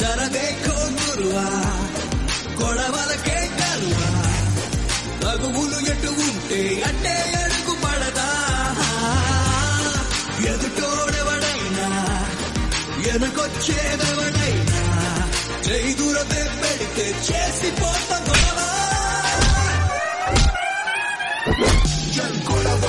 జరదేకో గురువా గొడవలకే కరువా తగువులు ఎటు ఉంటే అంటే అడుగు పడదా ఎదుటోడెవడైనా వెనకొచ్చేదెవడైనా చేదురదే పెడితే చేసిపోత గొడవ గొడవ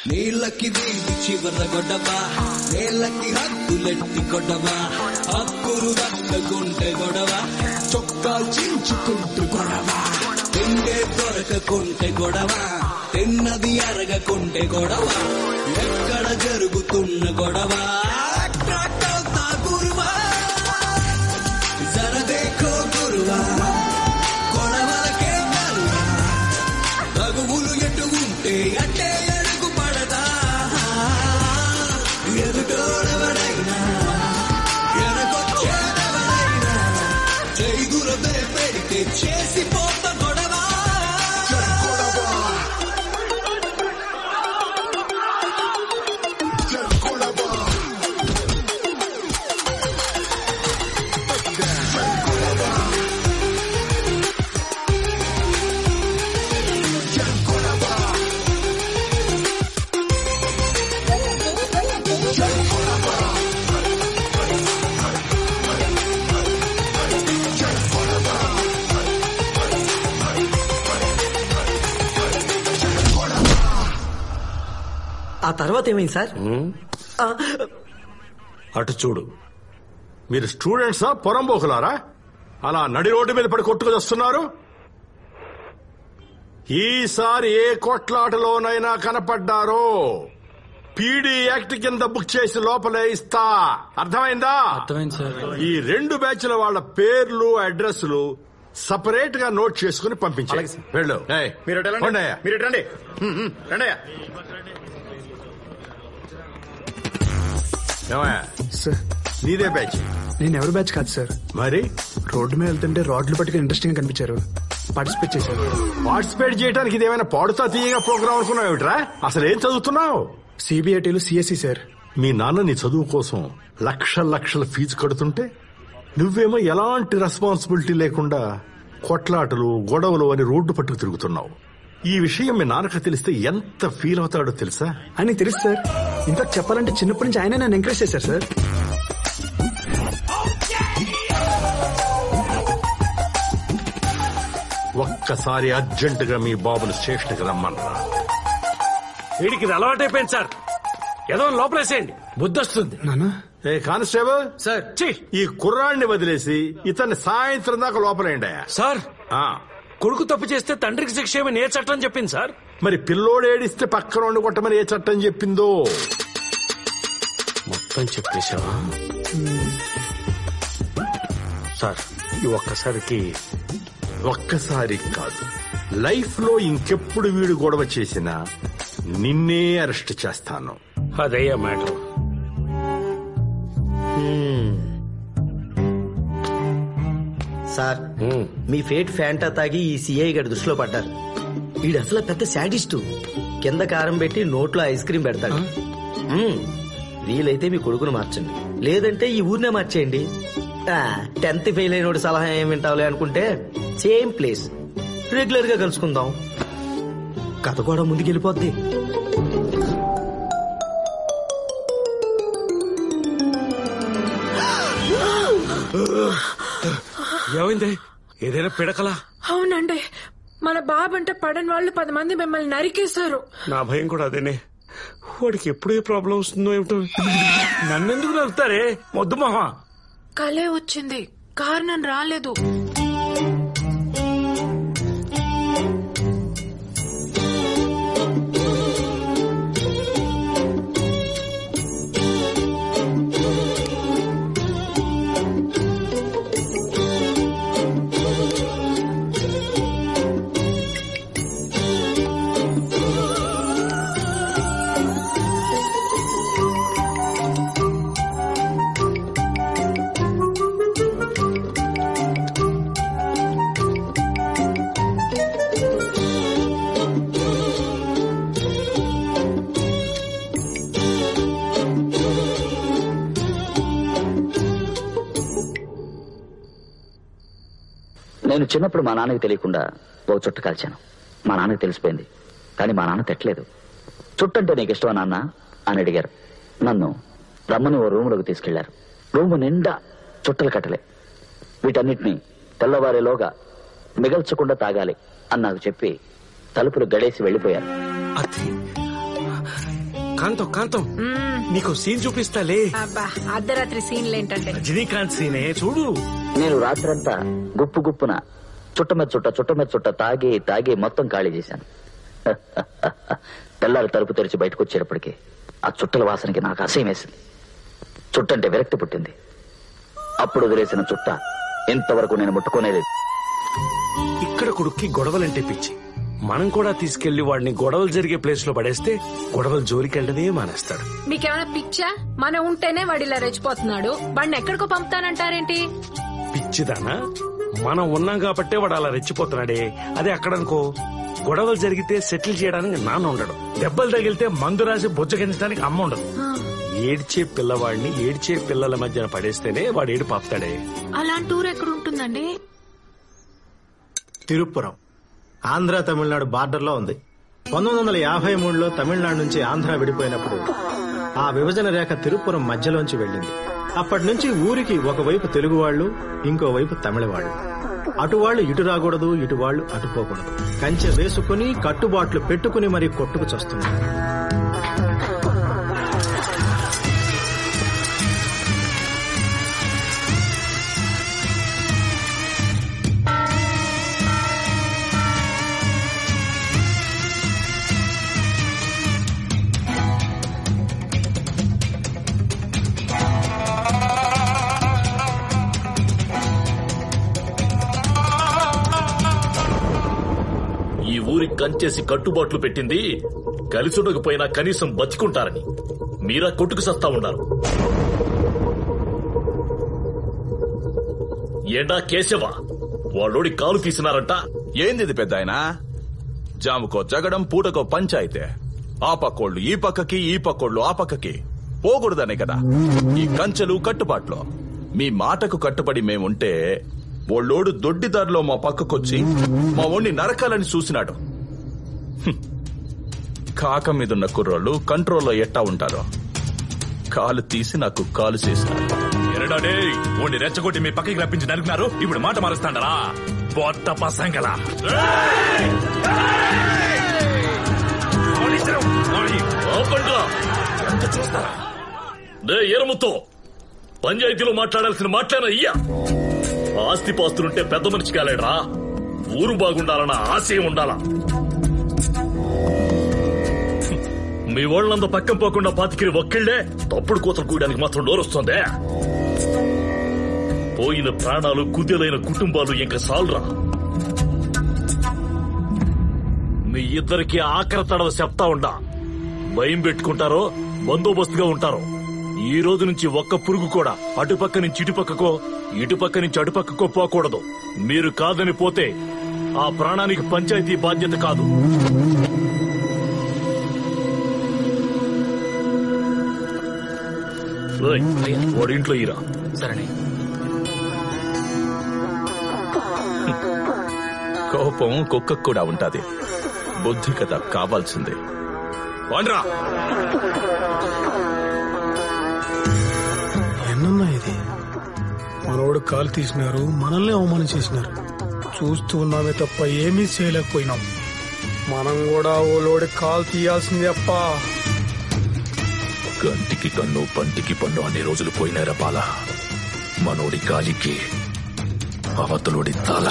నీళ్ళకి వీధి చివర గొడవ నేళ్ళకి హద్దులెట్టి గొడవ హక్కురు దక్కకుంటే గొడవ చొక్కాలు చించుకుంటూ గొడవ తిండే దొరకకుంటే గొడవ తిన్నది అరగకుంటే గొడవ ఎక్కడ జరుగుతున్న గొడవ గురువా జరదేకో గురువా గొడవలకే కరువా తగువులు ఎటు ఉంటే అంటే ఎదుటోడెవడైనా వెనకొచ్చేదెవడైనా చేదురదే పెడితే చేసిపోత గొడవ ఆ తర్వాత ఏమైంది సార్? అటు చూడు, మీరు స్టూడెంట్సా పొరంబోకులారా? అలా నడి రోడ్డు మీద పడి కొట్టుకొస్తున్నారు. ఈసారి ఏ కొట్లాటలోనైనా కనపడ్డారో పీడీ యాక్ట్ కింద బుక్ చేసి లోపలే ఇస్తా. అర్థమైందా? అర్థమైంది సార్. ఈ 2 బ్యాచ్ల వాళ్ళ పేర్లు అడ్రస్లు సపరేట్ గా నోట్ చేసుకుని పంపించాలి. వెళ్ళు. సార్ నీదే బ్యాచ్? నేను ఎవరు బ్యాచ్ కాదు సార్. మరి రోడ్డు మీద వెళ్తుంటే రాడ్లు పట్టుకుని ఇంట్రెస్టింగ్ గా కనిపించారు, పార్టిసిపేట్ చేశారు. పార్టిసిపేట్ చేయడానికి ఇదేమైనా పాడుతా తీయగా ప్రోగ్రామ్ అనుకున్నావు ఏమిట్రా? అసలు ఏం చదువుతున్నావు? సిబిఐటీలు సిఎస్సి సార్. మీ నాన్న నీ చదువు కోసం లక్షల ఫీజు కడుతుంటే నువ్వేమో ఎలాంటి రెస్పాన్సిబిలిటీ లేకుండా కొట్లాటలు గొడవలు అని రోడ్డు పట్టుకు తిరుగుతున్నావు. ఈ విషయం మీ నాన్నకు తెలిస్తే ఎంత ఫీల్ అవుతాడో తెలుసా? ఆయనకు తెలుసు సార్. ఇన్ఫాక్ట్ చెప్పాలంటే చిన్నప్పటి నుంచి ఆయన నన్ను ఎంకరేజ్ చేశారు సార్. ఒక్కసారి అర్జెంటుగా మీ బాబుని స్టేషన్కి రమ్మన్నా. వీడికి ఇది అలవాటైపోయింది సార్. ఏదో లోపలేసేయండి, బుద్ధి వస్తుంది. నానా ఏ కానిస్టేబుల్ సార్, ఈ కుర్రాడిని వదిలేసి ఇతన్ని సాయంత్రం దాకా లోపలేండి. సార్, కొడుకు తప్పు చేస్తే తండ్రికి శిక్ష ఏమని ఏ చట్టం చెప్పింది సార్? మరి పిల్లోడు ఏడిస్తే పక్కన కొట్టమని ఏ చట్టం చెప్పిందో మొత్తం చెప్పేశావా సార్? ఈ ఒక్కసారి కాదు, లైఫ్ లో ఇంకెప్పుడు వీడు గొడవ చేసినా నిన్నే అరెస్ట్ చేస్తాను. అదయ్యా మ్యాటర్. సార్, మీ ఫేట్ ఫ్యాంటా తాగి ఈ సిఐ గారి దృష్టిలో పడ్డారు. వీడు అసలు పెద్ద శాడిస్టు. కింద కారం పెట్టి నోట్లో ఐస్ క్రీమ్ పెడతాడు. వీలైతే మీ కొడుకును మార్చండి, లేదంటే ఈ ఊరినే మార్చేయండి. 10th ఫెయిల్ అయినోడు సలహా ఏం వింటావులే అనుకుంటే సేమ్ ప్లేస్ రెగ్యులర్ గా కలుసుకుందాం, కథ కూడా ముందుకెళ్ళిపోద్ది. ఏమైంది? ఏదైనా పిడకలా? అవునండి, మన బాబంటే పడని వాళ్ళు 10 మంది మిమ్మల్ని నరికేశారు. నా భయం కూడా అదేనే. వాడికి ఎప్పుడు ఏ ప్రాబ్లం వస్తుందో ఏమిటో. నన్నెందుకు నరుకుతారే మొద్దు మహా? కలే వచ్చింది, కారణం రాలేదు. నేను చిన్నప్పుడు మా నాన్నకి తెలియకుండా ఓ చుట్ట కాల్చాను. మా నాన్నకి తెలిసిపోయింది, కానీ మా నాన్న తిట్టలేదు. చుట్టంటే నీకు ఇష్టమా నాన్న అని అడిగారు. నన్ను రమ్మని ఓ రూములోకి తీసుకెళ్లారు. రూము నిండా చుట్టలు కట్టలే. వీటన్నిటినీ తెల్లవారేలోగా మిగల్చకుండా తాగాలి అని నాకు చెప్పి తలుపులు గడేసి వెళ్లిపోయారు. కాంతం కాంతం, నీకు సీన్ చూపిస్తాలే. అర్ధరాత్రి సీన్లేంటంటే రజనీకాంత్ సీనే చూడు. నేను రాత్రంతా గుప్పు గుప్పున చుట్ట చుట్ట తాగి తాగి మొత్తం ఖాళీ చేశాను. తెల్లారి తలుపు తెరిచి బయటకు వచ్చేటప్పటికి ఆ చుట్టల వాసనకి నాకు అసహ్యం వేసింది. చుట్టంటే విరక్తి పుట్టింది. అప్పుడు వదిలేసిన చుట్ట ఇంతవరకు నేను ముట్టుకోనేది. ఇక్కడ కొడుక్కి గొడవలంటే పిచ్చి. మనం కూడా తీసుకెళ్లి వాడిని గొడవలు జరిగే ప్లేస్ లో పడేస్తే గొడవలు జోలికెళ్ళడమే మానేస్తాడు. మీకేమైనా పిచ్చా? మనం ఉంటేనే వాడిలా రెచ్చిపోతున్నాడు. వాడిని ఎక్కడికో పంపుతానంటారేంటి? పిచ్చిదానా? మనం ఉన్నాం కాబట్టే వాడు అలా రెచ్చిపోతున్నాడే. అదే అక్కడనుకో, గొడవలు జరిగితే సెటిల్ చేయడానికి నాన్న ఉండడు, దెబ్బలు తగిలితే మందు రాసి బుజ్జగించడానికి అమ్మ ఉండదు. ఏడ్చే పిల్లవాడిని ఏడ్చే పిల్లల మధ్యన పడేస్తేనే వాడు ఏడు పాపుతాడే. అలాంటి ఊరు ఎక్కడ ఉంటుందండి? తిరుపురం, ఆంధ్ర తమిళనాడు బార్డర్లో ఉంది. 1953లో తమిళనాడు నుంచి ఆంధ్ర విడిపోయినప్పుడు ఆ విభజన రేఖ తిరుపురం మధ్యలోంచి వెళ్ళింది. అప్పటి నుంచి ఊరికి ఒకవైపు తెలుగు వాళ్ళు, ఇంకోవైపు తమిళ వాళ్ళు. అటువాళ్లు ఇటు రాకూడదు, ఇటువాళ్లు అటుపోకూడదు. కంచె వేసుకుని కట్టుబాట్లు పెట్టుకుని మరీ కొట్టుకు చస్తున్నారు. కంచేసి కట్టుబాట్లు పెట్టింది కలిసుండకపోయినా కనీసం బతికుంటారని. మీరా కొట్టుకు సస్తా ఉన్నారు. ఏండా కేశవ, వాళ్ళోడి కాలు తీసినారంట. ఏంది పెద్ద ఆయన? జాముకో జగడం, పూటకో పంచాయితే. ఆ పక్కోళ్ళు ఈ పక్కకి, ఈ పక్కోళ్ళు ఆ పక్కకి పోకూడదనే కదా ఈ కంచెలు కట్టుబాట్లు. మీ మాటకు కట్టుబడి మేముంటే వాళ్ళోడు దొడ్డిదారిలో మా పక్కకొచ్చి మా ఓణ్ణి నరకాలని చూసినాడు. కాక మీదున్న కుర్రోళ్ళు కంట్రోల్లో ఎట్టా ఉంటారో కాలు తీసి నాకు కాలు చేసినారు. ఎరడాడే ఓణ్ణి రెచ్చగొట్టి మీ పక్కకి రప్పించి నరుకున్నారు. ఇప్పుడు మాట మారుస్తాండరా పొట్ట పసంగలా. ఎంత చూస్తారా? ఏరముతో పంచాయతీలో మాట్లాడాల్సిన మాట్లాడిన అయ్యా. ఆస్తిపాస్తులుంటే పెద్ద మనిషి కాలేడరా. ఊరు బాగుండాలన్న ఆశయం ఉండాలా. మీ వాళ్ళంత పక్కన పోకుండా పాతికిరి ఒక్కళ్లే తప్పుడు కూతలు కూయడానికి మాత్రం నోరొస్తుందే. పోయిన ప్రాణాలు, కుదేలైన కుటుంబాలు ఇంకా సాల్రా. మీ ఇద్దరికి ఆఖరి తడవ చెప్తా ఉండా. భయం పెట్టుకుంటారో బందోబస్తుగా ఉంటారో. ఈ రోజు నుంచి ఒక్క పురుగు కూడా అటుపక్క నుంచి ఇటుపక్కకో, ఇటుపక్క నుంచి అటుపక్కకో పోకూడదు. మీరు కాదని పోతే ఆ ప్రాణానికి పంచాయతీ బాధ్యత కాదు. వాడి ఇంట్లో ఇరా. సరే. కోపం కుక్కకు కూడా ఉంటది, బుద్ధి కదా కావాల్సిందే. వండ్రా. ఎన్నన్నా ఇది? మనోడు కాలు తీసినారు, మనల్ని అవమానం చేసినారు. చూస్తూ ఉన్నామే తప్ప ఏమీ చేయలేకపోయినాం. మనం కూడా ఓలోడి కాలు తీయాల్సిందే అప్ప. కంటికి కన్ను పంటికి పన్ను అనే రోజులు పోయినారా బాల? మనోడి గాలికి అవతలోడి తల.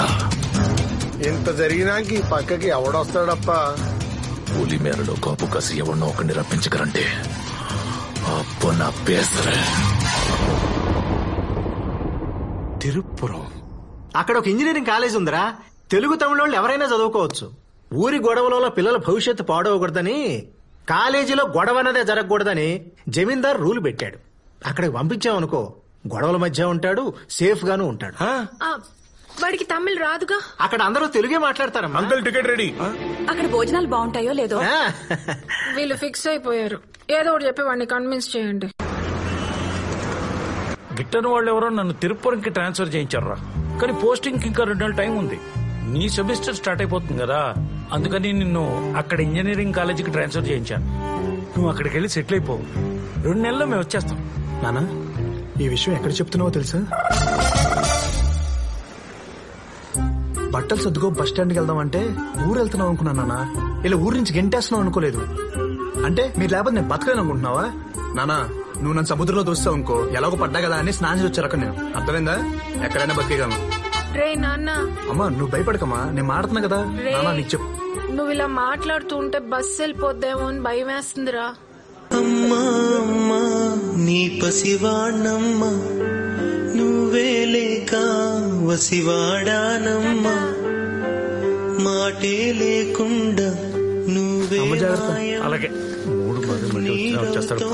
ఇంత జరిగినాక ఈ పక్కకి ఎవడొస్తాడప్ప? పులి మేరలో కాపు కసి ఎవరినో ఒకరిని రప్పించగలంటే అప్ప నా పేసర. తిరుపురం అక్కడ ఒక ఇంజనీరింగ్ కాలేజ్ ఉందిరా. తెలుగు తమిళోళ్ళు ఎవరైనా చదువుకోవచ్చు. ఊరి గొడవలలో పిల్లల భవిష్యత్తు పాడవకూడదని, కాలేజీలో గొడవ అన్నదే జరగకూడదని జమీందార్ రూల్ పెట్టాడు. అక్కడికి పంపించామనుకో, గొడవల మధ్య ఉంటాడు, సేఫ్ గాను ఉంటాడు. వాడికి తమిళ్ రాదుగా. అక్కడ అందరూ తెలుగే మాట్లాడతారమ్మా. Uncle ticket ready. అక్కడ భోజనాలు బాగుంటాయో లేదో. వీళ్ళు ఫిక్స్ అయిపోయారు. ఏదో ఒకటి చెప్పి వాడిని కన్విన్స్ చేయండి. గిట్టని వాళ్ళు ఎవరో నన్ను తిరుపతికి ట్రాన్స్ఫర్ చేయించారా, కానీ పోస్టింగ్ ఇంకా 2 నెలలు టైం ఉంది. నీ సెమిస్టర్ స్టార్ట్ అయిపోతుంది కదా, అందుకని నిన్ను అక్కడ ఇంజనీరింగ్ కాలేజీకి ట్రాన్స్ఫర్ చేయించాను. నువ్వు అక్కడికి వెళ్ళి సెటిల్ అయిపో. 2 నెలల్లో మేము వచ్చేస్తాం. నానా, ఈ విషయం ఎక్కడ చెప్తున్నావో తెలుసా? బట్టలు సర్దుకో బస్ స్టాండ్కి వెళ్దాం అంటే ఊరు వెళ్తున్నావు అనుకున్నాను నానా. ఇలా ఊరు నుంచి గెంటేస్తున్నావు అనుకోలేదు. అంటే మీరు లేకపోతే నేను బతకలేను అనుకుంటున్నావా? నానా, నువ్వు నన్ను సముద్రంలో దోస్తావు అనుకో, ఎలాగో పడ్డా కదా అని స్నానం చేసి వచ్చారు అక్కడ. నేను అర్థమైందా? ఎక్కడైనా బతికేగాను. రే నాన్న. అమ్మా నువ్వు భయపడకమ్మా, నేను మాడుతున్నా కదా. నానా నీకు చెప్పు. నువ్వు ఇలా మాట్లాడుతూ ఉంటే బస్సు వెళ్ళిపోద్దేమో అని భయం వేస్తుందిరా. అమ్మా అమ్మా నీ పసివాణమ్మా, నువ్వే లేక వసివాడానమ్మా, మాటే లేకుండా నువ్వే అలాగే 3 మంది వచ్చేస్తాడు.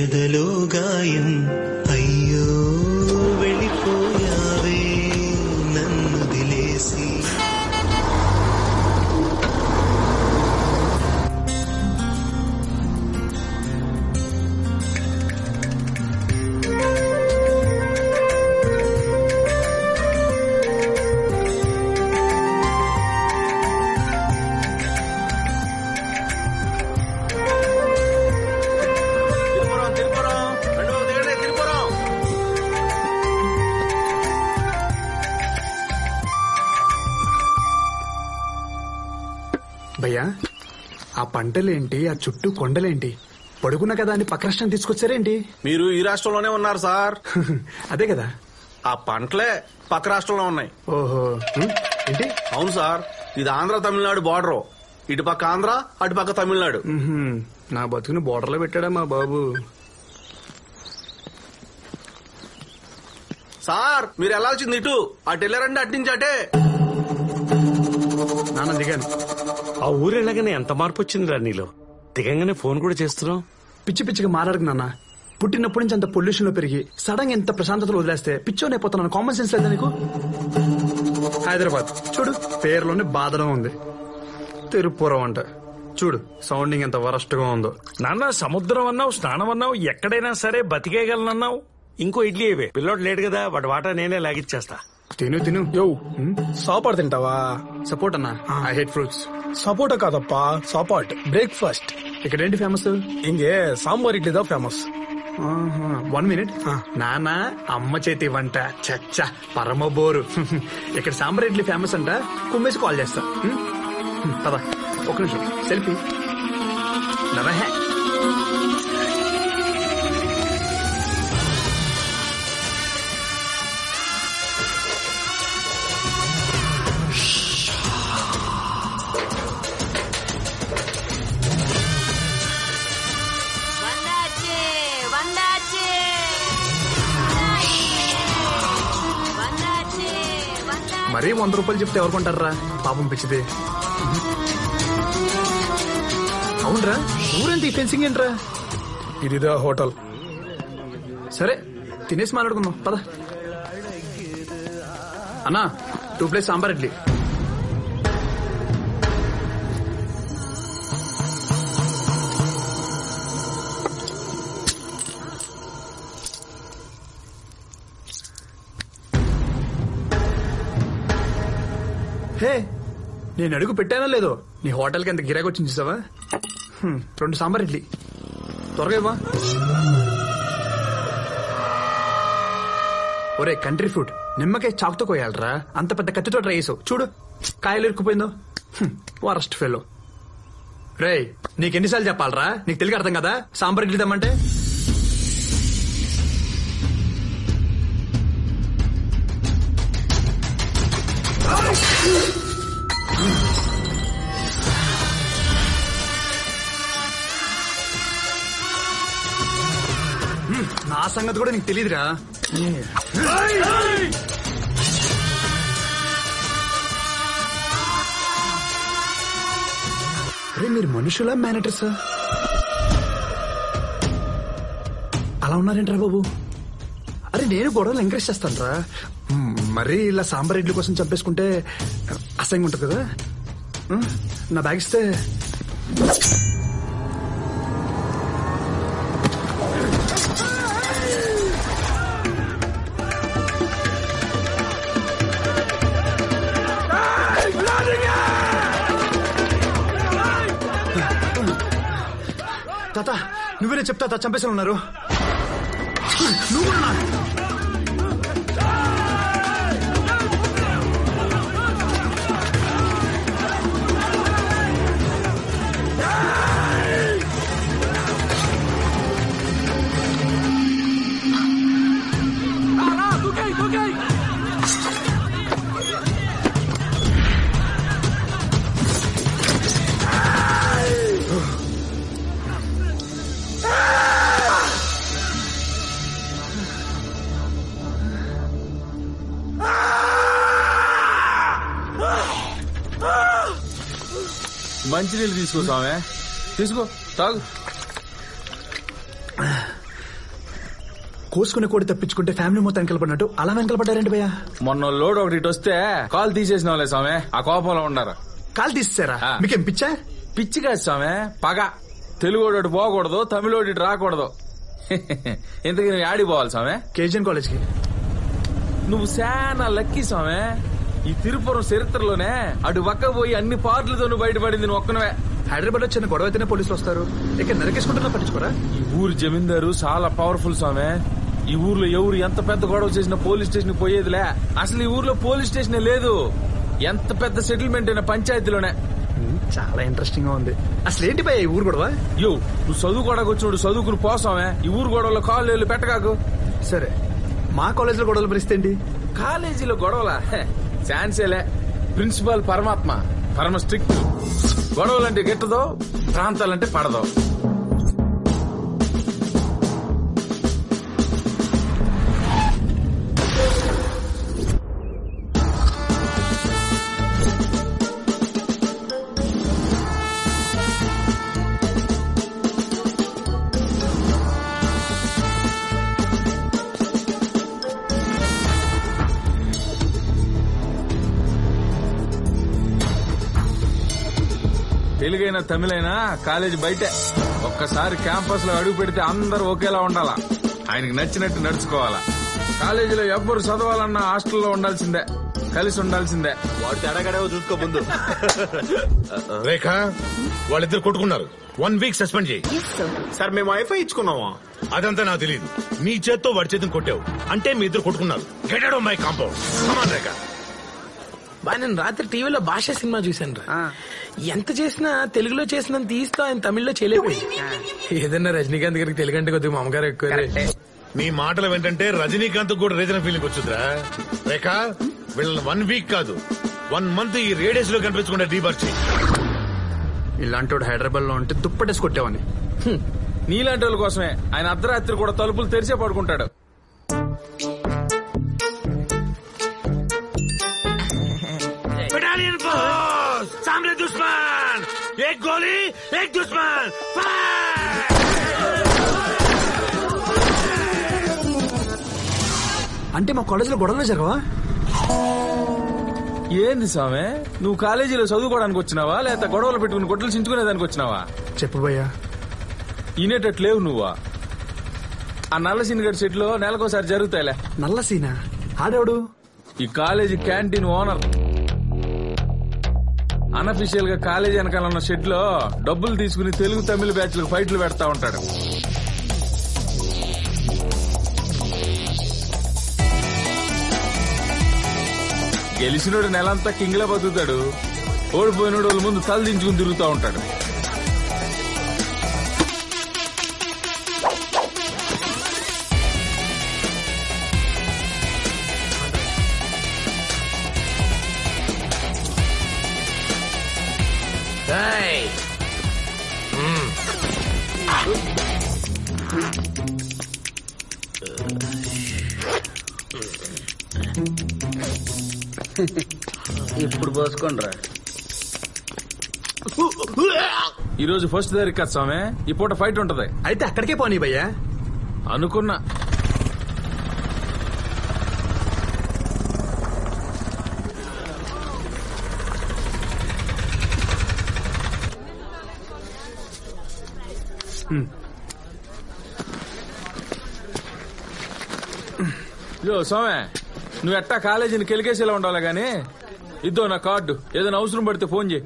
ఎదలో గాయం అయ్యో వెళ్ళిపోయావే నన్ను దిలేసి. భయ్యా, ఆ పంటలేంటి, ఆ చుట్టూ కొండలేంటి, పడుకున్న కదా అని పక్క రాష్ట్రం తీసుకొచ్చారేంటి? మీరు ఈ రాష్ట్రంలోనే ఉన్నారు సార్. అదే కదా, ఆ పంటలే పక్క రాష్ట్రంలో ఉన్నాయి. ఓహో, ఏంటి? అవును సార్, ఇది ఆంధ్ర తమిళనాడు బార్డర్. ఇటు పక్క ఆంధ్ర, అటు పక్క తమిళనాడు. నా బతుకుని బోర్డర్లో పెట్టాడా మా బాబు. సార్ మీరు వెళ్లాల్సింది ఇటు, అటు వెళ్ళారంటే అటు నుంచి అటే. నాన్న దిగాను. ఆ ఊరు వెళ్ళగానే ఎంత మార్పు వచ్చిందిరా నీలో. దిగంగానే ఫోన్ కూడా చేస్తున్నావు. పిచ్చి పిచ్చిగా మాట్లాడకు నాన్న. పుట్టినప్పటి నుంచి అంత పొల్యూషన్ లో పెరిగి సడన్ ఎంత ప్రశాంతతలో వదిలేస్తే పిచ్చోనే అయిపోతున్నాను. కామన్ సెన్స్ లేదా నీకు? హైదరాబాద్ చూడు, పేరులోనే బాధడం ఉంది. తిరుపురం అంట చూడు, సౌండింగ్ ఎంత వరస్ట్ గా ఉందో. నాన్న సముద్రం అన్నావు, స్నానం అన్నావు, ఎక్కడైనా సరే బతికేయగలనన్నావు. ఇంకో ఇడ్లీ ఇవే, పిల్లోడు లేడు కదా, వాటి వాటా నేనే లాగిచ్చేస్తా. తిను తిను. యో సాపాడు తింటావా? సపోర్ట్ అన్నా, ఐ హేట్ ఫ్రూట్స్. సపోటా కాదప్ప, సాపాట్ బ్రేక్ఫాస్ట్. ఇక్కడేంటి ఫేమస్? ఇంగే సాంబార్ ఇడ్లీ దా ఫేమస్. 1 minute. నాన్న అమ్మ చేతి వంట చచ్చా పరమ బోరు. ఇక్కడ సాంబార్ ఇడ్లీ ఫేమస్ అంట, కుమ్మేసి కాల్ చేస్తా. పద, ఒక నిమిషం సెల్ఫీ. నవహే మరీ 100 రూపాయలు చెప్తే ఎవరు కొంటారా పాపం పిచ్చిదే. అవునరా, ఊరంతా ఈ ఫెన్సింగ్ ఏంట్రా? ఇదిదా హోటల్. సరే తినేసి మాట్లాడుకుందాం పద. అన్నా 2 ప్లేట్స్ సాంబార్ ఇడ్లీ. హే నేను అడుగు పెట్టానో లేదో నీ హోటల్కి ఎంత గిరాకి వచ్చింది చూసావా 2 సాంబార్ ఇడ్లీ త్వరగా ఇవ్వా. ఒరే కంట్రీ ఫుడ్ నిమ్మకాయ చాకుతో కోయాలరా, అంత పెద్ద కత్తితో ట్రై చేసావు చూడు కాయలు ఇరుక్కుపోయిందో. Worst fellow. రే నీకెన్నిసార్లు చెప్పాలరా, నీకు తెలియ అర్థం కదా సాంబార్ ఇడ్లీ తెమ్మంటే. నా సంగతి కూడా నీకు తెలియదురా. అరే మీరు మనుషులా మేనేటర్సా? అలా ఉన్నారేంట్రా బాబు? అరే నేను గొడవలు ఎంకరేజ్ చేస్తాను రా, మరీ ఇలా సాంబార్ ఇడ్లీ కోసం చంపేసుకుంటే అసహ్యంగా ఉంటుంది కదా. నా బ్యాగ్ ఇస్తే. తాత నువ్వేనే చెప్తా చంపేసి ఉన్నారు. నువ్వు కూడా మంచినీళ్ళు తీసుకో స్వామి, తీసుకో తాగు. కోసుకునే కోడి తప్పించుకుంటే ఫ్యామిలీ మొత్తం వెనకలపడినట్టు అలా వెనకలపడ్డారండి భయ్యా. మొన్న లోడ్ ఒకటి ఇటు వస్తే కాలు తీసేసినవాళ్ళే స్వామి, ఆ కోపంలో ఉండారు. కాలు తీసేసారా? మీకేం పిచ్చా? పిచ్చి కాదు స్వామి, పగ. తెలుగోడు పోకూడదు, తమిళోడు రాకూడదు. ఇంతకీ నువ్వు ఆడికి పోవాలి స్వామి? కేజీఎన్ కాలేజ్కి. నువ్వు శానా లక్కీ స్వామి. ఈ తిరుపురం చరిత్రలోనే అటు పక్క పోయి అన్ని పార్టీలతో నువ్వు బయటపడింది నువ్వు ఒక్కనవే. హైదరాబాద్ లో చిన్న గొడవ అయితేనే పోలీసులు వస్తారు, ఇక్కడ నరికేసుకుంటున్నా పట్టించుకోరా? ఈ ఊరు జమీందారు చాలా పవర్ఫుల్ స్వామి. ఈ ఊర్లో ఎవరు ఎంత పెద్ద గొడవ చేసినా పోలీస్ స్టేషన్ పోయేదిలే. అసలు ఈ ఊర్లో పోలీస్ స్టేషన్ లేదు, ఎంత పెద్ద సెటిల్మెంట్ అయినా పంచాయతీలోనే. చాలా ఇంట్రెస్టింగ్ గా ఉంది. అసలు ఏంటి భయ్యా ఈ ఊరు గొడవ? నువ్వు చదువుకోవడానికి వచ్చినోడు చదువుకుని పోసామే, ఈ ఊరు గొడవలో కాళ్ళు పెట్టగాకు. సరే మా కాలేజీలో గొడవలు పరిస్థితి ఏంటి? కాలేజీలో గొడవలా? ఛాన్సేలే. ప్రిన్సిపాల్ పరమాత్మ పరమ స్ట్రిక్ట్. గొడవలంటే గిట్టదో, ప్రాంతాలంటే పడదో. తెలుగైనా తమిళైనా కాలేజీ బయటే. ఒక్కసారి క్యాంపస్ లో అడుగు పెడితే అందరూ ఒకేలా ఉండాలా, ఆయనకి నచ్చినట్టు నడుచుకోవాలా. కాలేజీలో ఎవ్వరు చదవాలన్నా హాస్టల్లో ఉండాల్సిందే, కలిసి ఉండాల్సిందే. వాడు తేడాగడే చూసుకో ముందు. రేఖ వాళ్ళిద్దరు కొట్టుకున్నారు, 1 వీక్ సస్పెండ్ చేయి. సార్ మేము వైఫై ఇచ్చుకున్నావా? అదంతా నాకు తెలియదు. నీ చేత్తో వాడి చేతిని కొట్టావు అంటే మీ ఇద్దరు కొట్టుకున్నారు. Get out of my compound. Come on Rekha. బా నేను రాత్రి టీవీలో భాష సినిమా చూశాను రా. ఎంత చేసినా తెలుగులో చేసినంత తీస్తా ఆయన తమిళ్లో చేయలేకపోయింది. ఏదన్నా రజనీకాంత్ గారికి తెలుగు అంటే కొద్దిగా మామగారు ఎక్కువ. నీ మాటలు ఏంటంటే రజనీకాంత్ కూడా రీజనల్ ఫీలింగ్ వచ్చిందిరా. రేఖ వీళ్ళని 1 వీక్ కాదు 1 మంత్ ఈ రేడియస్ లో కనిపించకుండా డీబార్ చేయి. ఇలాంటి హైదరాబాద్ లో ఉంటే దుప్పటేసి కొట్టేవాని. నీలాంటి వాళ్ళ కోసమే ఆయన అర్ధరాత్రి కూడా తలుపులు తెరిచే పడుకుంటాడు. बटालियन फोर्स सामने दुश्मन, एक गोली एक दुश्मन, फायर! అంటే మా కాలేజీలో గొడవలు జరగవా? ఏంది స్వామి, నువ్వు కాలేజీలో చదువుకోవడానికి వచ్చినావా లేక గొడవలు పెట్టుకుని గొడ్డలు చించుకునేదానికి వచ్చినావా? చెప్పు భయ్యా. ఈనేటట్లేవు నువ్వా? ఆ నల్ల సీనిగడ్ సెట్ లో నెలకోసారి జరుగుతాయిలే. నల్ల సీనా? ఆడేవాడు? ఈ కాలేజీ క్యాంటీన్ ఓనర్. అన్అఫీషియల్ గా కాలేజీ వెనకాల ఉన్న షెడ్ లో డబ్బులు తీసుకుని తెలుగు తమిళ బ్యాచ్లకు ఫైట్లు పెడతా ఉంటాడు. గెలిచినోడు నెలంతా కింగ్లా బతుకుతాడు, ఓడిపోయినోడు వాళ్ళ ముందు తల దించుకుని తిరుగుతూ ఉంటాడు. ఇప్పుడు పోసుకోండి రా. ఈ రోజు ఫస్ట్ తారీఖు కదా స్వామి, ఈ పూట ఫైట్ ఉంటది. అయితే అక్కడికే పోనీ భయ్యా అనుకున్నా. ఇదో సోమే, నువ్వు ఎట్టా కాలేజీని కెలికేసేలా ఉండాలి గాని, ఇద్దో నా కార్డు, ఏదైనా అవసరం పడితే ఫోన్ చేయి.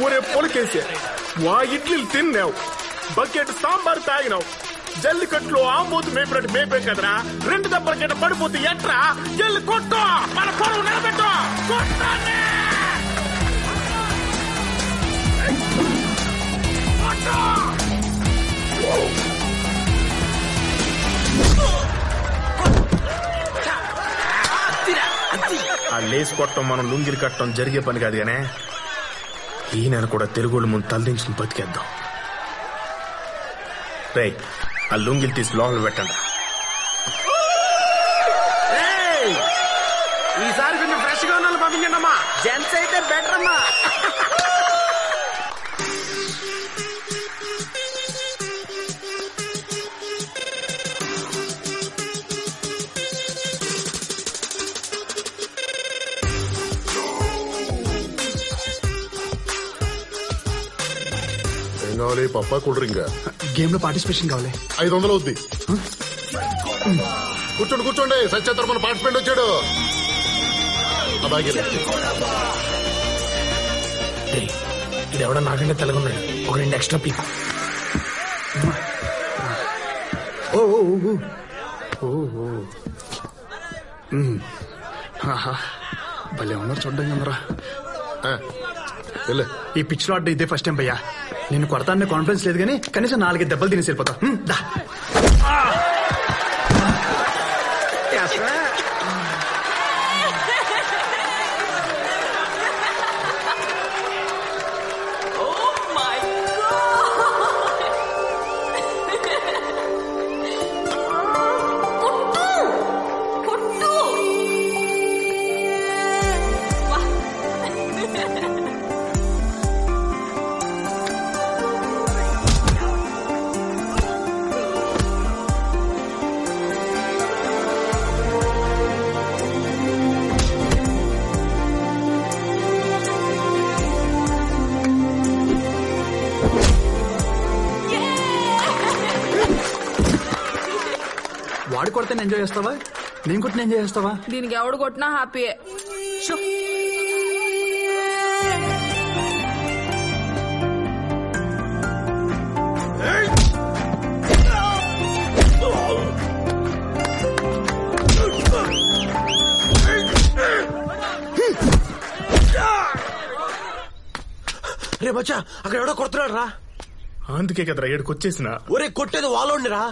ఒరే పొలకేసే, వా ఇడ్లీలు తిన్నావు, బకెట్ సాంబార్ తాగినావు, జల్లికట్లో ఆంబోతు మేపినట్టు మేపే కదరా. 2 దెబ్బల కింద పడిపోతే ఎట్రా? జల్లి కొట్టు, మన పొడవు నిలబెట్టు. ఆ లేస్ కొట్టడం, మనం లుంగిలు కట్టడం జరిగే పని కాదు గానే, ఈయన కూడా తెలుగుల ముందు తలదించుకుని బతికేద్దాం. రే, ఆ లుంగిలు తీసి లోపల పెట్టండి. ఈసారి కొంచెం ఫ్రెష్ గా ఉన్న పంపించండి అమ్మా. జెంట్స్ అయితే బెటర్ అమ్మా. కావాలి పప్పా కూల్ డ్రింక్ గేమ్ లో పార్టిసిపేషన్ కావాలి. 500 అవుద్ది. కూర్చోండి కూర్చోండి, సత్య తరపున పార్టిసిపెంట్ వచ్చాడు. ఇది ఎవడో నాకంటే తెలగున్నాడు, ఒక 2 ఎక్స్ట్రా పీక్. భలే ఉన్నారు చూడ్డానికి అందరా. ఈ పిచ్ లో ఆట ఇదే ఫస్ట్ టైం భయ్యా. నేను కొడతానే కాన్ఫిడెన్స్ లేదు కానీ కనీసం 4 దెబ్బలు తినేసి వెళ్ళిపోతా. వాడు కొడితే ఎంజాయ్ చేస్తావా, నేను కొట్టిన ఎంజాయ్ చేస్తావా? దీనికి ఎవడు కొట్టినా హ్యాపీయే. రే బచ్చా, అక్కడ ఎవడో కొడుతున్నాడు రా. అందుకే కదరా ఏడుకొచ్చేసిన. ఒరే కొట్టేది వాళ్ళోడిరా.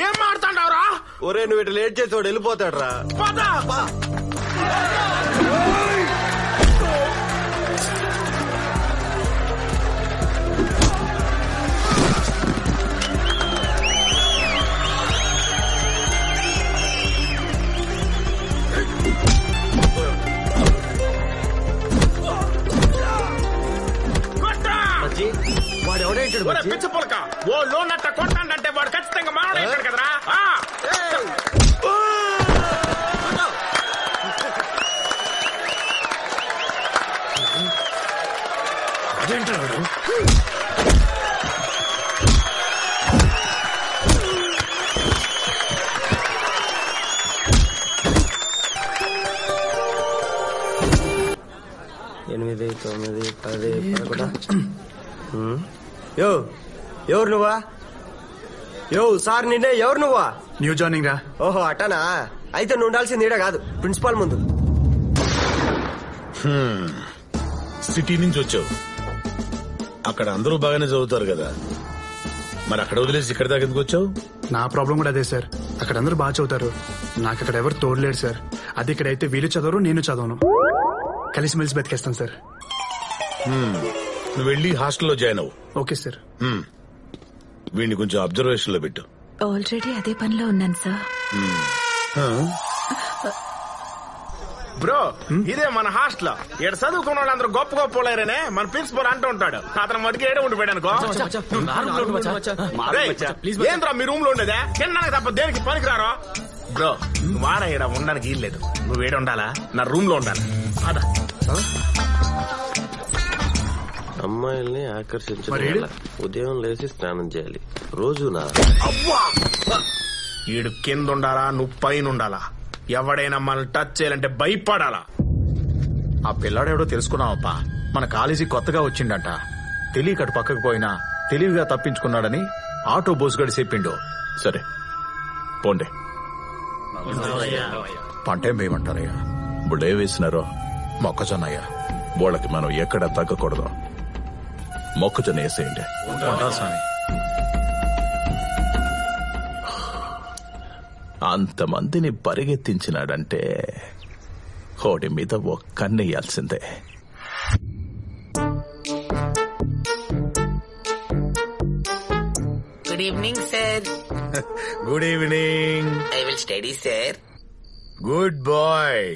ఏం మాడుతాండావురా? ఒరే నువ్వు ఇటు లేట్ చేసి వాడు వెళ్ళిపోతాడు రా. పిచ్చ పులక ఓ లోన్ అట్ట కొట్టాడంటే వాడు ఖచ్చితంగా మాట్లాడాడు కదరా. అదేంటాడు? ఎనిమిది 9 10 11. యో ఎవరు నువ్వా? యో సార్ నిన్నే ఎవరు నువ్వా? న్యూ జాయినింగ్ రా. ఓహో అటనా? అయితే నువ్వు ఉండాల్సింది ఈడ కాదు, ప్రిన్సిపాల్ ముందు. సిటీ నుంచి వచ్చావు, అక్కడ అందరూ బాగానే చదువుతారు కదా, మరి అక్కడ వదిలేసి ఇక్కడ దాకా ఎందుకు వచ్చావు? నా ప్రాబ్లం కూడా అదే సార్. అక్కడ అందరూ బాగా చదువుతారు, నాకు అక్కడ ఎవరు తోడలేరు సార్. అది ఇక్కడైతే వీళ్ళు చదవరు, నేను చదవను. కలిసిమెలిసి బతికేస్తాను సార్. నువ్వు వెళ్ళి హాస్టల్లో జాయిన్ అవ్వు. Okay sir. వీడిని కొంచెం అబ్జర్వేషన్ లో పెట్టు. ఆల్రెడీ అదే పనిలో ఉన్నాను సార్. బ్రో ఇదే మన హాస్టల్. ఇక్కడ చదువుకున్న వాళ్ళందరూ గొప్ప గొప్ప వాళ్ళనే మన ప్రిన్సిపల్ అంటూ ఉంటాడు. అతను మటుకు ఏడే ఉండిపోయాడు అనుకో. ఏంద్రా మీ రూమ్ లో ఉండేదా? తినడానికి తప్ప దేనికి పనికిరారో. బ్రో వాడ ఈడ ఉండడానికి వీల్లేదు, నువ్వు ఏడ ఉండాలా? నా రూమ్ లో ఉండాలి. అమ్మాయిల్ని ఆకర్షించాలి, ఉదయం లేచి స్నానం చేయాలి రోజునా? అవ్వా ఈడు కింద ఉండాలా, నువ్వు పైన ఉండాలా? ఎవడైనా మనల్ని టచ్ చేయాలంటే భయపడాలా? ఆ పిల్లాడెవడో తెలుసుకున్నావప్పా. మన కాలేజీ కొత్తగా వచ్చిండట, తెలియకటు పక్కకు పోయినా తెలివిగా తప్పించుకున్నాడని ఆటో బోసుగడి చెప్పిండు. సరే పోండి. పంటేం వేయమంటారయ్యా? ఇప్పుడు ఏ వేసినారో మొక్కజొన్నయ్యా. వాళ్ళకి మనం ఎక్కడ తగ్గకూడదు, మొక్కజొన్న వేసేయండి. అంతమందిని పరిగెత్తించినాడంటే హోడి మీద ఒక్కన్నేయాల్సిందే. Good evening sir. Good evening. I will study sir. Good boy.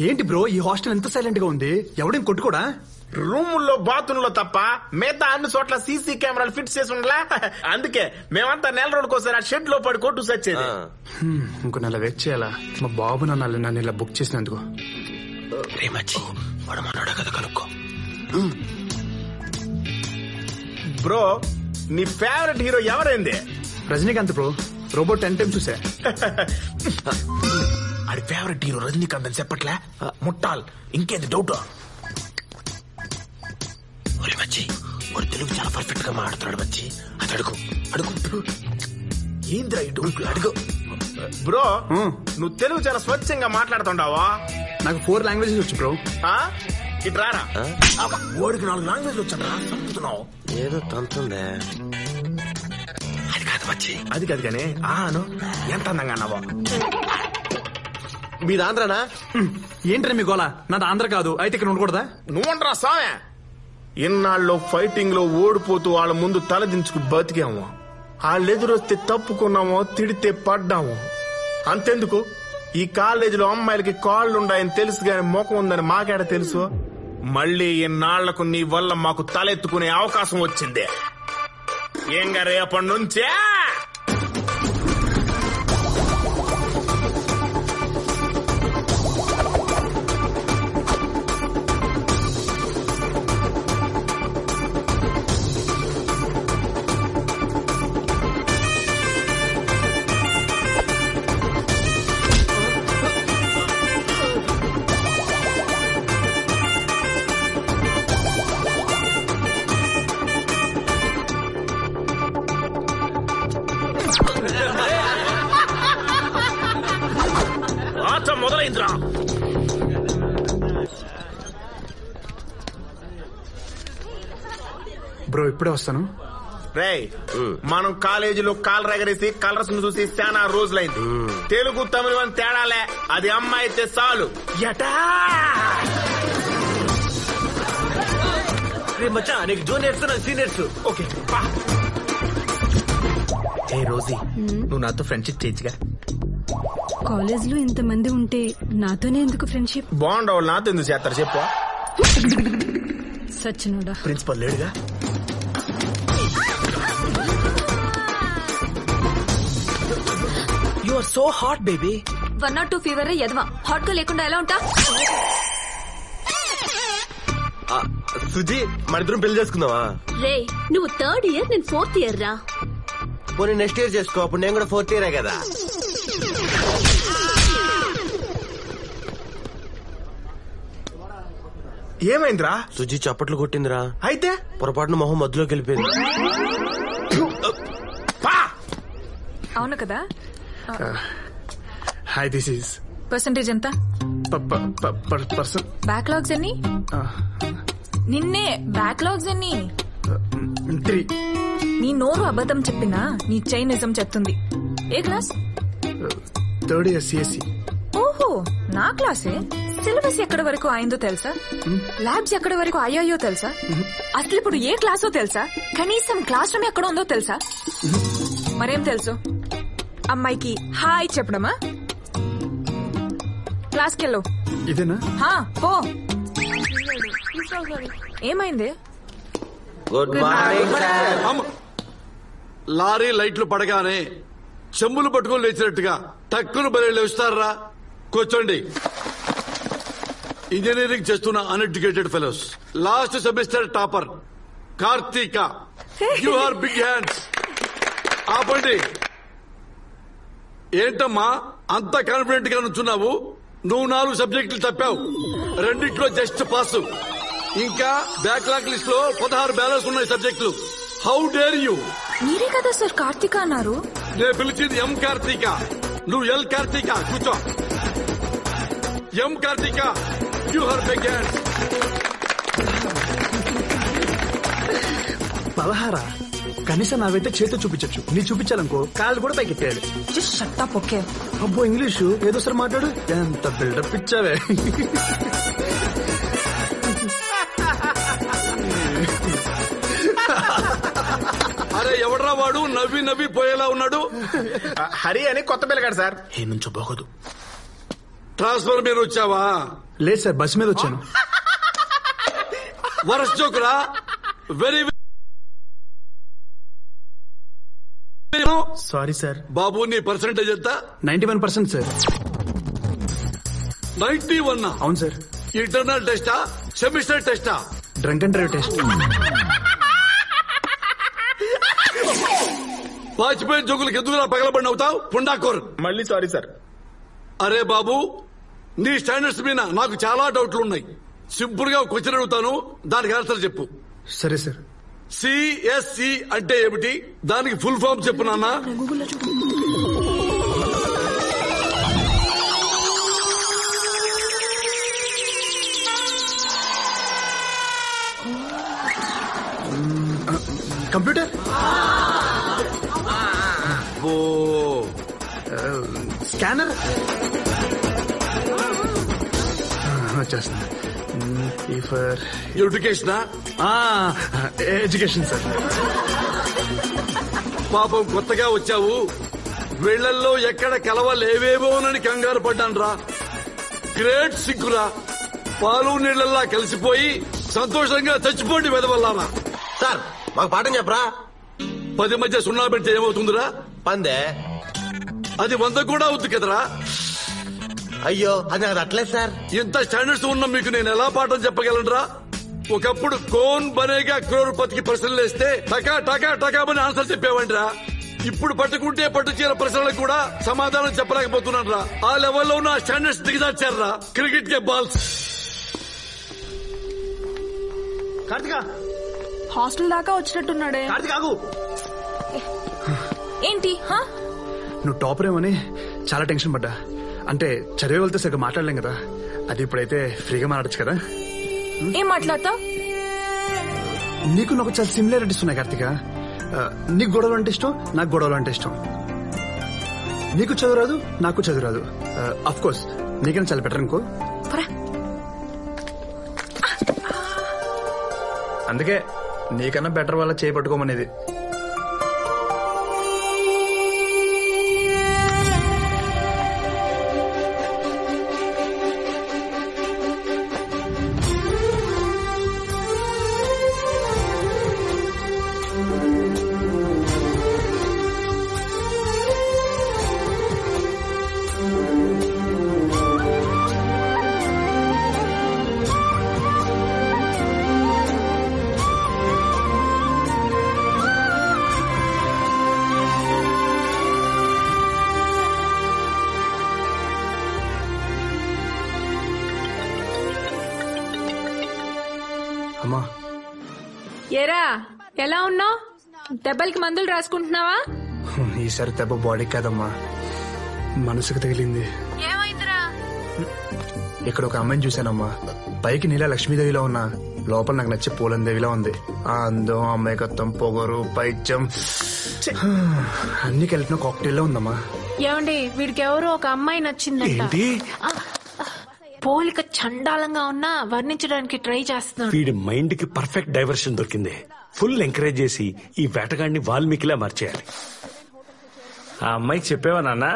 ఏంటి బ్రో ఈ హాస్టల్ ఎంత సైలెంట్ గా ఉంది? ఎవడేం కొట్టుకోడా? రూముల్లో బాత్రూమ్ లో తప్ప మిగతా అన్ని చోట్ల సీసీ కెమెరాలు ఫిట్ చేసి ఉండలా. అందుకే మేమంతా నెల రోజులకోసారి ఆ షెడ్ లో పడి కొట్టు సచ్చేది. ఇంకో నెల వెయిట్ చేయాలా? మా బాబు నన్ను ఇలా బుక్ చేసినందుకు. బ్రో నీ ఫేవరెట్ హీరో ఎవరైంది? రజనీకాంత్ బ్రో. రోబోట్ 10 times చూసా. అది ఫేవరెట్ హీరో రజనీకాంత్ అని చెప్పట్లే ముట్టాల్. ఇంకేంది డౌట్? వచ్చి వాడు తెలుగు చాలా పర్ఫెక్ట్ గా మాట్లాడుతున్నాడు. వచ్చి అది అడుగు అడుగు. ఏంద్రా ఈ డౌట్? అడుగు బ్రో. నువ్వు తెలుగు చాలా స్వచ్ఛంగా మాట్లాడుతుండావా? నాకు 4 లాంగ్వేజెస్ వచ్చు బ్రో. ఇటు రారా. ఓడికి 4 లాంగ్వేజ్లు వచ్చారా? చంపుతున్నావు. ఏదో తంతుందే. అది కాదు వచ్చి, అది కాదు కానీ ఆను ఎంత అందంగా అన్నావా? మీది ఆంధ్రానా? ఏంటనే మీ గోళ? నాది ఆంధ్ర కాదు, అయితే ఇక్కడ ఉండకూడదా? నువ్వంటరా సామే. ఇన్నాళ్ళు ఫైటింగ్ లో ఓడిపోతూ వాళ్ళ ముందు తలదించుకు బతికాము. వాళ్ళెదురొస్తే తప్పుకున్నామో, తిడితే పడ్డాము. అంతెందుకు ఈ కాలేజీలో అమ్మాయిలకి కాళ్ళుండాయని తెలుసు గాని ముఖం ఉందని మాకేడ తెలుసు? మళ్ళీ ఇన్నాళ్లకు నీ వల్ల మాకు తలెత్తుకునే అవకాశం వచ్చింది. ఏంగా రేపటి నుంచే మొదలైందిరా. బ్రో ఇప్పుడే వస్తాను. రేయ్ మనం కాలేజీలో కాలు రగరేసి కలర్స్ ను చూసి చాలా రోజులైంది. తెలుగు తమిళ అని తేడాలే, అది అమ్మాయి అయితే చాలు. ఎటా మచ్చా నీకు జూనియర్స్ నాకు సీనియర్స్. ఓకే ఏ రోజీ నువ్వు నాతో ఫ్రెండ్షిప్ చేయొచ్చుగా. కాలేజ్ లో ఇంతమంది ఉంటే నాతోనే ఎందుకు ఫ్రెండ్షిప్? బాగుండవు నాతో ఎందుకు చేస్తారు చెప్పు. సచ్చినోడా. ప్రిన్సిపల్ లేడుగా. You are so hot baby. 102 fever ఎదవా. హాట్ గా లేకుండా ఎలా ఉంటా? సుజీ మన ఇద్దరం పెళ్లి చేసుకుందావా? రే నువ్వు 3rd ఇయర్, నేను 4th ఇయర్ రా. పోనీ నెక్స్ట్ ఇయర్ చేసుకో, అప్పుడు నేను కూడా 4th ఇయరే కదా. ఏమైందిరా? సుజీ చప్పట్లు కొట్టిందిరా. అయితే పొరపాటున మొహం మధ్యలోకి వెళ్ళిపోయింది. అవును కదా. హాయ్ దిస్ ఈస్ పర్సంటేజ్ ఎంత? పర్సన్. బ్యాక్లాగ్స్ ఎన్ని? నిన్నే బ్యాక్లాగ్స్ ఎన్ని? 3. నీ నోరు అబద్ధం చెప్పినా నీ చెయ్యి నిజం చెప్తుంది. ఏ క్లాస్? 3rd year CSC. ఓహో నా క్లాసే. సిలబస్ ఎక్కడి వరకు అయిందో తెలుసా? ల్యాబ్స్ ఎక్కడి వరకు అయ్యాయో తెలుసా? అసలు ఇప్పుడు ఏ క్లాసో తెలుసా? కనీసం క్లాస్ రూమ్ ఎక్కడ ఉందో తెలుసా? మరేం తెలుసు? అమ్మాయికి హాయ్ చెప్పడమా? క్లాస్కి వెళ్ళు. ఇదేనా? పో. ఏమైంది? Good morning sir. లారీ లైట్లు పడగానే చెంబులు పట్టుకొని లేచినట్టుగా టక్కును బలి లేస్తారా? కూర్చోండి. ఇంజనీరింగ్ చేస్తున్న uneducated fellows. Last semester topper Karthika. You are big hands. ఆపండి. ఏంటమ్మా అంత కాన్ఫిడెంట్ గా నుంచున్నావు? నువ్వు 4 సబ్జెక్టులు తప్పావు, 2 జస్ట్ పాస్. ఇంకా బ్యాక్లాగ్ లిస్ట్ లో 16 బ్యాలెన్స్ ఉన్నాయి సబ్జెక్టులు. How dare you? మీరే కదా సార్ కార్తీక అన్నారు. నేను పిలిచింది ఎం కార్తీక, నువ్వు ఎల్ కార్తీక. కూర్చో. M Karthika, you her big hands. 16. కనీసం నావైతే చేతితో చూపించచ్చు. నీ చూపించాలనుకో కాళ్ళు కూడా పైకి ఎత్తాడు. Just shut up. ఓకే. అబ్బో ఇంగ్లీషు ఏదో సార్ మాట్లాడు. ఎంత బిల్డప్ ఇచ్చావే. అరే ఎవడ్రా వాడు నవ్వి నవ్వి పోయేలా ఉన్నాడు? హరి అని కొత్త పిల్లగాడు సార్. ఏ నుంచో బాగోదు. ట్రాన్స్ఫర్ మీద వచ్చావా? లేదు సార్ బస్ మీద వచ్చాను. వరస్ జోకురా. Very sorry sir. బాబు నీ పర్సెంటేజ్ ఎంత? 91% సార్. 91? అవును సార్. ఇంటర్నల్ టెస్టా సెమిస్టర్ టెస్టా? Drunk and drive test. Vajpayee జోకులకు ఎందుకు పగలబడి అవుతావు పుండాకోర్? మళ్ళీ సారీ సార్. అరే బాబు నీ స్టాండర్డ్స్ మీద నాకు చాలా డౌట్లు ఉన్నాయి. సింపుల్ గా క్వశ్చన్ అడుగుతాను, దానికి ఆన్సర్ చెప్పు. సరే సార్. సిఎస్సి అంటే ఏమిటి? దానికి ఫుల్ ఫామ్ చెప్పు నాన్న. కంప్యూటర్. ఓ స్కానర్. వచ్చేస్తున్నా. ఎడ్యుకేషన్. Education sir. పాపం కొత్తగా వచ్చావు, వీళ్లల్లో ఎక్కడ కలవలేవేమోనని కంగారు పడ్డాను రా. గ్రేట్ సిగ్గురా. పాలు నీళ్లల్లా కలిసిపోయి సంతోషంగా చచ్చిపోండి వెదవల్లారా. సార్ మాకు పాఠం చెప్పరా? 10 మధ్య 0 పెడితే ఏమవుతుందిరా? పందే. అది 100 కూడా అవుతుంది కదరా. అయ్యో అది నాకు అట్లేదు సార్. ఇంత స్టాండర్డ్స్ ఉన్న మీకు నేను ఎలా పాఠం చెప్పగలనరా? ఒకప్పుడు కోన్ బనేగా క్రోర్పతికి ప్రశ్నలు వేస్తే టకా టకా టకామని ఆన్సర్ చెప్పేవంటరా. ఇప్పుడు పట్టుకుంటే పట్టు చీర ప్రశ్నలకు కూడా సమాధానం చెప్పలేకపోతున్నాను రా. ఆ లెవెల్లో ఉన్న స్టాండర్డ్స్ దిగజార్చారా. క్రికెట్ కే బాల్స్. కార్తిక హాస్టల్ దాకా వచ్చినట్టున్నాడే. కార్తిక్ ఆగు. ఏంటి? నువ్వు టాపర్ ఏమని చాలా టెన్షన్ పడ్డా. అంటే చదివే వెళ్తే సరిగ్గా మాట్లాడలేం కదా. అది ఇప్పుడైతే ఫ్రీగా మాట్లాడచ్చు కదా. ఏం మాట్లాడతావు? నీకు నాకు చాలా సిమిలారిటీస్ ఉన్నాయి కార్తిక. నీకు గొడవలు అంటే ఇష్టం, నాకు గొడవలు అంటే ఇష్టం. నీకు చదువు రాదు, నాకు చదువు రాదు. అఫ్ కోర్స్ నీకైనా చాలా బెటర్ అనుకో. అందుకే నీకన్నా బెటర్ వాళ్ళ చేపట్టుకోమనేది. అమ్మా ఏరా ఎలా ఉన్నావు? దెబ్బలకి మందులు రాసుకుంటున్నావా? ఈసారి దెబ్బ బాడీ కాదమ్మా, మనసుకు తగిలింది. ఏమైందిరా? ఇక్కడ ఒక అమ్మాయిని చూశానమ్మా. పైకి నీలా లక్ష్మీదేవిలో ఉన్నా లోపల నాకు నచ్చే పూలందేవిలా ఉంది. ఆ అందం, అమ్మాయికత్వం, పొగరు, పైత్యం అన్ని కలిపిన కాక్టైల్లో ఉందమ్మా. ఏమండి వీడికి ఎవరో ఒక అమ్మాయి నచ్చిందంట. పోలిక చండాలంగా ఉన్నా వర్ణించడానికి ట్రై చేస్తున్నాడు. వీడి మైండ్ కి పర్ఫెక్ట్ డైవర్షన్ దొరికింది. ఫుల్ ఎంకరేజ్ చేసి ఈ వేటగాడిని వాల్మీకిలా మార్చేయాలి. ఆ అమ్మాయికి చెప్పావా నాన్న?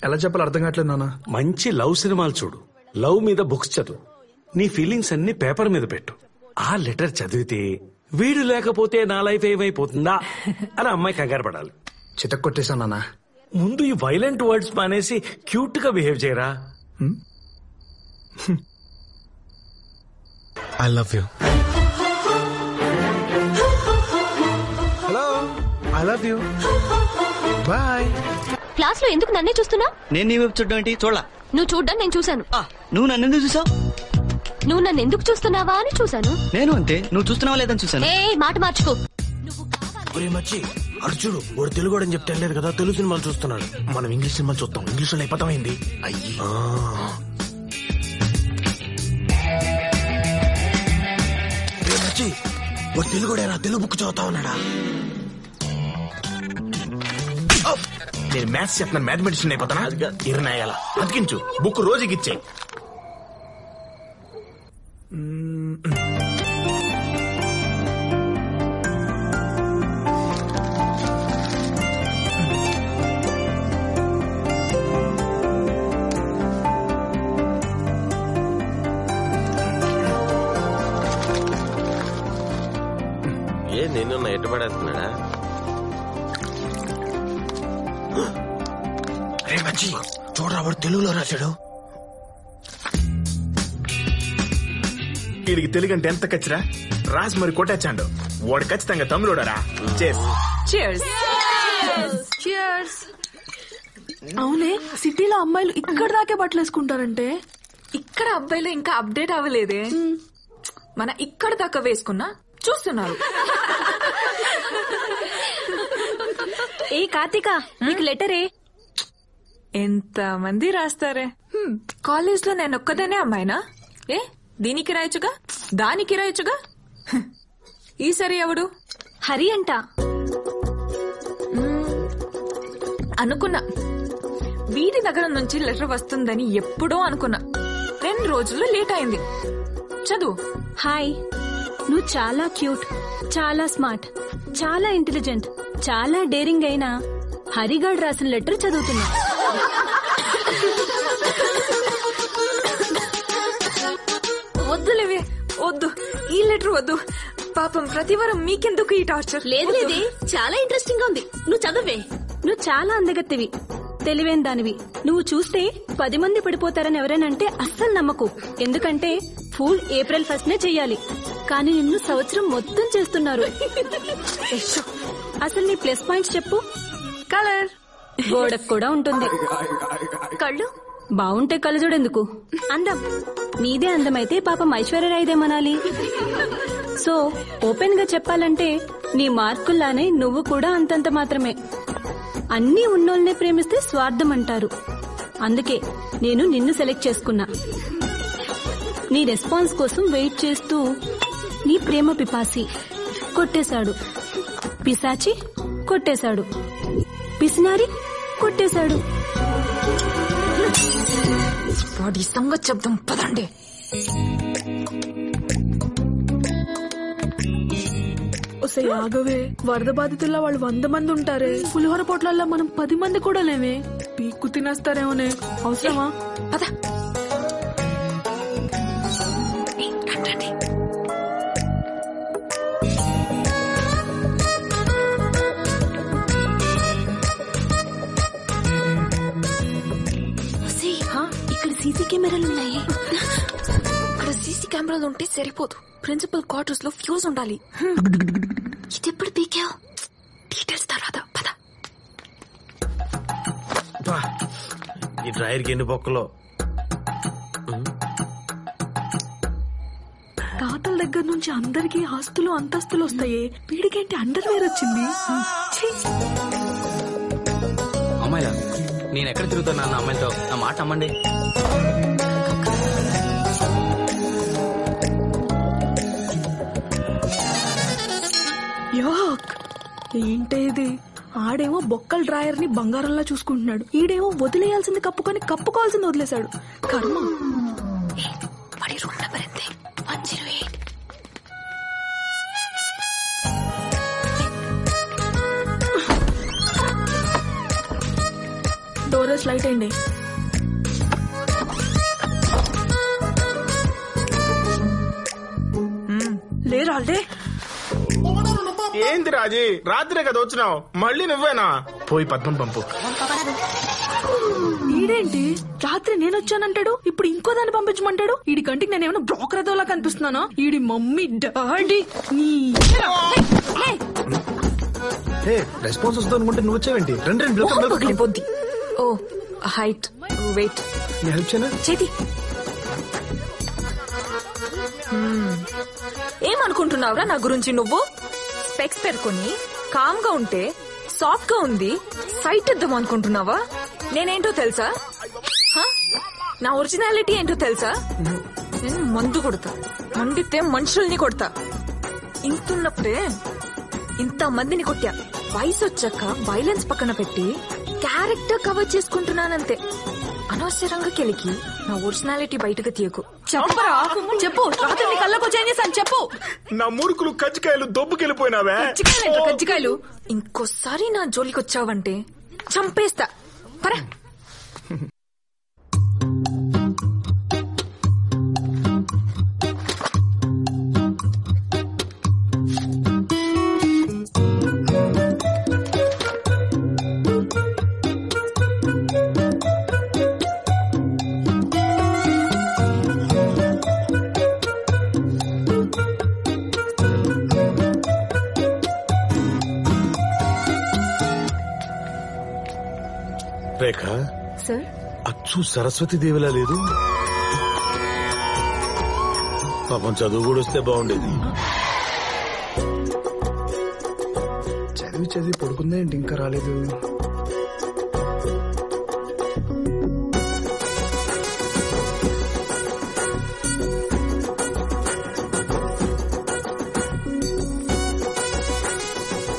ఎలా చెప్పాలి అర్థం కావట్లేదు నాన్న. మంచి లవ్ సినిమాలు చూడు, లవ్ మీద బుక్స్ చదువు, నీ ఫీలింగ్స్ అన్ని పేపర్ మీద పెట్టు. ఆ లెటర్ చదివితే వీడు లేకపోతే నా లైఫ్ ఏమైపోతుందా అని అమ్మాయి కంగారు పడాలి. చితక్ కొట్టేశాను నాన్న. ముందు ఈ వైలెంట్ వర్డ్స్ మానేసి క్యూట్ గా బిహేవ్ చేయరా. I love you. Hello, I love you. Bye. Class లో ఎందుకు నన్నే చూస్తున్నా? నేను నీ వైపు చూడడం ఏంటి? చూడలా. నువ్వు చూడ్డం నేను చూశాను. నువ్వు నన్ను ఎందుకు చూసావు? నువ్వు నన్ను ఎందుకు చూస్తున్నావా అని చూశాను. నేను అంతే, నువ్వు చూస్తున్నావా లేదని చూసాను. ఏ మాట మార్చుకో. మచ్చి అర్జుడు వాడు తెలుగు అని చెప్తే లేదు కదా, తెలుగు సినిమాలు చూస్తున్నాడు. మనం ఇంగ్లీష్ సినిమాలు చూస్తాం, ఇంగ్లీష్ లో అయిపోతామైంది. అయ్యి మచ్చి వాడు తెలుగుడేనా, తెలుగు బుక్ చదువుతా ఉన్నాడా? నేను మ్యాథ్స్ చెప్తున్నాను, మ్యాథమెటిషియన్ అయిపోతానా? ఇరనాయాల అతికించు, బుక్ రోజుకి ఇచ్చే. నిన్ను నైట్ పడేస్తున్నాడా? అరే మచ్చి చూడరా, వాడు తెలుగులో రాశాడు. వీడికి తెలుగు అంటే ఎంత కచ్చిరా, రాసి మరి కొట్టచ్చాడు. వాడు ఖచ్చితంగా తమిళోడరా. అవునే, సిటీలో అమ్మాయిలు ఇక్కడ దాకే బట్టలు వేసుకుంటారంటే ఇక్కడ అబ్బాయిలు ఇంకా అప్డేట్ అవ్వలేదే. మన ఇక్కడ దాకా వేసుకున్నా చూస్తున్నారు. ఏ కార్తీక, నీకు లెటరే. ఎంత మంది రాస్తారే. కాలేజ్ లో నేను ఒక్కదానే అమ్మాయినా? ఏ దీనికి రాయొచ్చుగా, దానికి రాయొచ్చుగా. ఈసారి ఎవడు? హరి అంట. అనుకున్నా వీడి దగ్గర నుంచి లెటర్ వస్తుందని ఎప్పుడో అనుకున్నా. 2 రోజులు లేట్ అయింది. చదువు. హాయ్, నువ్వు చాలా క్యూట్, చాలా స్మార్ట్, చాలా ఇంటెలిజెంట్, చాలా డేరింగ్ అయినా హరిగాడ్ రాసిన లెటర్ చదువుతున్నా. వద్దులేవే, వద్దు, ఈ లెటర్ వద్దు. పాపం ప్రతివారం మీకెందుకు ఈ టార్చర్? లేదు లేదే, చాలా ఇంట్రెస్టింగ్ గా ఉంది. నువ్వు చదవే. నువ్వు చాలా అందగత్తెవి, తెలివైన దానివి. నువ్వు చూస్తే 10 మంది పడిపోతారని ఎవరైనంటే అస్సలు నమ్మకు. ఎందుకంటే ఫూల్ ఏప్రిల్ 1నే చెయ్యాలి, కానీ నిన్ను సంవత్సరం మొత్తం చేస్తున్నారు. అసలు నీ ప్లస్ పాయింట్స్ చెప్పు. కలర్ గోడకు కూడా ఉంటుంది. కళ్ళు బాగుంటే కళ్ళజోడెందుకు? అందం నీదే అందమైతే పాపం ఐశ్వర్యరాయిదేమనాలి. సో ఓపెన్ గా చెప్పాలంటే నీ మార్కుల్లానే నువ్వు కూడా అంతంత మాత్రమే. అన్నీ ఉన్నోల్నే ప్రేమిస్తే స్వార్థం అంటారు. అందుకే నేను నిన్ను సెలెక్ట్ చేసుకున్నా. నీ రెస్పాన్స్ కోసం వెయిట్ చేస్తూ నీ ప్రేమ పిపాసి కొట్టేశాడు, పిశాచి కొట్టేశాడు, పిసినారి కొట్టేశాడు. వాడి సంగతి చెప్దాం పదండి. ఒసే ఆగవే, వరద బాధితుల్లో వాళ్ళు 100 మంది ఉంటారే, పులిహోర పొట్లల్లో మనం 10 మంది కూడా లేమే. పీక్కు తినేస్తారేమోనే. అవసరమా? పద. ఇక్కడ సీసీ కెమెరాలు ఉన్నాయి. ఇక్కడ సీసీ కెమెరాలు ఉంటే సరిపోదు, ప్రిన్సిపల్ క్వార్టర్స్ లో ఫ్యూజ్ ఉండాలి. ఇది ఎప్పుడు పీకావు? డీటెయిల్స్ తర్వాత పద. ఈ డ్రైవర్కి ఎన్ని బొక్కలో. తాతల దగ్గర నుంచి అందరికి ఆస్తులు అంతస్తులు వస్తాయి, వీడికేంటి అండర్వేర్ వచ్చింది? అమ్మాయిలా నేను ఎక్కడ తిరుగుతున్నా నా అమ్మాయితో? నా మాట అమ్మండి. ఏంటే ఇది? ఆడేమో బొక్కల డ్రాయర్ ని బంగారంలా చూసుకుంటున్నాడు, ఈడేమో వదిలేయాల్సింది కప్పుకొని కప్పుకోవాల్సింది వదిలేశాడు. కర్మ. వాడి రూమ్ నెంబర్ ఎంతే? 108. డోరస్ లైట్ అయింది. లేరా? ఏంది రాజీ, రాత్రే కదా వచ్చినావు, మళ్ళీ నువ్వేనా? పోయి పద్మం పంపు. ఈడేంటి రాత్రి నేను వచ్చానంటాడు, ఇప్పుడు ఇంకో దాన్ని పంపించమంటాడు. ఈడి కంటికి నేను ఏమైనా బ్రోకర్ అదోలా కనిపిస్తున్నానా? ఈడి మమ్మీ డాడీ రెస్పాన్స్ వస్తుంది అనుకుంటే నువ్వు వచ్చావేంటి? పగిలిపోద్ది. ఓ హైట్, వెయిట్. హెల్ప్ చేయనా? చేతి. ఏమనుకుంటున్నావురా నా గురించి నువ్వు? స్పెక్స్ పెట్టుకుని కామ్ గా ఉంటే సాఫ్ట్ గా ఉంది సైట్ ఇద్దాం అనుకుంటున్నావా? నేనేంటో తెలుసా? నా ఒరిజినాలిటీ ఏంటో తెలుసా? నేను మందు కొడతా, మండితే మనుషుల్ని కొడతా. ఇంతున్నప్పుడే ఇంత మందిని కొట్టా. వయసు వచ్చాక వైలెన్స్ పక్కన పెట్టి క్యారెక్టర్ కవర్ చేసుకుంటున్నానంతే. అనవసరంగా కెలికి నా ఒరిజినాలిటీ బయటకు తీయకు. చెప్పరా? చెప్పు. రాత్రి నీ కళ్ళకు చేంజ్ చేశాను, చెప్పు. నా మురుకులు కజ్జికాయలు దొబ్బుకెళ్ళిపోయినావే. కజ్జికాయలు ఇంకోసారి నా జోలికి వచ్చావంటే చంపేస్తా. పరా. రేఖ, సార్, అచ్చు సరస్వతి దేవిలా లేదు. పాపం చదువు కూడా వస్తే బాగుండేది. చదివి చదివి పడుకుందే ఏంటి ఇంకా రాలేదు?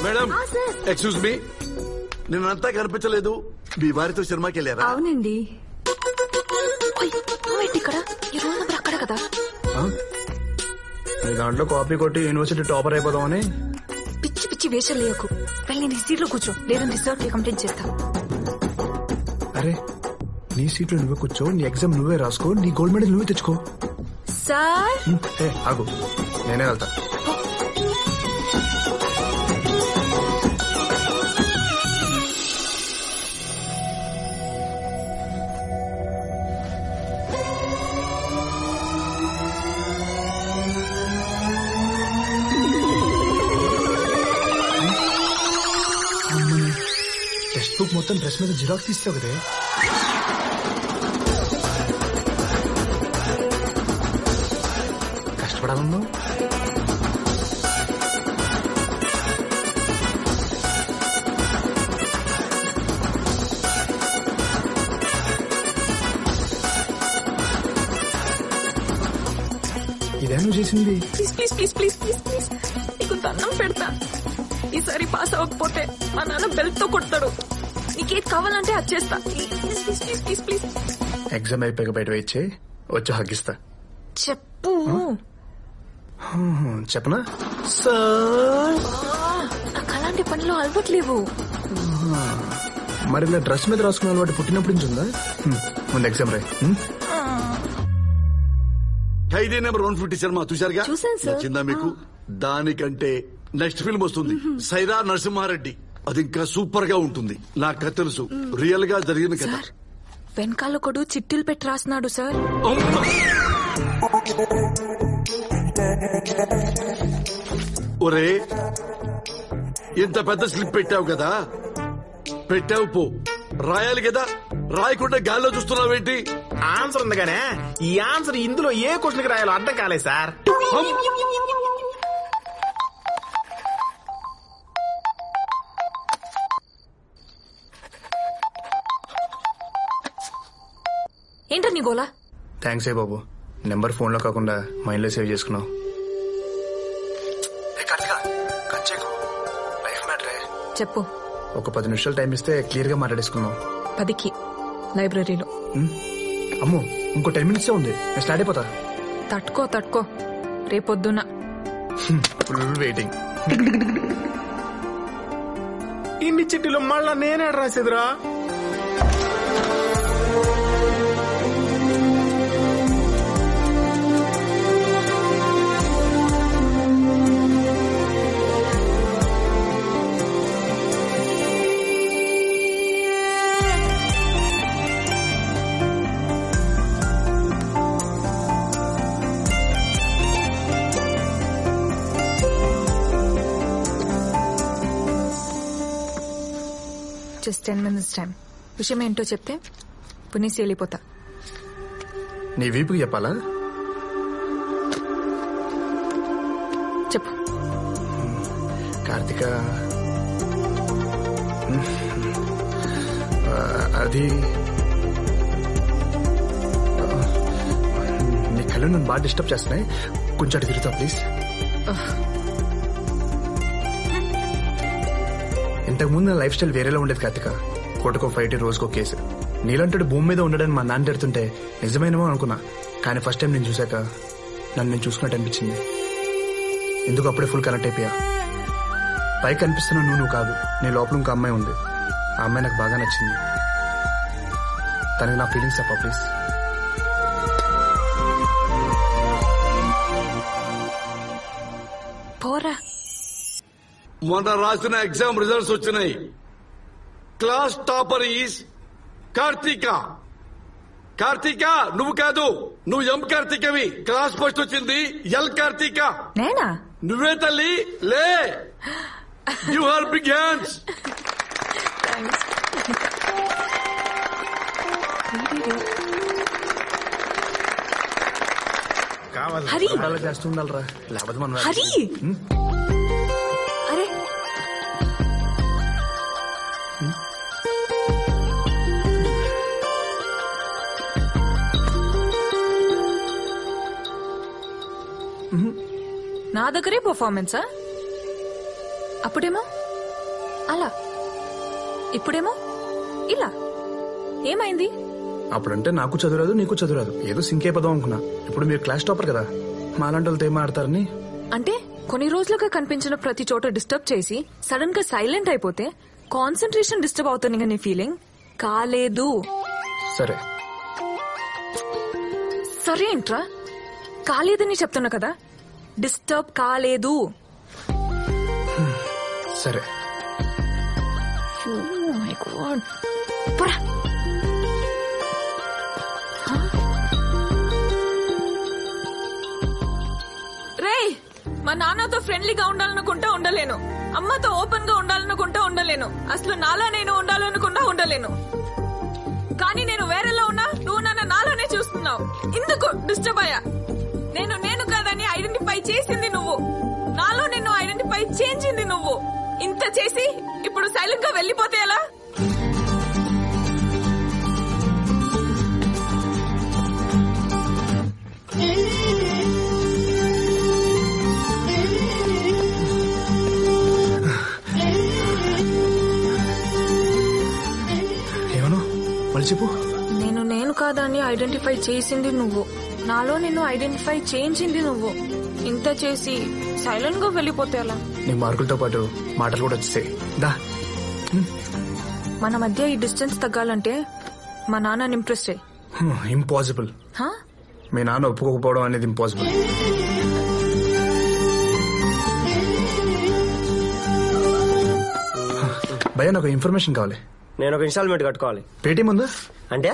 మేడం, ఎక్స్క్యూజ్ మీ, నిన్నంతా కనిపించలేదు. మీ వారితో సినిమాకి వెళ్ళారా? అవునండి. ఇక్కడ ఈ రూమ్ నెంబర్ అక్కడ కదా. నీ దాంట్లో కాపీ కొట్టి యూనివర్సిటీ టాపర్ అయిపోదామని. పిచ్చి పిచ్చి వేషాలు లేకు. వెళ్ళి నీ సీట్లో కూర్చో, లేదని రిజల్ట్ కంప్లైంట్ చేస్తా. అరే, నీ సీట్లో నువ్వే కూర్చో, నీ ఎగ్జామ్ నువ్వే రాసుకో, నీ గోల్డ్ మెడల్ నువ్వే తెచ్చుకో. సార్ ఆగు, నేనే వెళ్తా. టెక్స్ట్ బుక్ మొత్తం డ్రెస్ మీద జిరాక్స్ తీస్తావు కదే. కష్టపడాలన్నా ఇదే నువ్వు చేసింది. Please please please please please please నీకు దండం పెడతా. ఈసారి పాస్ అవ్వకపోతే మా నాన్న బెల్ట్ తో కొడతాడు. నీకేది కావాలంటే అది చేస్తా. Please please please please. Exam అయిపోయాక బయట వేయించే వచ్చి హగ్గిస్తా. చెప్పు. చెప్పనా? సార్ నాకు అలాంటి పనిలో అలవట్లేవు. మరి ఇలా డ్రెస్ మీద రాసుకున్న అలవాటు పుట్టినప్పటి నుంచి ఉందా? ముందు ఎగ్జామ్ రాయ్. ఖైదీ నెంబర్ 150 సినిమా చూశారుగా? చూశాను సార్. నచ్చిందా మీకు? దానికంటే నెక్స్ట్ ఫిల్మ్ వస్తుంది, సైరా నరసింహారెడ్డి. అది ఇంకా సూపర్ గా ఉంటుంది. నాకు తెలుసు, రియల్ గా జరిగిన కథ. వెనకాల ఒకడు చిట్టీలు పెట్టి రాస్తున్నాడు సార్. ఒరే, ఇంత పెద్ద స్లిప్ పెట్టావు కదా, పెట్టావు పో, రాయాలి కదా, రాయకుండా గాల్లో చూస్తున్నావేంటి? ఆన్సర్ ఉంది కానీ ఈ ఆన్సర్ ఇందులో ఏ క్వశ్చన్ కి రాయాలో అర్థం కాలేదు సార్. ఏంటో నీ గోలా? థ్యాంక్స్ ఏ బాబు, నెంబర్ ఫోన్ లో కాకుండా మైండ్ లో సేవ్ చేసుకున్నావు. చెప్పు. ఒక 10 నిమిషాలు టైం ఇస్తే క్లియర్ గా మాట్లాడేసుకున్నాం. 10కి లైబ్రరీలో. అమ్మో, ఇంకో 10 మినిట్స్ ఉంది, నేను స్టార్ట్ అయిపోతా. తట్టుకో రేపొద్దున. Full waiting. ఇన్ని చిట్టీలు మళ్ళా నేనే రాసేదిరా. Just 10 minutes time. విషయం ఏంటో చెప్తే పునీసి వెళ్ళిపోతా. నీ వీపుకి చెప్పాలా? చెప్పు. కార్తిక, అది నీ కళ్ళు నన్ను బాగా డిస్టర్బ్ చేస్తున్నాయి, కొంచెం అటు తిరుగుతా ప్లీజ్. ఇంతకుముందు నా లైఫ్ స్టైల్ వేరేలా ఉండేది కార్తిక. పూటకో ఫైట్, రోజుకో కేసు. నీలంటాడు భూమి మీద ఉండడని మా నాన్న తిడుతుంటే నిజమైనమో అనుకున్నా. కానీ ఫస్ట్ టైం నేను చూశాక నన్ను నేను చూసుకున్నట్టు అనిపించింది. ఎందుకు అప్పుడే ఫుల్ కనెక్ట్ అయిపోయా. పైకి కనిపిస్తున్నా నువ్వు కాదు, నీ లోపల ఇంకో అమ్మాయి ఉంది. ఆ అమ్మాయి నాకు బాగా నచ్చింది. తనకి నా ఫీలింగ్స్ చెప్పా ప్లీజ్. పోరా. మొన్న రాసిన ఎగ్జామ్ రిజల్ట్స్ వచ్చినాయి. Class topper is Karthika. Karthika నువ్వు కాదు, నువ్వు ఎం కార్తీకవి. క్లాస్ ఫస్ట్ వచ్చింది ఎల్ కార్తీక. నేనా? నువ్వే తల్లి, లే. You are big hands. Hari, చేస్తుండాలరా, లేకపోతే మనం హరి. అరే నా దగ్గరే పర్ఫార్మెన్సా? అప్పుడేమో అలా, ఇప్పుడేమో ఇలా. ఏమైంది? అప్పుడంటే నాకు చదువురాదు, నీకు చదువురాదు, ఏదో సింక్ అయిపోదాం అనుకున్నా. ఇప్పుడు మీరు క్లాస్ టాపర్ కదా, మాలాంటి వాళ్ళతో ఏం ఆడతారని. అంటే కొన్ని రోజులుగా కనిపించిన ప్రతి చోట డిస్టర్బ్ చేసి సడన్ గా సైలెంట్ అయిపోతే కాన్సన్ట్రేషన్ డిస్టర్బ్ అవుతుంది. నీ ఫీలింగ్ కాలేదు. సరే సరే ఏంట్రా, కాలేదని చెప్తున్నా కదా. డిస్టర్బ్ కాలేదు. సరే. రేయ్, మా నాన్నతో ఫ్రెండ్లీగా ఉండాలనుకుంటా ఉండలేను, అమ్మతో ఓపెన్ గా ఉండాలనుకుంటా ఉండలేను, అసలు నాలా నేను ఉండాలనుకుంటా ఉండలేను. కానీ నేను వేరేలా ఉన్నా, నువ్వు నన్ను నాలోనే చూస్తున్నావు. ఇందుకు డిస్టర్బ్ అయ్యా. నేను కాదని ఐడెంటిఫై చేసింది నువ్వు, నాలో నిన్ను ఐడెంటిఫై చేయించింది నువ్వు. ఇంత చేసి ఇప్పుడు సైలెంట్ గా వెళ్ళిపోతే ఎలా? ఏమను మళ్ళీ చెప్పు. నేను కాదని ఐడెంటిఫై చేసింది నువ్వు, నాలో నిన్ను ఐడెంటిఫై చేయించింది నువ్వు. ఇంత చేసి సైలెంట్ గా వెళ్ళిపోతే అలా? నీ మార్కులతో పాటు మాటలు కూడా వచ్చేసాయి. దా. మన మధ్య ఈ డిస్టెన్స్ తగ్గాలంటే మా నాన్నని ఇంప్రెస్ చేయి. ఇంపాసిబుల్. మీ నాన్న ఒప్పుకోకపోవడం అనేది ఇంపాసిబుల్. భయ్యా నాకు ఇన్ఫర్మేషన్ కావాలి. నేను ఒక ఇన్స్టాల్మెంట్ కట్టుకోవాలి. పేటీఎం ఉందా? అంటే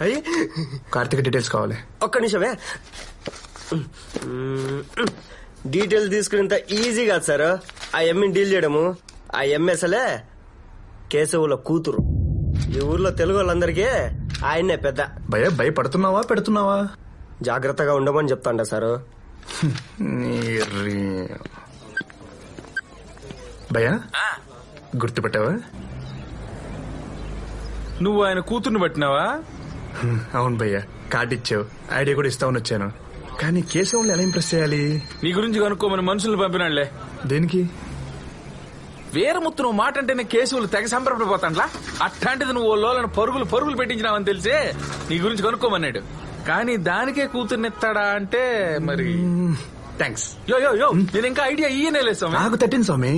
అయ్యి కార్తీక డీటెయిల్స్ కావాలి. ఒక్క నిమిషమే. డీటెయిల్స్ తీసుకునేంత ఈజీ కాదు సార్ ఆ ఎమ్మిని డీల్ చేయడము. ఆ ఎమ్మెసలే కేశవుల కూతురు. ఈ ఊర్లో తెలుగు వాళ్ళందరికీ ఆయన్నే పెద్ద. భయపడుతున్నావా పెడుతున్నావా? జాగ్రత్తగా ఉండమని చెప్తాండ సారు. భయ్యా గుర్తుపెట్టావా? నువ్వు ఆయన కూతుర్ని పట్టినావా? అవును భయ్యా, కార్డు ఇచ్చావు, ఐడియా కూడా ఇస్తామని వచ్చాను. కానీ కేశవుల్ని ఎలా ఇంప్రెస్ చేయాలి? నీ గురించి కనుక్కోమని మనుషులు పంపినాళ్లే. దేనికి? వీరముత్తు నువ్వు మాట అంటేనే కేశవులు తెగ సంబరపడిపోతాండ్లా. అట్లాంటిది నువ్వు లోలను పరుగులు పెట్టించినావని తెలిసే నీ గురించి కనుక్కోమన్నాడు. కానీ దానికే కూతుర్నిస్తాడా అంటే మరి థ్యాంక్స్. యో యో యో నేను ఇంకా ఐడియా ఇయ్యనే లేదు స్వామి. నాకు తట్టింది స్వామి.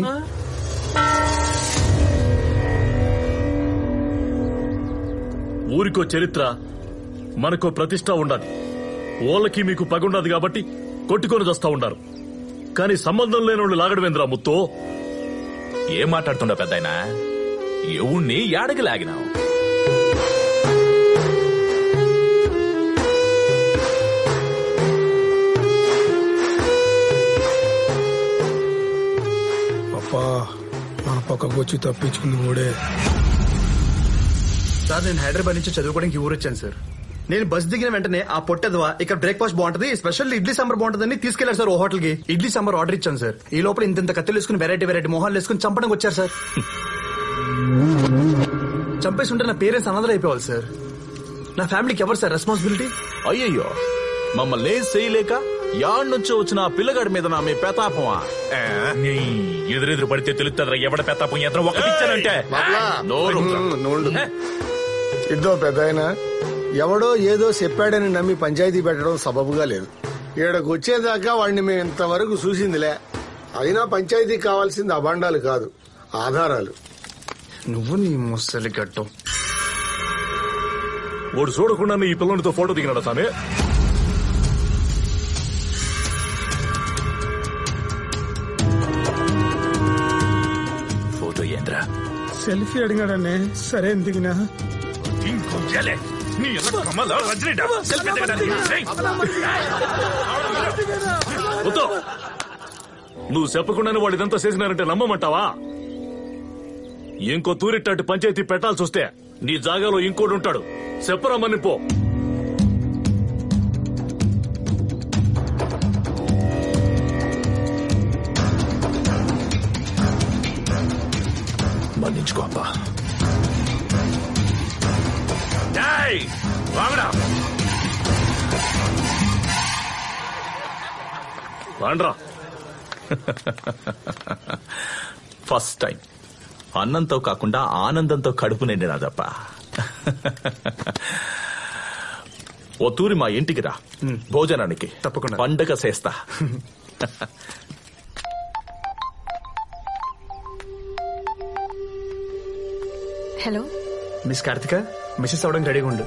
ఊరికో చరిత్ర, మనకో ప్రతిష్ట ఉండాలి. ఓళ్ళకి మీకు పగుండదు కాబట్టి కొట్టుకొని వస్తా ఉండారు. కానీ సంబంధం లేని వాళ్ళు లాగడమేంద్రా ముత్తో? ఏం మాట్లాడుతుండ పెద్దాయనా? ఎవణ్ణి యాడకి లాగినావు? అప్పా నా పక్కకు వచ్చి తప్పించుకుంది కూడా. సార్ నేను హైదరాబాద్ నుంచి చదువుకోవడానికి ఊరు వచ్చాను సార్. నేను బస్ దిగిన వెంటనే ఆ పొట్టెదవా ఇక్కడ బ్రేక్ఫాస్ట్ బాగుంటది, స్పెషల్ ఇడ్లీ సాంబార్ బాగుంటుందని తీసుకెళ్లారు సార్ ఓ హోటల్ కి. ఇడ్లీ సాంబార్ ఆర్డర్ ఇచ్చాను సార్. ఈ లోపల ఇంత కత్తులు వేసుకుని వెరైటీ మొహాలు వేసుకుని చంపడానికి వచ్చారు సార్. చంపేసి ఉంటే నా పేరెంట్స్ అనాథలు అయిపోవాలి సార్. నా ఫ్యామిలీకి ఎవరు సార్ రెస్పాన్సిబిలిటీ? అయ్యయ్యో, మమ్మల్ని చేయలేక యాడ్ నుంచి వచ్చిన ఆ పిల్లగాడి మీద నా మీ పెతాపమా? ఎదురెదురు పడితే తెలుస్తుందిరా ఎవడ పెతాపం ఎదురు ఒకటిచ్చానంటే. ఇద్దో పెద్ద ఆయన ఎవడో ఏదో చెప్పాడని నమ్మి పంచాయతీ పెట్టడం సబబుగా లేదు. ఈడకు వచ్చేదాకా వాడిని మేము ఇంతవరకు చూసిందిలే. అయినా పంచాయతీ కావాల్సింది అభాండాలు కాదు, ఆధారాలు. నువ్వు నీ ముసలి గట్టం. వాడు చూడకుండా ఈ పిల్లనితో ఫోటో దిగినాడా సామే? ఫోటో ఏంద్రా? సెల్ఫీ అడిగాడనే. సరే దిగినా నువ్వు చెప్పకుండానే వాడు ఇదంతా చేసినారంటే నమ్మమంటావా? ఇంకో తూరిట్టాటి పంచాయతీ పెట్టాల్సి వస్తే నీ జాగాలో ఇంకోటి ఉంటాడు. చెప్పరామని పో. మన్నించుకో అబ్బా. రాండ్రా. ఫస్ట్ టైం అన్నంతో కాకుండా ఆనందంతో కడుపు నిండినాదప్ప. ఓ తూరి మా ఇంటికి రా, భోజనానికి. తప్పకుండా. పండగ చేస్తా. హలో మిస్ కార్తిక, మిస్సెస్ అవడానికి రెడీగా ఉండు.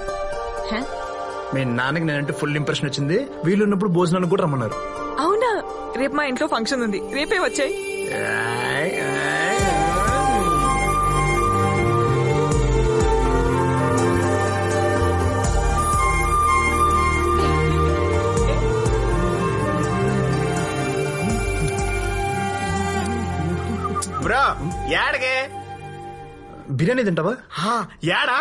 మీ నాన్నకి నేనంటే ఫుల్ ఇంప్రెషన్ వచ్చింది. వీళ్ళు ఉన్నప్పుడు భోజనానికి కూడా రమ్మన్నారు. అవునా? రేపు మా ఇంట్లో ఫంక్షన్ ఉంది, రేపే వచ్చాయి. బ్రో యాడగే? బిర్యానీ తింటావా? యాడా?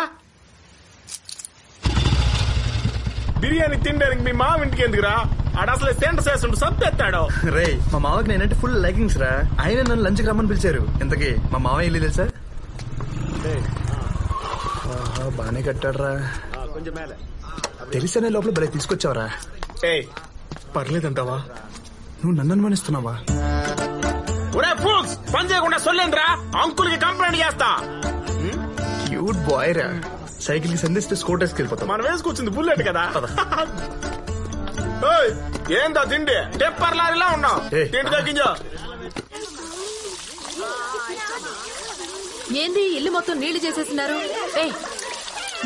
బిర్యానీ తినడానికి మీ మామ ఇంటికి ఎందుకురా? ఆడ అసలు సెంటర్ చేస్తుంటే సబ్బెత్తాడు. రే, మా మామకి నేనంటే ఫుల్ లైకింగ్స్ రా. ఆయన నన్ను లంచ్కి రమ్మని పిలిచారు. ఇంతకీ మా మామ వెళ్ళి తెలుసా? బానే కట్టాడ్రా. తెలిసనే లోపల భలే తీసుకొచ్చావరా. పర్లేదంటావా? నువ్వు నన్ను అనుమానిస్తున్నావా? పని చేయకుండా సొల్లేంద్రా, అంకుల్ కి కంప్లైంట్ చేస్తా. క్యూట్ బాయ్ రా. సైకిల్ కి సంధిస్తే స్కూటర్స్కి వెళ్ళిపోతాం. మనం వేసుకొచ్చింది బుల్లెట్ కదా. ఏందో తిండి టెప్పర్ లారీలా ఉన్నావు. తిండి తగ్గించో. ఏంది ఇల్లు మొత్తం నీళ్లు చేసేసినారు?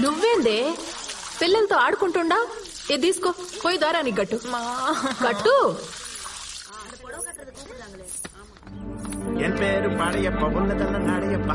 నువ్వేందే పిల్లలతో ఆడుకుంటుండా? ఏ తీసుకో పోయి దారానికి గట్టు గట్టు. என் பேரு பாடையப்ப உள்ளதல்ல நாடையப்ப.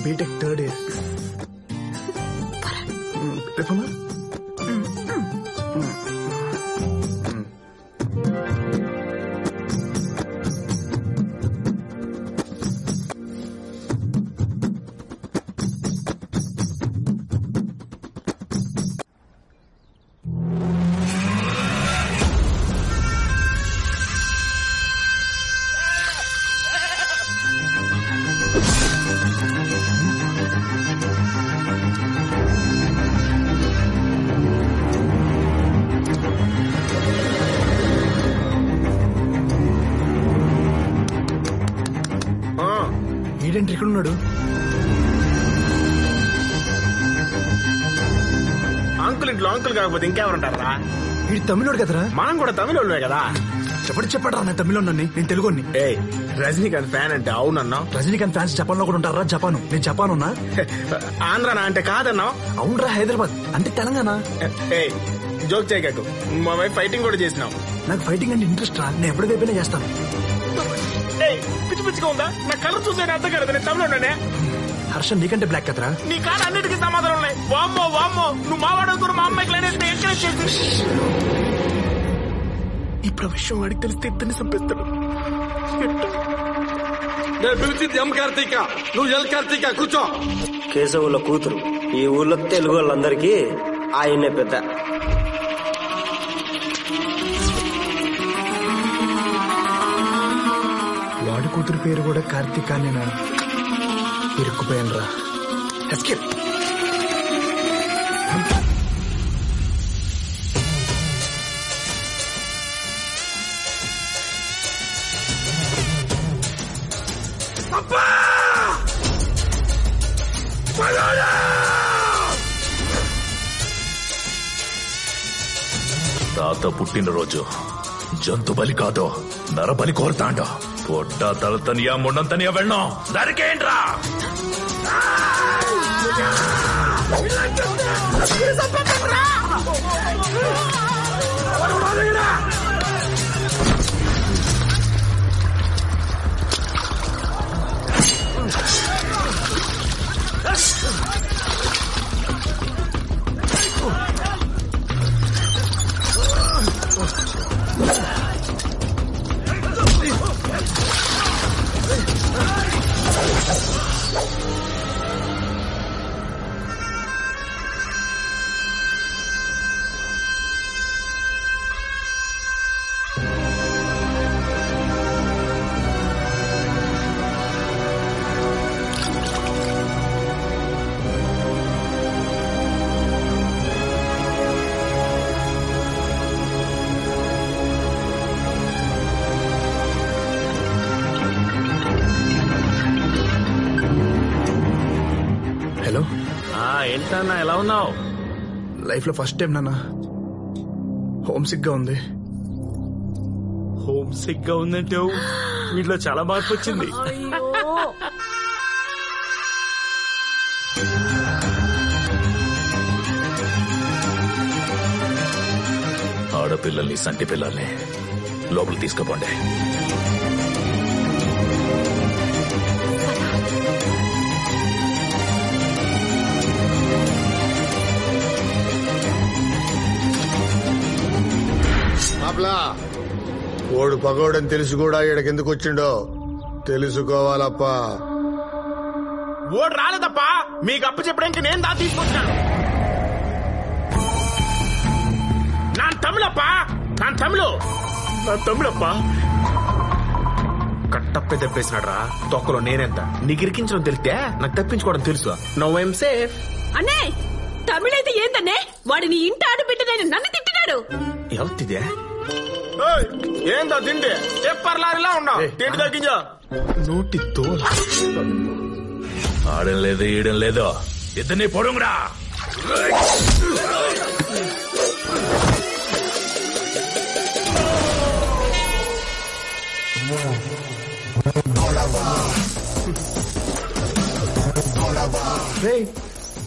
B Tech third year. ఈడేంటి ఇక్కడ ఉన్నాడు? అంకుల్ ఇంట్లో అంకుల్ కాకపోతే ఇంకెవరుంటారా? వీడు తమిళోడు కదరా? మనం కూడా తమిళోళ్ళే కదా. చెప్పడరా నేను తమిళోడిని, నేను తెలుగుని. రజనీకాంత్ ఫ్యాన్ అంటే అవునన్నా. రజనీకాంత్ ఫ్యాన్స్ జపాన్ లో కూడా ఉంటారా? జపాను, నేను జపాన్ ఉన్నా. ఆంధ్రనా అంటే కాదన్నా. అవునరా, హైదరాబాద్ అంటే తెలంగాణ. జోక్ చేయకు, మా వైఫ్ ఫైటింగ్ కూడా చేసినావు. నాకు ఫైటింగ్ అంటే ఇంట్రెస్ట్ రా, నేను ఎప్పుడు వైపునే చేస్తాను. పిచ్చి పిచ్చిగా ఉందా? నా కలర్ చూసే అర్థం కాదు. నేను తమిళోనే. హర్ష నీకంటే బ్లాక్ కదరా? నీ కాదు అన్నిటికీ సమాధానం ఉన్నాయి. వామ్మో వామ్మో, నువ్వు మా వాడు మా అమ్మాయికి లేనేస్తే ఎంకరేజ్ చేసి ఇప్పుడు విషయం వాడికి తెలిస్తే ఇద్దరిని చంపేస్తాడు. పిలిచింది ఎం కార్తీక, నువ్వు ఎల్ కార్తీక కూర్చో. కేశవుల కూతురు. ఈ ఊర్లో తెలుగు వాళ్ళందరికీ ఆయన్నే పెద్ద. వాడి కూతురు పేరు కూడా కార్తీక. నేను ఇరుక్కుపోయాను రా. ఎస్కేప్. తాత పుట్టినరోజు జంతు బలి కాదో నరబలి కోరుతాండో. పొట్ట తలతనియా ముండంతనియా వెళ్ళం దరికేంట్రా. హలో. ఏంటన్నా ఎలా ఉన్నావు? లైఫ్ లో ఫస్ట్ టైం నాన్న హోమ్ సిక్ గా ఉంది. హోమ్ సిక్ గా ఉందంటే వీటిలో చాలా మార్పు వచ్చింది. ఆడపిల్లల్ని సంటి పిల్లల్ని లోపల తీసుకుపోండి. ఓడు పగోడని తెలిసి కూడా ఈడకెందుకు వచ్చిండో తెలుసుకోవాలప్పా. ఓడు రాలేదప్పా, మీకు అప్పు చెప్పడానికి నేను దా తీసుకొచ్చాను. నా తమిళప్ప నాన్ తమిళప్ప కట్టప్పే దెబ్బేసినాడు రా. తొక్కలో నేనెంత నీకు ఇరికించడం తెలిస్తే నాకు తప్పించుకోవడం తెలుసు. No I'm safe. అన్నే తమిళైతే ఏందన్నే వాడిని ఇంట ఆడబిడ్డనని నన్ను తిట్టినాడు. ఎవరిదే ఏందో తిండి ఎప్పర్లారిలా ఉన్నావు. తిండి తగ్గించా నోటి తోల. ఆడం లేదు ఈడం లేదు ఇద్దరిని పొడుగురా.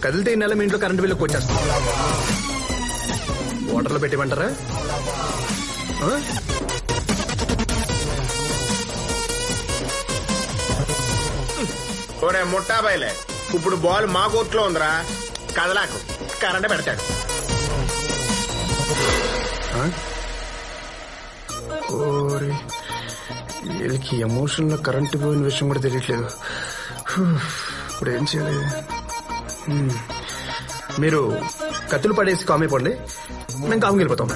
కదిలితే ఈ నెల మీ ఇంట్లో కరెంటు బిల్లు వచ్చేస్తాం. వాటర్లో పెట్టిమంటారా? ఒరే ముట్టాబాయిలే, ఇప్పుడు బాల్ మా కోర్టులో ఉందిరా. కదలాకు, కరెంట్ పెడతాడు. వీళ్ళకి ఎమోషన్ లో కరెంటు పోయిన విషయం కూడా తెలియట్లేదు. ఇప్పుడు ఏం చేయాలి? మీరు కత్తులు పడేసి కామైపోండి, మేము కాముకి వెళ్ళిపోతాం.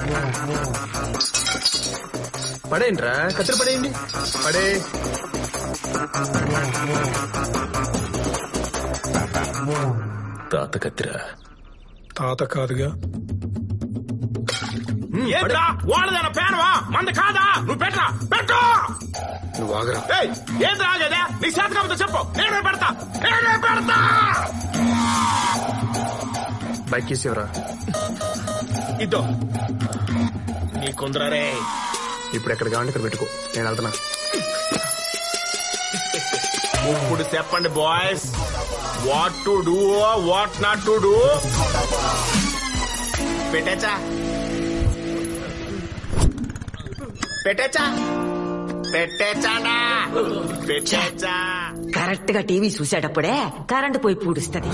పడేయండిరా, కత్తులు పడేయండి. పడే తాత కత్తిరా. తాత కాదుగా. ఏంట్రా వాళ్ళదైనా పేనవా మంద కాదా? నువ్వు పెట్టరా, పెట్టు. నువ్వు ఆగరా. ఏంద్రా ఆగేదే? నీ చేత కాకపోతే చెప్పు, నేనే పెడతా. బైక్ తీసేవరా. ఇద్దో నీ కొందరే. ఇప్పుడు ఎక్కడ కావాలంటే ఇక్కడ పెట్టుకో, నేను వెళ్తున్నా. ఇప్పుడు చెప్పండి boys, what to do, what not to do. పెట్టేచ్చా పెట్టేచ్చా పెట్టేచ్చానా పెట్టేచ్చా. కరెక్ట్ గా టీవీ చూసేటప్పుడే కరెంటు పోయి పూడుస్తుంది.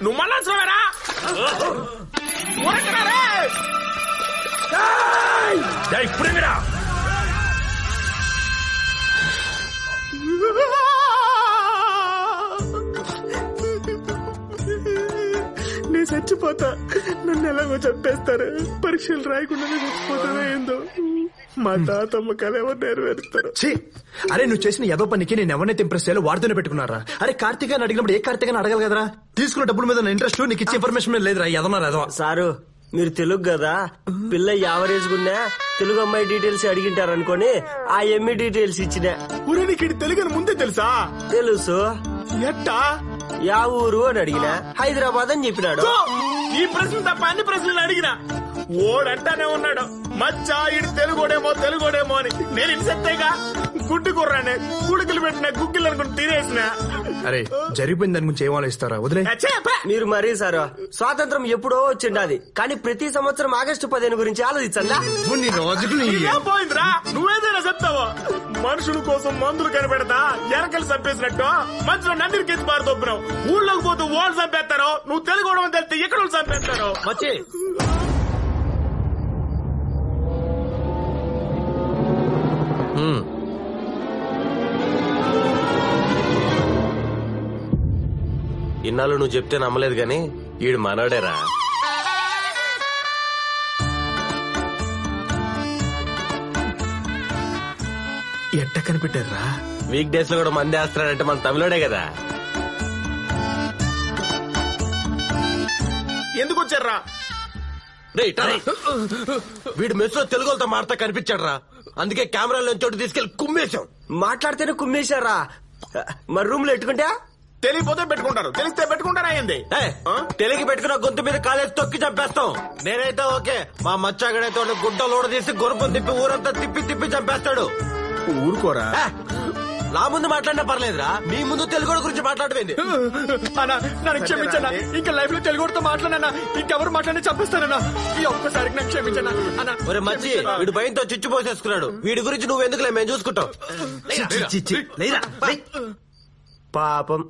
నువ్వు మళ్ళా చూడరా ఇప్పుడే విరా. నేను చచ్చిపోతా, నన్ను ఎలాగో చంపేస్తారు. పరీక్షలు రాయకుండానే చచ్చిపోతానో ఏందో. మా తాతమ్మ కళ ఎవరు నెరవేరుతారు. అరే నువ్వు చేసిన ఏదో పనికి నేను ఎవరినైతే ఇంప్రెస్ చేయాలో వాడితోనే పెట్టుకున్నారా? అరే కార్తీకాన్ని అడిగినప్పుడు ఏ కార్తీకాన్ని అడగాలి కదరా? తీసుకున్న డబ్బుల మీద ఇంట్రెస్ట్, నీకు ఇచ్చే ఇన్ఫర్మేషన్ మీద లేదురా. ఎదన్నా సారు మీరు తెలుగు కదా, పిల్ల యావరేజ్ గున్నా తెలుగు అమ్మాయి డీటెయిల్స్ అడిగింటారనుకోని ఆ ఎంఈ డీటెయిల్స్ ఇచ్చిన. నీకు తెలుగు అని ముందే తెలుసా? తెలుసు. ఎట్టా? యా ఊరు అని అడిగినా హైదరాబాద్ అని చెప్పినాడు. ఈ ప్రశ్న తప్ప అన్ని ప్రశ్నలు అడిగినా ఓడంటానే ఉన్నాడు. మచ్చా ఇడు తెలుగోడేమో అని. నేను ఇన్సెక్టేగా గుడ్డు కుర్రానే, గుడుకులు పెట్టిన గుగ్గిలు అనుకుని తినేసిన. అరే జరిగిపోయింది దాని గురించి ఏం ఆలోచిస్తారా? వదిలే. మీరు మరీ సార్ స్వాతంత్రం ఎప్పుడో వచ్చిండాది, కానీ ప్రతి సంవత్సరం ఆగస్టు 15 గురించి ఆలోచించండా? పోయిందిరా, నువ్వేదైనా చెప్తావో. మనుషుల కోసం మందులు కనిపెడతా ఎరకలు చంపేసినట్టు మధ్యలో నందిని కెత్తి పారు దొబ్బినావు. ఊళ్ళోకి పోతూ వాళ్ళు చంపేస్తారో, నువ్వు తెలుగు తెలిస్తే ఎక్కడ చంపేస్తారో. వచ్చి ఇన్నాళ్ళు నువ్వు చెప్తే నమ్మలేదు గాని ఈడు మనోడేరా. ఎట్ట కనిపెట్టారా? వీక్ డేస్ లో కూడా మంది వేస్తున్నాడంటే మన తమిళోడే కదా. ఎందుకు వచ్చారా? వీడు మెస్ లో తెలుగు వాళ్ళతో మాడతా కనిపించాడు రా. అందుకే కెమెరాలో చోటు తీసుకెళ్లి కుమ్మేశాం. మాట్లాడితేనే కుమ్మేశారా? మరి రూమ్ లో ఎట్టుకుంటా? తెలియపోతే పెట్టుకుంటారు, తెలిస్తే పెట్టుకుంటారా? అయింది తెలిగి పెట్టుకున్న గొంతు మీద కాలేజ్ తొక్కి చంపేస్తాం. నేనైతే ఓకే, మా మచ్చాగడైతే గుడ్డ లోడ తీసి గొరపం తిప్పి ఊరంతా తిప్పి చంపేస్తాడు. ఊరుకోరా. నా ముందు మాట్లాడినా పర్లేదురా, మీ ముందు తెలుగు గురించి మాట్లాడవేంది? అన్నా నన్ను క్షమించన్నా, ఇంకా లైఫ్ లో తెలుగుతో మాట్లాడనా, ఇంకెవరు మాట్లాడి చంపిస్తానన్నా. ఈ ఒక్కసారికి నాకు క్షమించన్నా అన్నా. ఒరే మచ్చి, వీడు భయంతో చిచ్చు పోసేసుకున్నాడు. వీడి గురించి నువ్వు ఎందుకులే, మేము చూసుకుంటాం. పాపం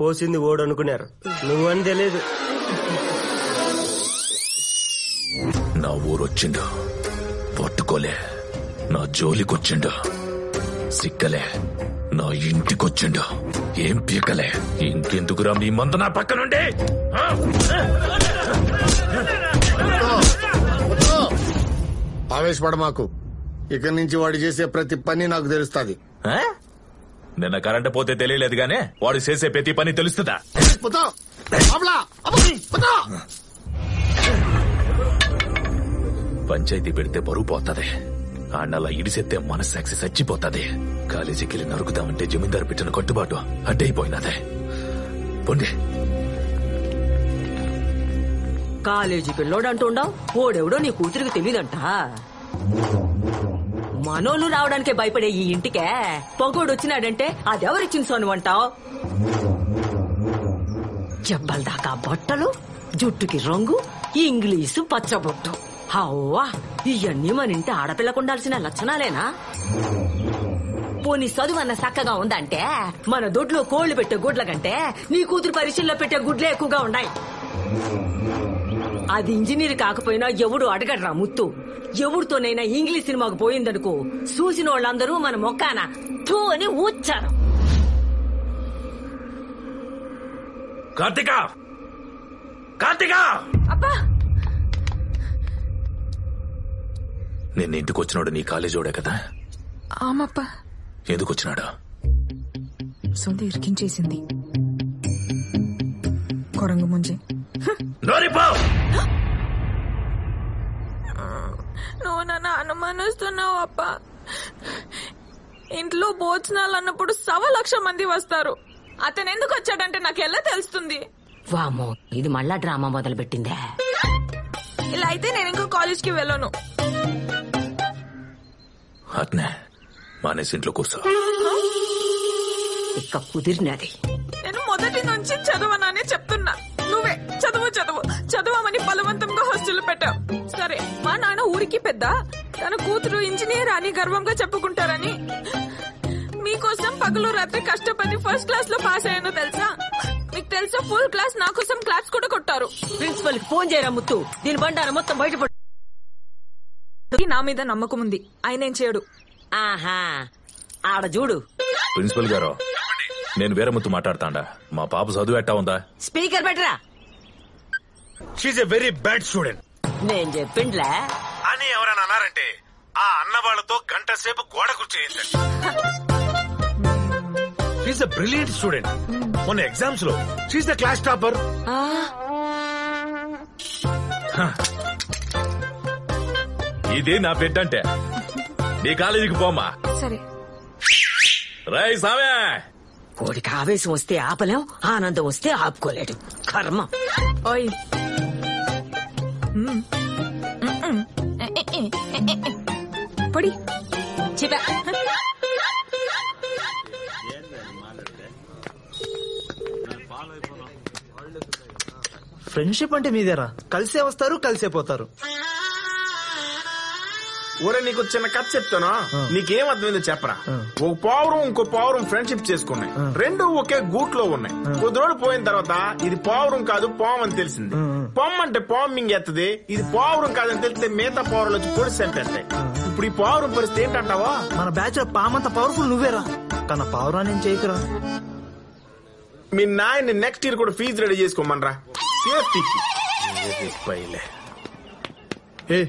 పోసింది ఓడు అనుకున్నారు, నువ్వని తెలియదు. నా ఊరొచ్చిండు, పట్టుకోలే. నా జోలికొచ్చిండు, సిక్కలే. నా ఇంటికొచ్చిండు, ఏం పీకలే. ఇంకెందుకురా మీ మందు నా పక్కనుండి? ఆవేశపడ మాకు. ఇక్కడి నుంచి వాడు చేసే ప్రతి పని నాకు తెలుస్తుంది. నిన్న కరెంట్ పోతే తెలియలేదు గానే వాడు చేసే ప్రతి పని తెలుస్తుందా? పంచాయతీ పెడితే బరువు పోతుంది. అన్నలా ఇడిసెత్తే మనస్సాక్షి చచ్చిపోతుంది. కాలేజీకి వెళ్ళి నరుకుదామంటే జమీందారు పెట్టిన కట్టుబాటు అడ్డైపోయినదే. పొండి. కాలేజీ పిల్లోడంటుండవు, ఓడెవడో నీ కూతురికి తెలియదంట. మనోళ్ళు రావడానికే భయపడే ఈ ఇంటికే పొగోడు వచ్చినాడంటే అదెవరిచ్చిన సోను అంటావు? జబ్బల దాకా బట్టలు, జుట్టుకి రంగు, ఇంగ్లీషు పచ్చబొట్టు. హవ్వా, ఇవన్నీ మన ఇంటి ఆడపిల్లకు ఉండాల్సిన లక్షణాలేనా? పోనీ చదువన్న చక్కగా ఉందంటే మన దొడ్లో కోళ్లు పెట్టే గుడ్ల కంటే నీ కూతురు పరీక్షల్లో పెట్టే గుడ్లే ఎక్కువగా ఉన్నాయి. అది ఇంజనీర్ కాకపోయినా ఎవడు అడగడరా ముత్తు. ఎవరితోనైనా ఇంగ్లీష్ సినిమాకు పోయిందనుకో, చూసిన వాళ్ళందరూ మన మొక్కాన థూ అని ఊచ్చారు. కార్తిక, కార్తిక! అబ్బా, నిన్న ఇంటికి వచ్చినాడు నీ కాలేజోడే కదా? ఆమప్ప. ఎందుకు వచ్చినాడు? సొంత ఇరికించేసింది కొరంగు ముంజి. నువ్వు నన్ను అనుమానిస్తున్నావు అప్ప. ఇంట్లో భోజనాలు అన్నప్పుడు 1,00,000 మంది వస్తారు. అతను ఎందుకు వచ్చాడంటే నాకు ఎలా తెలుస్తుంది? వామో, ఇది మళ్ళా డ్రామా మొదలు పెట్టిందే. ఇలా అయితే నేను ఇంకో కాలేజ్కి వెళ్ళను. అట్నే మానేసి ఇంట్లో కూర్చో. ఇక కుదిరినది. నేను మొదటి నుంచి చదవనని చెప్తున్నా. నువ్వే చదువు చదువు చదవమని బలవంతంగా హాస్టల్ పెట్టావు. సరే, మా నాన్న ఊరికి పెద్ద, తన కూతురు ఇంజనీర్ అని గర్వంగా చెప్పుకుంటారని మీకోసం పగలు రాత్రి కష్టపడి ఫస్ట్ క్లాస్ లో పాస్ అయ్యాను తెలుసా? మీకు తెలుసా, ఫుల్ క్లాస్ నా కోసం క్లాప్స్ కూడా కొట్టారు. ప్రిన్సిపల్ కి ఫోన్ చేయరా ముత్తు, దీని బండారం మొత్తం బయటపడు. నా మీద నమ్మకం ఉంది, ఆయన ఏం చేయడు. ఆహా, ఆడ చూడు. ప్రిన్సిపల్ గారు, నేను వేరే ముత్తు మాట్లాడతాండా. మా పాప చదువు ఎట్టా ఉందా? స్పీకర్ పెట్టరా. She's a very bad student. నేను చెప్పిండ్లే అని ఎవరైనా అన్నారంటే ఆ అన్న వాళ్ళతో గంట సేపు గోడ కూర్చేయండి. She's a brilliant student. మొన్న ఎగ్జామ్స్ లో షీఈ్ ద క్లాస్ టాపర్. ఇదే నా బిడ్డ అంటే. నీ కాలేజీకి పోమా. సరే. రై సామే, కోడికి ఆవేశం వస్తే ఆపలేం, ఆనందం వస్తే ఆపుకోలేడు. కర్మ. ఓయ్, పొడి చిప. ఫ్రెండ్షిప్ అంటే మీదేరా, కలిసే వస్తారు కలిసే పోతారు. ఊరే నీకు చిన్న కథ చెప్తాను, నీకేం అర్థమైందో చెప్పరా. ఒక పావురం ఇంకో పావురం ఫ్రెండ్షిప్ చేసుకున్నాయి. రెండు ఒకే గూట్లో ఉన్నాయి. కొద్ది రోజులు పోయిన తర్వాత ఇది పావురం కాదు పాము అని తెలిసింది. పొమ్మ అంటే పాము మింగేత్తది. ఇది పావురం కాదని తెలిస్తే మిగతా పావురాలు వచ్చి పొడి చంపేస్తాయి. ఇప్పుడు ఈ పావురం పరిస్థితి ఏంటంటావా? మన బ్యాచ్ లో పామంత పవర్ఫుల్ నువ్వేరా, కానీ పావురా నేను చేయకురా. మీ నాయన్ని నెక్స్ట్ ఇయర్ కూడా ఫీజు రెడీ చేసుకోమనరా. ఏ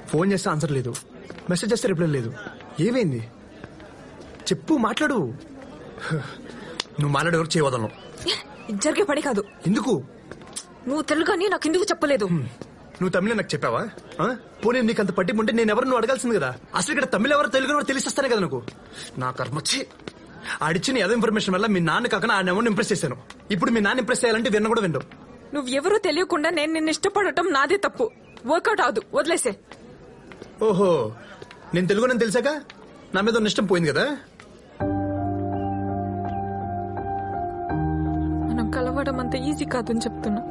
ఫోన్ చేస్తే ఆన్సర్ లేదు, మెసేజ్ చేస్తే రిప్లై లేదు. ఏమైంది చెప్పు, మాట్లాడు. నువ్వు మాట్లాడే వరకు చేయవదలను. జరిగే పని కాదు. ఎందుకు? నువ్వు తెలుగు అని నాకు ఎందుకు చెప్పలేదు? నువ్వు తమిళ నాకు చెప్పావా? పోనీ నీకు అంత పట్టింపు ఉంటే నేను ఎవరు నువ్వు అడగాల్సింది కదా. అసలు ఇక్కడ తమిళ ఎవరు తెలుగు ఎవరు తెలిసిస్తానే కదా నాకు. నా కర్మచ్చి ఆడిచ్చిన ఏదో ఇన్ఫర్మేషన్ వల్ల మీ నాన్న కాకుండా ఆయన ఎవరిని ఇంప్రెస్ చేశాను. ఇప్పుడు మీ నాన్న ఇంప్రెస్ చేయాలంటే విన్న కూడా వింటావు. నువ్వెవరూ తెలియకుండా నేను నిన్ను ఇష్టపడటం నాదే తప్పు. వర్కౌట్ అవదు, వదిలేసే. ఓహో, నేను తెలుగు నేను తెలిసాక నా మీద ఉన్న ఇష్టం పోయింది కదా. రావడం అంత ఈజీ కాదని చెప్తున్నా.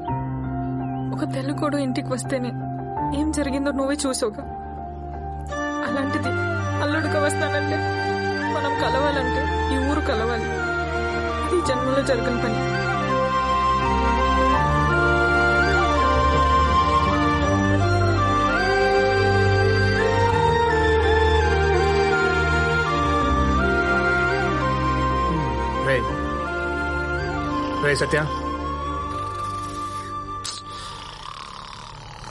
ఒక తెలుగుడు ఇంటికి వస్తేనే ఏం జరిగిందో నువ్వే చూసావుగా. అలాంటిది అల్లుడుగా వస్తానంటే, మనం కలవాలంటే ఈ ఊరు కలవాలి. అది జన్మలో జరగని పని. రే సత్య,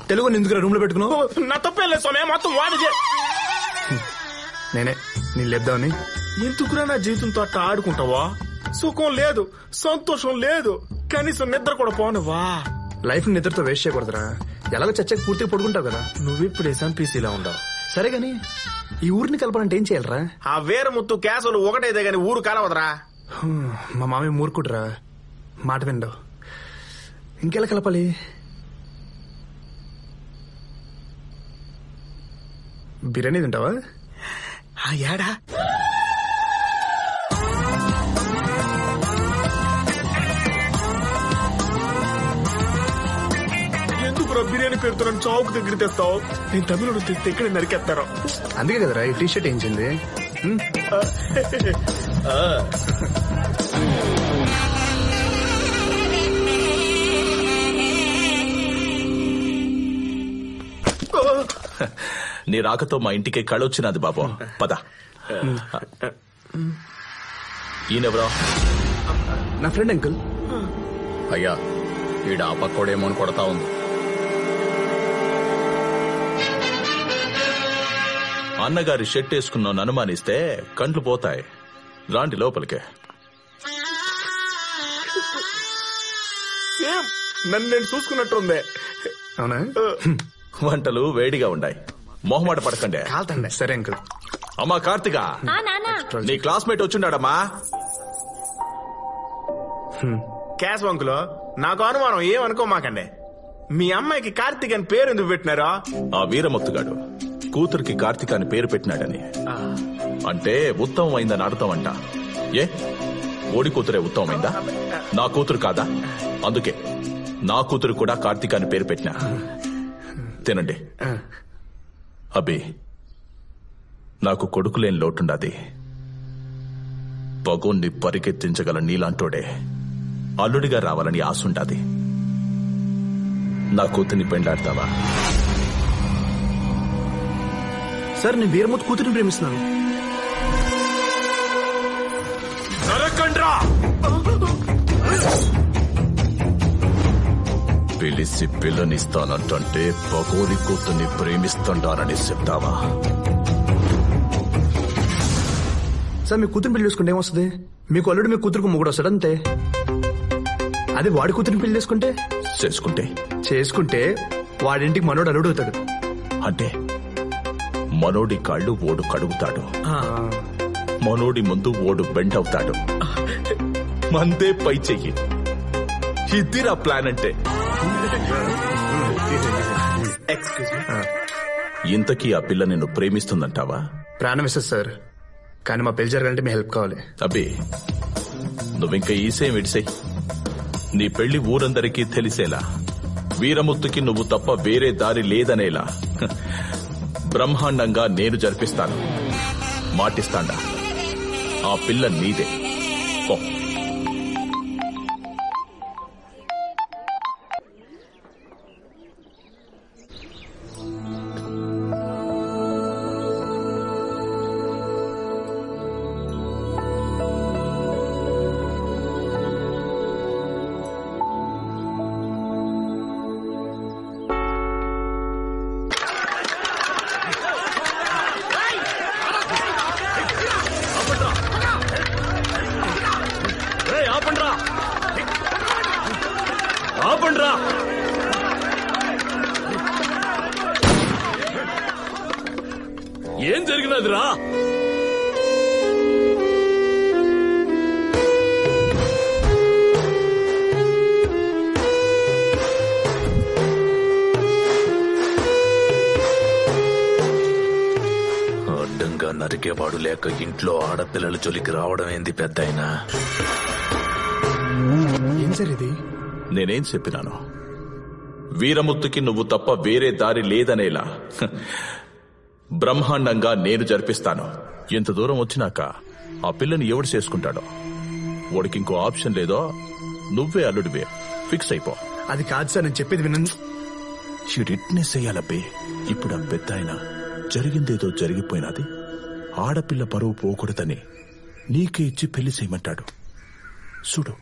తెలుగు ఎందుకు రూమ్ లో పెట్టుకున్నావు? నా తప్పేం లేదు స్వామి, మొత్తం వాడిదే. నేనే నేను లేపుదామని. ఎందుకురా నా జీవితంతో అట్లా ఆడుకుంటావా? సుఖం లేదు, సంతోషం లేదు, కనీసం నిద్ర కూడా పోనివా? Life నిద్రతో waste చేయకూడదురా. ఎలాగో చచ్చకి పూర్తిగా పడుకుంటావు కదా. నువ్విప్పుడు ఎస్ఎంపీసీలో ఉండవు. సరే గాని ఈ ఊరిని కలపాలంటే ఏం చేయాలరా? ఆ వీరముత్తు కేసులు ఒకటైతే గాని ఊరు కలవదరా. మా మామయ్య మూర్ఖుడురా, మాట విండవు. ఇంకెలా కలపాలి? బిర్యానీ తింటావా? ఏడా ఎందుకు బిర్యానీ పేరుతో నన్ను చౌక్ దగ్గర తెస్తావు? నేను తమిళ తెస్తే ఇక్కడ నరికేస్తారో. అందుకే కదరా ఈ టీషర్ట్ వేయించింది. నీ రాకతో మా ఇంటికి కళొచ్చినది బాబు. పద. ఈయనెవరో? నా ఫ్రెండ్ అంకుల్. అయ్యా ఈడ ఆ పక్కోడేమో అని కొడతా ఉంది. అన్నగారి షర్ట్ వేసుకున్నాను అనుమానిస్తే కంట్లు పోతాయి. రాండి లోపలికే. నన్ను నేను చూసుకున్నట్టుంది. అవునా? వంటలు వేడిగా ఉన్నాయి, మొహమాట పడకండి. సరే అంకుల్. అమ్మా కార్తిక, నీ క్లాస్మేట్ వచ్చిండాడమ్మా. క్యాష్ వంకులో నాకు అనుమానం, ఏమనుకోమాకండి. మీ అమ్మాయికి కార్తీక్ అని పేరు ఎందుకు పెట్టినారా? ఆ వీరమొత్తుగాడు కూతురికి కార్తిక అని పేరు పెట్టినాడని. అంటే ఉత్తమమైందని అర్థం అంట. ఏ ఓడి కూతురే ఉత్తమమైందా? నా కూతురు కాదా? అందుకే నా కూతురు కూడా కార్తిక అని పేరు పెట్టినా. తినండి. అబ్బి, నాకు కొడుకులేని లోటుండాది. పగోన్ని పరిగెత్తించగల నీలాంటోడే అల్లుడిగా రావాలని ఆశుండాది. నా కూతుర్ని పెండాడతావా? సార్, నేను వీరమూర్తి కూతురిని ప్రేమిస్తున్నాను. పిలిచి పిల్లనిస్తానంటే పగోని కూతుర్ని ప్రేమిస్తుంటానని చెప్తావా? సార్, మీ కూతురిని పెళ్లి చేసుకుంటే ఏమొస్తుంది? మీకు అల్లుడు మీ కూతురుకు మొగుడు వస్తాడు అంతే. అదే వాడి కూతురిని పెళ్లి చేసుకుంటే వాడింటికి మనోడు అల్లుడు అవుతాడు. అంటే మనోడి కాళ్ళు ఓడు కడుగుతాడు, మనోడి ముందు ఓడు బెండ్ అవుతాడు. మందే పై చెయ్యి. ఇద్దిరా ప్లాన్ అంటే. ఇంతకీ ఆ పిల్ల నిన్ను ప్రేమిస్తుందంటావా? ప్రాణం ఇస్తుంది సార్, కానీ మా పెళ్లి జరగాలంటే మీ హెల్ప్ కావాలి. అబ్బే, నువ్వింకా ఈసేం ఇడిసేయ్. నీ పెళ్లి ఊరందరికీ తెలిసేలా, వీరముత్తుకి నువ్వు తప్ప వేరే దారి లేదనేలా బ్రహ్మాండంగా నేను జరిపిస్తాను. మాటిస్తాండా? ఆ పిల్ల నీదే. పో. ఏం జరిగినదిరా? అడ్డంగా నరికేవాడు లేక ఇంట్లో ఆడపిల్లల జొలికి రావడం ఏంది పెద్దాయనా? ఏం సార్ ఇది? నేనేం చెప్పినాను? వీరముత్తుకి నువ్వు తప్ప వేరే దారి లేదనేలా బ్రహ్మాండంగా నేను జరిపిస్తాను. ఎంత దూరం వచ్చినాక ఆ పిల్లని ఎవడు చేసుకుంటాడో వాడికి ఇంకో ఆప్షన్ లేదో నువ్వే అల్లుడివే. ఫిక్స్ అయిపో. అది కాదు సార్, నేను చెప్పేది వినండి. షిడిట్నెస్ అయ్యాలబ్బే. ఇప్పుడు ఆ పెద్ద ఆయన జరిగిందేదో జరిగిపోయినది, ఆడపిల్ల పరువు పోకూడదని నీకే ఇచ్చి పెళ్లి చేయమంటాడు. చూడు,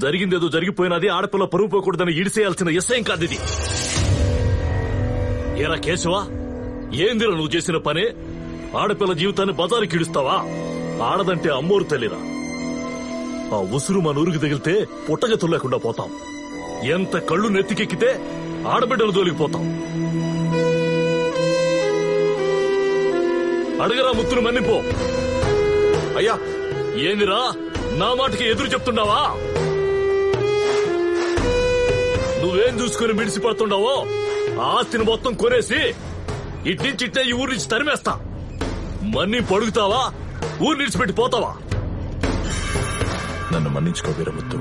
జరిగిందేదో జరిగిపోయినది, ఆడపిల్ల పరువు పోకూడదని ఈడిసేయాల్సిన ఎస్ఐం కాదు ఇది. ఏరా కేశవా, ఏందిరా నువ్వు చేసిన పనే? ఆడపిల్ల జీవితాన్ని బజారుకి ఇడుస్తావా? ఆడదంటే అమ్మోరు తల్లిరా. ఆ ఉసురు మన ఊరికి తగిలితే పుట్టగతులు లేకుండా పోతాం. ఎంత కళ్ళు నెత్తికెక్కితే ఆడబిడ్డను జోలికిపోతాం. అడగరా ముత్తును మన్నిపో. అయ్యా, ఏందిరా నా మాటకి ఎదురు చెప్తున్నావా? నువ్వేం చూసుకుని మిడిసిపడుతుండవో ఆ ఆస్తిని మొత్తం కొనేసి ఇట్టించిట్టే ఈ ఊరి నుంచి తరిమేస్తా. మన్ని పడుగుతావా, ఊరు నిడిచిపెట్టి పోతావా? నన్ను మన్నించుకో వీరముత్తు.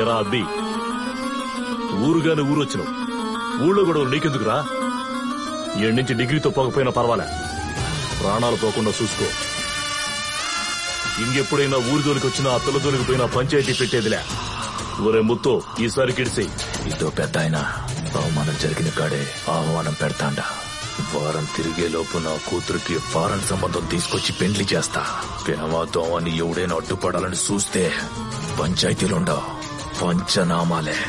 ఎరా అబ్బి, ఊరుగానే ఊరొచ్చినావు, ఊళ్ళో గొడవలు నీకెందుకురా? ఏడు నుంచి డిగ్రీతో పోకపోయినా పర్వాలే, ప్రాణాలు పోకుండా చూసుకో. ఇంకెప్పుడైనా ఊరి జోలికి వచ్చినా అత్తల జోలికి పోయినా పంచాయతీ పెట్టేదిలే. ఊరే ముత్తు, ఈసారి కిడిసి. ఇదో పెద్ద ఆయన అవమానం జరిగిన కాడే అవమానం పెడతాండా. వారం తిరిగే లోపు నా కూతురికి ఫారెన్ సంబంధం తీసుకొచ్చి పెండ్లి చేస్తా. ప్రేమతో అని ఎవడైనా అడ్డుపడాలని చూస్తే పంచాయతీలుండవు, పంచనామాలే.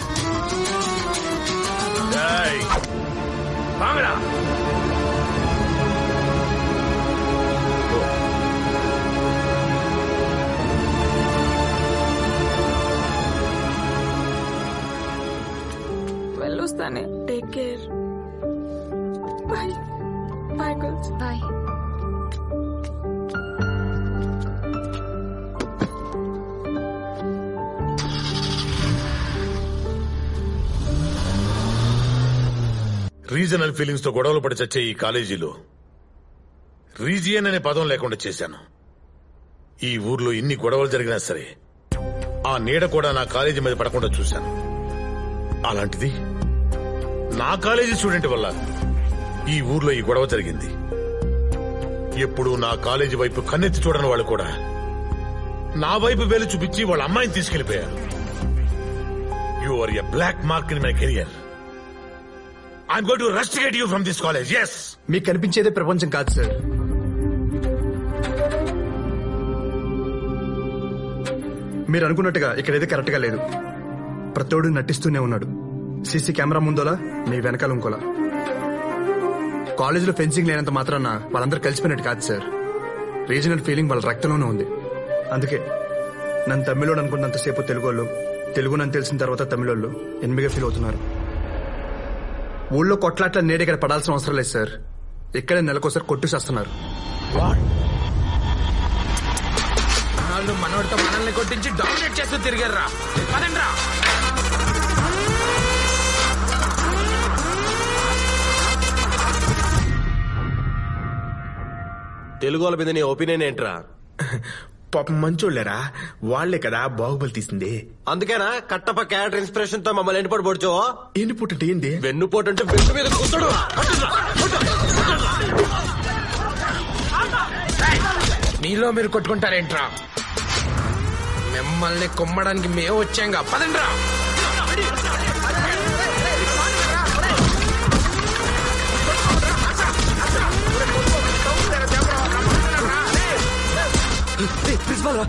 వెళ్ళొస్తానే. Take care. Bye bye girls. Bye. Regional feelings తో గొడవలు పడి చచ్చే ఈ కాలేజీలో రీజియన్ అనే పదం లేకుండా చేశాను. ఈ ఊర్లో ఇన్ని గొడవలు జరిగినా సరే ఆ నీడ కూడా నా కాలేజీ మీద పడకుండా చూశాను. అలాంటిది నా కాలేజీ స్టూడెంట్ వల్ల ఈ ఊర్లో ఈ గొడవ జరిగింది. ఎప్పుడు నా కాలేజీ వైపు కన్నెత్తి చూడని వాళ్ళు కూడా నా వైపు వేలు చూపించి వాళ్ళ అమ్మాయిని తీసుకెళ్లిపోయారు. You are a black mark in my career. I'm going to rusticate you from this college, yes. మీకు కనిపించేదే ప్రపంచం కాదు సార్. మీరు అనుకున్నట్టుగా ఇక్కడైతే కరెక్ట్ గా లేదు. ప్రతోడు నటిస్తూనే ఉన్నాడు. సీసీ కెమెరా ముందోలా, మీ వెనకాల ఇంకోలా. కాలేజీలో ఫెన్సింగ్ లేనంత మాత్రాన వాళ్ళందరూ కలిసిపోయినట్టు కాదు సార్. రీజనల్ ఫీలింగ్ వాళ్ళ రక్తంలోనే ఉంది. అందుకే నన్ను తమిళోడు అనుకున్నంతసేపు తెలుగోళ్ళు, తెలుగు నన్ను తెలిసిన తర్వాత తమిళోళ్ళు ఎనిమిదిగా ఫీల్ అవుతున్నారు. ఊళ్ళో కొట్లాట్ల నేడు ఇక్కడ పడాల్సిన అవసరం లేదు సార్. ఇక్కడే నెలకోసారి కొట్టు చేస్తున్నారు. వాళ్ళు మనోడితో మనల్ని కొట్టించి డామినేట్ చేస్తూ తిరిగారా. పదండ్రా. తెలుగు వాళ్ళ మీద నీ ఒపీనియన్ ఏంట్రా? పాపం మంచోళ్ళరా, వాళ్లే కదా బాహుబలి తీసింది. అందుకేనా కట్టప్ప క్యారెక్టర్ ఇన్స్పిరేషన్ తో మమ్మల్ని ఎండిపోటు పొడిచావో? ఎండిపోటు అంటే ఏంది? వెన్నుపోటు అంటే వెన్ను మీద కూర్చోడు. మీలో మీరు కొట్టుకుంటారేంట్రా? మిమ్మల్ని కొమ్మడానికి మేము వచ్చాంగా. పదండ్రా. ప్రిన్సిపాల్ రా.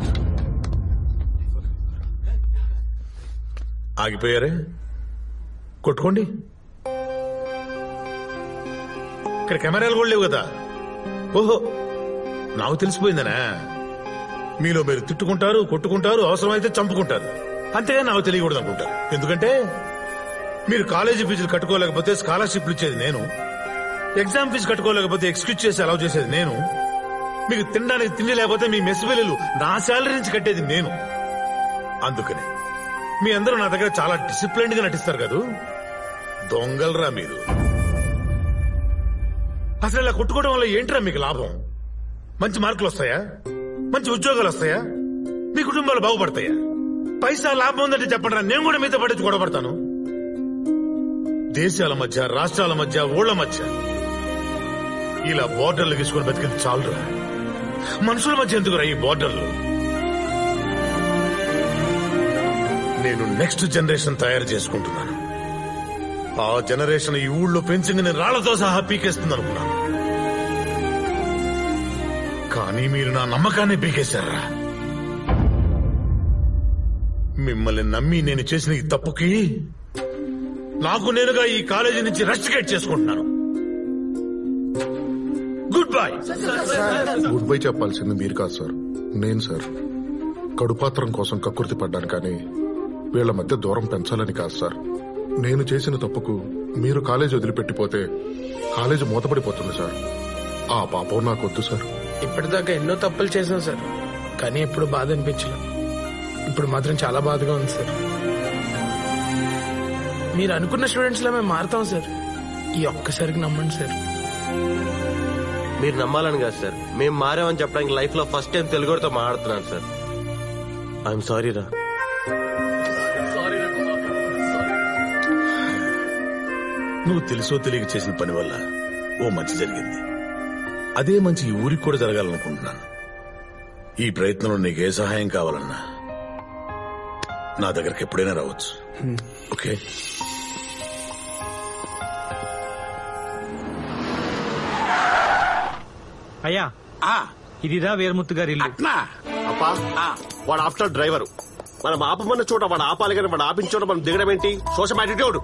ఆగిపోయారే, కొట్టుకోండి. ఇక్కడ కెమెరాలు కూడా లేవు కదా. ఓహో, నాకు తెలిసిపోయిందనా? మీలో మీరు తిట్టుకుంటారు, కొట్టుకుంటారు, అవసరమైతే చంపుకుంటారు. అంతేగా నాకు తెలియకూడదు అనుకుంటారు. ఎందుకంటే మీరు కాలేజీ ఫీజులు కట్టుకోలేకపోతే స్కాలర్షిప్లు ఇచ్చేది నేను, ఎగ్జామ్ ఫీజు కట్టుకోలేకపోతే ఎక్స్క్యూజ్ చేసి అలౌ చేసేది నేను, మీకు తినడానికి తిండి లేకపోతే మీ మెస్ బిల్లులు నా శాలరీ నుంచి కట్టేది నేను. అందుకని మీ అందరూ నా దగ్గర చాలా డిసిప్లైన్డ్ గా నటిస్తారు కదా. దొంగలరా మీరు. అసలు ఇలా కొట్టుకోవడం వల్ల ఏంట్రా మీకు లాభం? మంచి మార్కులు వస్తాయా? మంచి ఉద్యోగాలు వస్తాయా? మీ కుటుంబాలు బాగుపడతాయా? పైసా లాభం ఉందంటే చెప్పండి, నేను కూడా మీతో పడించి గొడవపడతాను. దేశాల మధ్య, రాష్ట్రాల మధ్య, ఊళ్ల మధ్య ఇలా బోర్డర్లు తీసుకుని బతికింది చాలురా. మనుషుల మధ్య ఎందుకురా ఈ బోర్డర్లు? నేను నెక్స్ట్ జనరేషన్ తయారు చేసుకుంటున్నాను. ఆ జనరేషన్ ఈ ఊళ్ళో పెంచింగ్ నేను రాళ్లతో సహా పీకేస్తుంది అనుకున్నాను. కానీ మీరు నా నమ్మకాన్ని పీకేశారా? మిమ్మల్ని నమ్మి నేను చేసిన ఈ తప్పుకి నాకు నేనుగా ఈ కాలేజీ నుంచి రెస్టికేట్ చేసుకుంటున్నాను. Good bye. గుడ్ బై చెప్పాల్సింది మీరు కాదు సార్, నేను సార్. కడుపాత్రం కోసం కక్కుర్తి పడ్డాను కానీ వీళ్ల మధ్య దూరం పెంచాలని కాదు సార్. నేను చేసిన తప్పుకు మీరు కాలేజీ వదిలిపెట్టిపోతే కాలేజీ మూతపడిపోతుంది సార్. ఆ పాపం నాకొద్దు సార్. ఇప్పటిదాకా ఎన్నో తప్పులు చేశాం సార్, కానీ ఎప్పుడు బాధ అనిపించలేదు. ఇప్పుడు మాత్రం చాలా బాధగా ఉంది సార్. మీరు అనుకున్న స్టూడెంట్స్ లా మేము మారుతాం సార్. ఈ ఒక్కసారికి నమ్మండి సార్. మీరు నమ్మాలని కాదు సార్, మేము మారామని చెప్పడానికి లైఫ్ లో ఫస్ట్ టైం తెలుగుతో మాట్లాడుతున్నాను సార్. ఐఎమ్ సారీ రా. నువ్వు తెలుసో తెలియక చేసిన పని వల్ల ఓ మంచి జరిగింది. అదే మంచి ఈ ఊరికి కూడా జరగాలనుకుంటున్నాను. ఈ ప్రయత్నంలో నీకు ఏ సహాయం కావాలన్నా నా దగ్గరికి ఎప్పుడైనా రావచ్చు. ఓకే? అయ్యా, ఇదిరా వీరముత్తు గారి ఇల్లు. అప్పా, వాడు ఆఫ్టర్ డ్రైవరు. మనం ఆపమన్న చోట వాడు ఆపాలి కానీ వాడు ఆపిన చోట మనం దిగడం ఏంటి? Social attitude.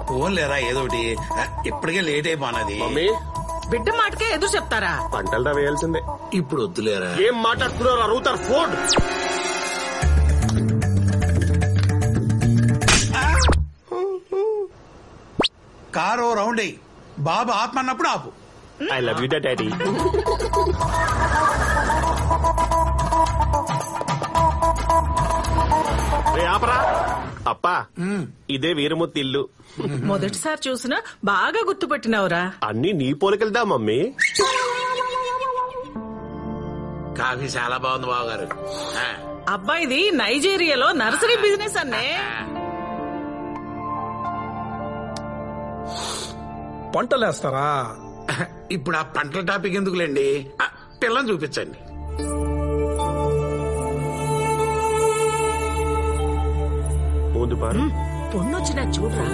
ఫోన్ లేరా ఏదోటి, ఇప్పటికే లేట్ అయిపోనది. మమ్మీ, బిడ్డ మాటకే ఎదురు చెప్తారా? పంటలు వేయాల్సిందే. ఇప్పుడు వద్దులేరా. ఏం మాట్లాడుతున్నారు? అరుగుతారు ఫోన్. కారు రౌండ్ అయ్యి బాబు ఆపమన్నప్పుడు ఆపు. I love you daddy. ఆపరా. అప్పా, ఇదే వీరమూర్తి ఇల్లు. మొదటిసారి చూసినా బాగా గుర్తుపెట్టినావురా. అన్ని నీ పోలికెళ్దా మమ్మీ? కాఫీ చాలా బాగుంది బావగారు. అబ్బాయిది నైజీరియాలో నర్సరీ బిజినెస్ అన్నే. పంటలేస్తారా? ఇప్పుడు ఆ పంటల టాపిక్ ఎందుకులేండి, పిల్లని చూపించండి. పొన్నొచ్చిన చూడరా.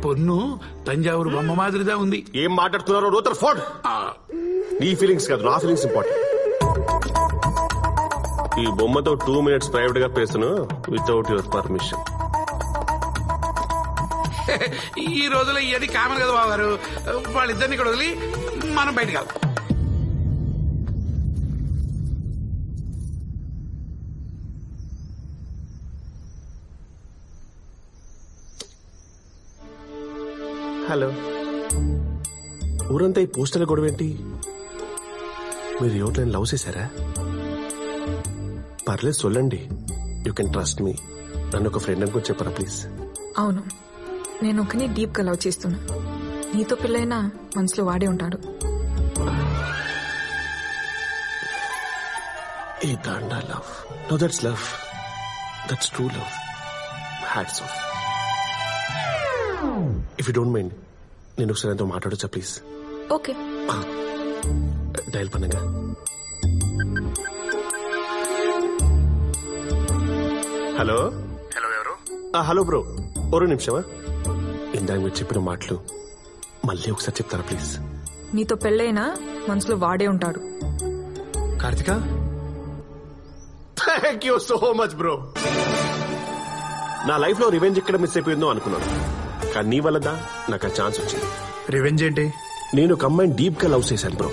పొన్ను తంజావూరు బొమ్మ మాదిరిగా ఉంది. ఏం మాట్లాడుతున్నారో రూతర్ ఫోర్డ్. నీ ఫీలింగ్స్ కాదు, నా ఫీలింగ్స్ ఇంపార్టెంట్. ఈ బొమ్మతో 2 minutes ప్రైవేట్ గా పేస్తును వితౌట్ యువర్ పర్మిషన్. ఈ రోజులో ఇవన్నీ కామన్ కదా బావగారు. వాళ్ళిద్దరిని ఇక్కడ వదిలి మనం బయటకు వెళ్దాం. హలో, ఊరంతా ఈ పోస్టర్ల గొడవ ఏంటి? మీరు ఎవరిని లవ్ చేశారా? పర్లేదు సొల్లండి. You can trust me. నన్ను ఒక ఫ్రెండ్ అనుకో చెప్పరా ప్లీజ్. అవును, నేను ఒకని డీప్ గా లవ్ చేస్తున్నా. నీతో పిల్లైనా మనసులో వాడే ఉంటాడు. ఏ దాండా love. No, that's love. That's true love. Hats off. If you don't mind, నేను ఒకసారి ఎంతో మాట్లాడొచ్చా ప్లీజ్? ఓకే. డయల్ பண்ணுங்க. హలో. హలో, ఎవరు? హలో బ్రో, ఒక నిమిషమా. ఇందాక మీరు చెప్పిన మాటలు మళ్ళీ ఒకసారి చెప్తారా ప్లీజ్? నీతో పెళ్ళైనా మనసులో వాడే ఉంటాడు. Karthika, thank you so much bro. నా లైఫ్ లో రివెంజ్ ఎక్కడ మిస్ అయిపోయిందో అనుకున్నాను, కానీ నీ వల్లదా నాకు ఆ ఛాన్స్ వచ్చింది. రివెంజ్ ఏంటి? నేను ఒక అమ్మాయిని డీప్ గా లవ్ చేశాను బ్రో.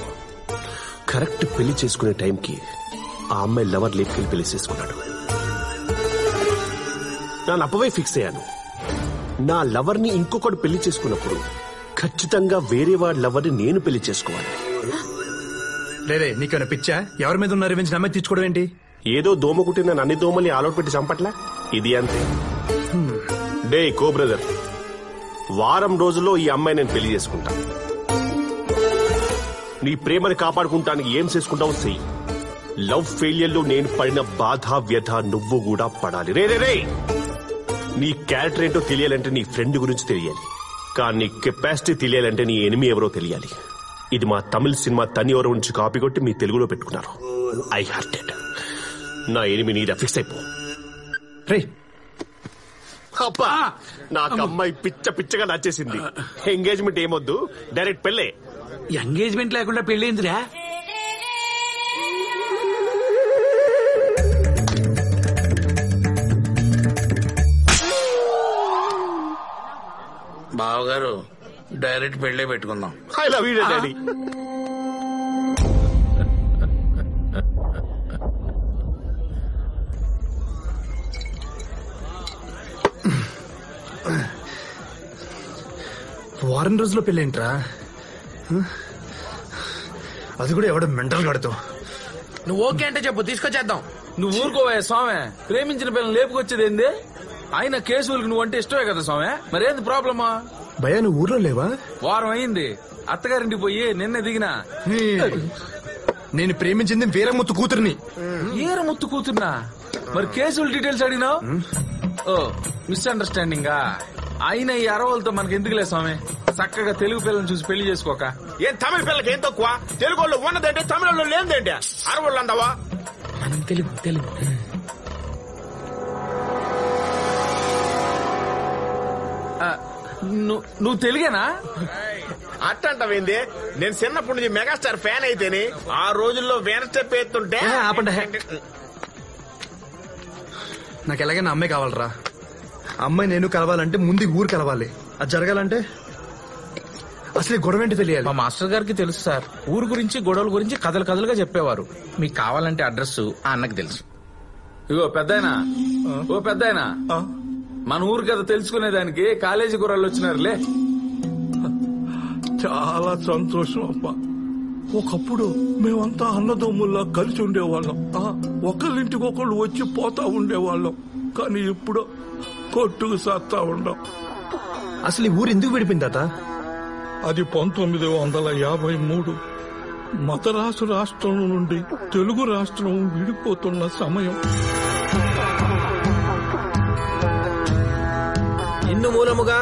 కరెక్ట్ పెళ్లి చేసుకునే టైంకి ఆ అమ్మాయి లవర్ లేపుకెళ్ళి పెళ్లి చేసుకున్నాడు. నేను అప్పవే ఫిక్స్ అయ్యాను, నా లవర్ ని ఇంకొకటి పెళ్లి చేసుకున్నప్పుడు ఖచ్చితంగా వేరే వాడి లవర్ ని నేను పెళ్లి చేసుకోవాలి. లేదే, నీకేమైనా పిచ్చా? ఎవరి మీద ఉన్న రివెంజ్ నమ్మే తీర్చుకోవడం ఏంటి? ఏదో దోమ కుట్టిందని అన్ని దోమల్ని ఆలోట్ పెట్టి చంపట్లా ఇది అంతే. డే కో బ్రదర్, వారం రోజుల్లో ఈ అమ్మాయి నేను పెళ్లి చేసుకుంటా. నీ ప్రేమని కాపాడుకుంటానికి ఏం చేసుకుంటావు చెయ్యి. లవ్ ఫెయిలియర్ లో నేను పడిన బాధ వ్యధ నువ్వు కూడా పడాలి. రే రే రే, నీ క్యారెక్టర్ ఏంటో తెలియాలంటే నీ ఫ్రెండ్ గురించి తెలియాలి, కానీ నీ కెపాసిటీ తెలియాలంటే నీ ఎనిమి ఎవరో తెలియాలి. ఇది మా తమిళ సినిమా తని ఎవరో నుంచి కాపీ కొట్టి మీ తెలుగులో పెట్టుకున్నారు. I hearted. నా ఎనిమి నీదా ఫిక్స్ అయిపో. అబ్బా, నాకు అమ్మాయి పిచ్చ పిచ్చగా నచ్చేసింది. ఎంగేజ్మెంట్ ఏమొద్దు, డైరెక్ట్ పెళ్ళే. ఎంగేజ్మెంట్ లేకుండా పెళ్ళేందిరా? బావగారు డైరెక్ట్ పెళ్ళే పెట్టుకుందాం. I love you daddy. వారం రోజుల్లో పెళ్ళేంట్రా? అది కూడా ఎవడ మెంటల్ గడుతూ. నువ్వు ఓకే అంటే చెప్పు, తీసుకొచ్చేద్దాం. నువ్వు ఊరుకోవా స్వామి, ప్రేమించిన పిల్లలు లేపుకొచ్చేది ఏంది? ఆయన కేసులకు నువ్వు అంటే ఇష్టమే కదా స్వామి, మరేంది ప్రాబ్లమా? భయ్యా నువ్వు ఊర్లో లేవా? వారం అయింది, అత్తగారింటికి పోయి నిన్నే దిగినా. నేను ప్రేమించింది వీరముత్తు కూతుర్ని. వీరముత్తు కూతుర్నా? మరి కేసుల డీటెయిల్స్ అడిగినావు? ఓ మిస్అండర్స్టాండింగా. ఆయన ఈ అరవలతో మనకి ఎందుకులే స్వామి, చక్కగా తెలుగు పిల్లల్ని చూసి పెళ్లి చేసుకోక. ఏం తమిళ పిల్లలకి ఏం తక్కువ? తెలుగు వాళ్ళు ఉన్నదంటే తమిళంలో లేదంటే అరవళ్ళు అందావా? మనం తెలుగు తెలుగు నువ్వు తెలుగేనా? అట్టంటవేంది? నేను చిన్నప్పటి నుంచి మెగాస్టార్ ఫ్యాన్ అయితేనే ఆ రోజుల్లో వేన స్టెప్ ఎత్తుంటే. నాకు ఎలాగైనా అమ్మాయి కావాలరా. అమ్మాయి నేను కలవాలంటే ముందు ఊరు కలవాలి. అది జరగాలంటే అసలు గొడవ ఏంటి తెలియాలి. మా మాస్టర్ గారికి తెలుసు సార్, ఊరు గురించి గొడవల గురించి కథలు కథలుగా చెప్పేవారు. మీకు కావాలంటే అడ్రస్ ఆ అన్నకి తెలుసు. ఇగో పెద్దాయనా, ఓ పెద్దాయనా, మన ఊరు కథ తెలుసుకునేదానికి కాలేజీ కుర్రాళ్ళు వచ్చినారులే. చాలా సంతోషం అబ్బా. ఒకప్పుడు మేమంతా అన్నదమ్ముల్లా కలిసి ఉండేవాళ్ళం. ఒకళ్ళింటికి ఒకళ్ళు వచ్చి పోతా ఉండేవాళ్ళం. కానీ ఇప్పుడు కొట్టుకు సాత్తా ఉండం. అసలు ఈ ఊరు ఎందుకు విడిపోయింది తాత? అది 1953 మద్రాసు రాష్ట్రం నుండి తెలుగు రాష్ట్రం విడిపోతున్న సమయం. ఇన్ను మూలముగా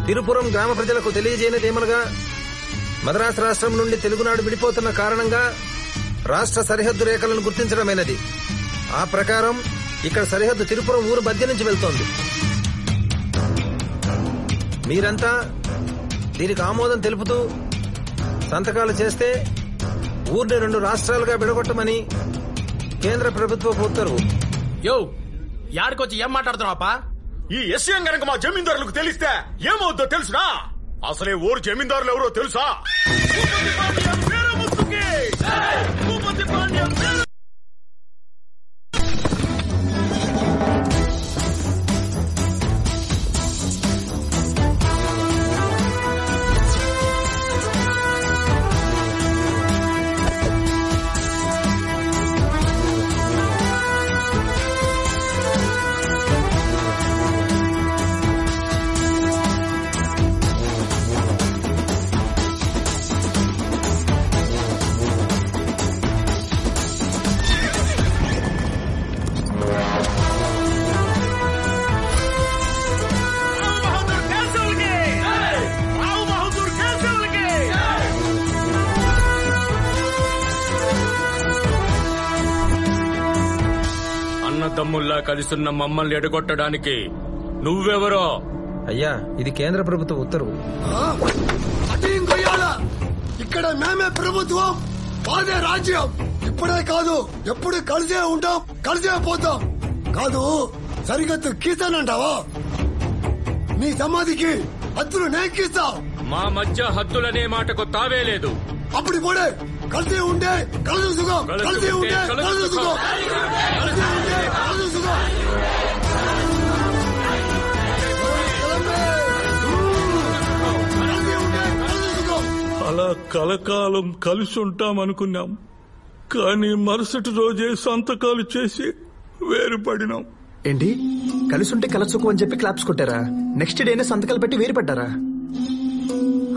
తిరుపురం గ్రామ ప్రజలకు తెలియజేయనిదేమనగా, మద్రాసు రాష్ట్రం నుండి తెలుగునాడు విడిపోతున్న కారణంగా రాష్ట్ర సరిహద్దు రేఖలను గుర్తించడమైనది. ఆ ప్రకారం ఇక్కడ సరిహద్దు తిరుపురం ఊరు మధ్య నుంచి వెళ్తోంది. మీరంతా దీనికి ఆమోదం తెలుపుతూ సంతకాలు చేస్తే ఊరిని 2 రాష్ట్రాలుగా విడగొట్టమని కేంద్ర ప్రభుత్వ ఉత్తర్వు. యో యాడికొచ్చి ఏం మాట్లాడుతున్నావా? ఈ విషయం గనక మా జమీందారులకు తెలిస్తే ఏమవుద్దో తెలుసునా? అసలే ఊరు జమీందారులు ఎవరో తెలుసా? అన్నదమ్ముల్లా కలిసున్న మమ్మల్ని ఎడగొట్టడానికి నువ్వెవరో? అయ్యా, ఇది కేంద్ర ప్రభుత్వ ఉత్తర్వు. ఇక్కడ మేమే ప్రభుత్వం, మాదే రాజ్యం. ఇప్పుడే కాదు ఎప్పుడు కలిసే ఉంటాం, కలిసే పోతాం. కాదు సరిహద్దు గీస్తానంటావా? నీ సమాధికి హద్దులు నేకిస్తా. మా మధ్య హద్దులనే మాటకు తావే లేదు. అప్పుడు పోడే కలిసి ఉంటే కలిసి సుఖం, కలిసి ఉంటే కలిసి సుఖం, కలిసి ఉంటే కలిసి సుఖం. అలా కలకాలం కలిసి ఉంటామనుకున్నాం. కానీ మరుసటి రోజే సంతకాలు చేసి వేరుపడినాం. ఏంటి కలిసి ఉంటే కలసుకు అని చెప్పి క్లాప్స్ కొట్టారా? నెక్స్ట్ డేనే సంతకాలు పెట్టి వేరుపడ్డారా?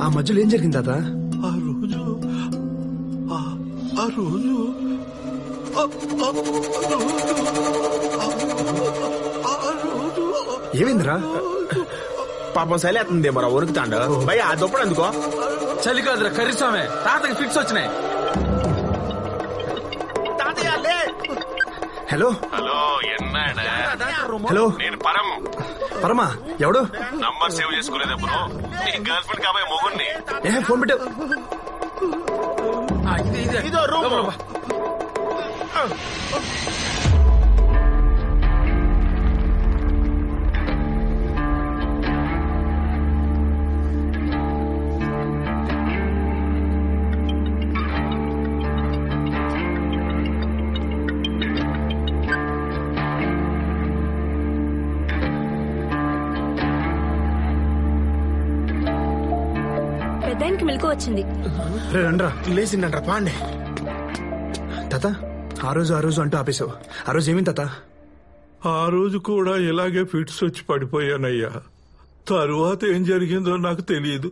ఆ మధ్యలో ఏం జరిగింది తాత? ఏమైందిరా? పాపం సలేస్తుంది మరో వణుకుతాండు. భయ ఆ దుప్పడు అందుకో. చలి కాదురా కర్రీసామే, తాతకి ఫిట్స్ వచ్చినాయి. Hello hello ఎన్నాడా? హలో నేను పరం. పరమా ఎవడు? నంబర్ సేవ్ చేసుకోలేదా బ్రో? నీ గర్ల్ ఫ్రెండ్ కాబోయే మొగుణ్ణి. ఫోన్ పెట్టావు. ఇదో రూమ్. పెద్దానికి మిల్కు వచ్చింది. లేచిండ్రా పాండే. తాత ఆ రోజు అంటూ ఆపేశావు. ఆ రోజు ఏమైంది తాత? ఆ రోజు కూడా ఇలాగే ఫిట్స్ వచ్చి పడిపోయానయ్యా. తరువాత ఏం జరిగిందో నాకు తెలియదు.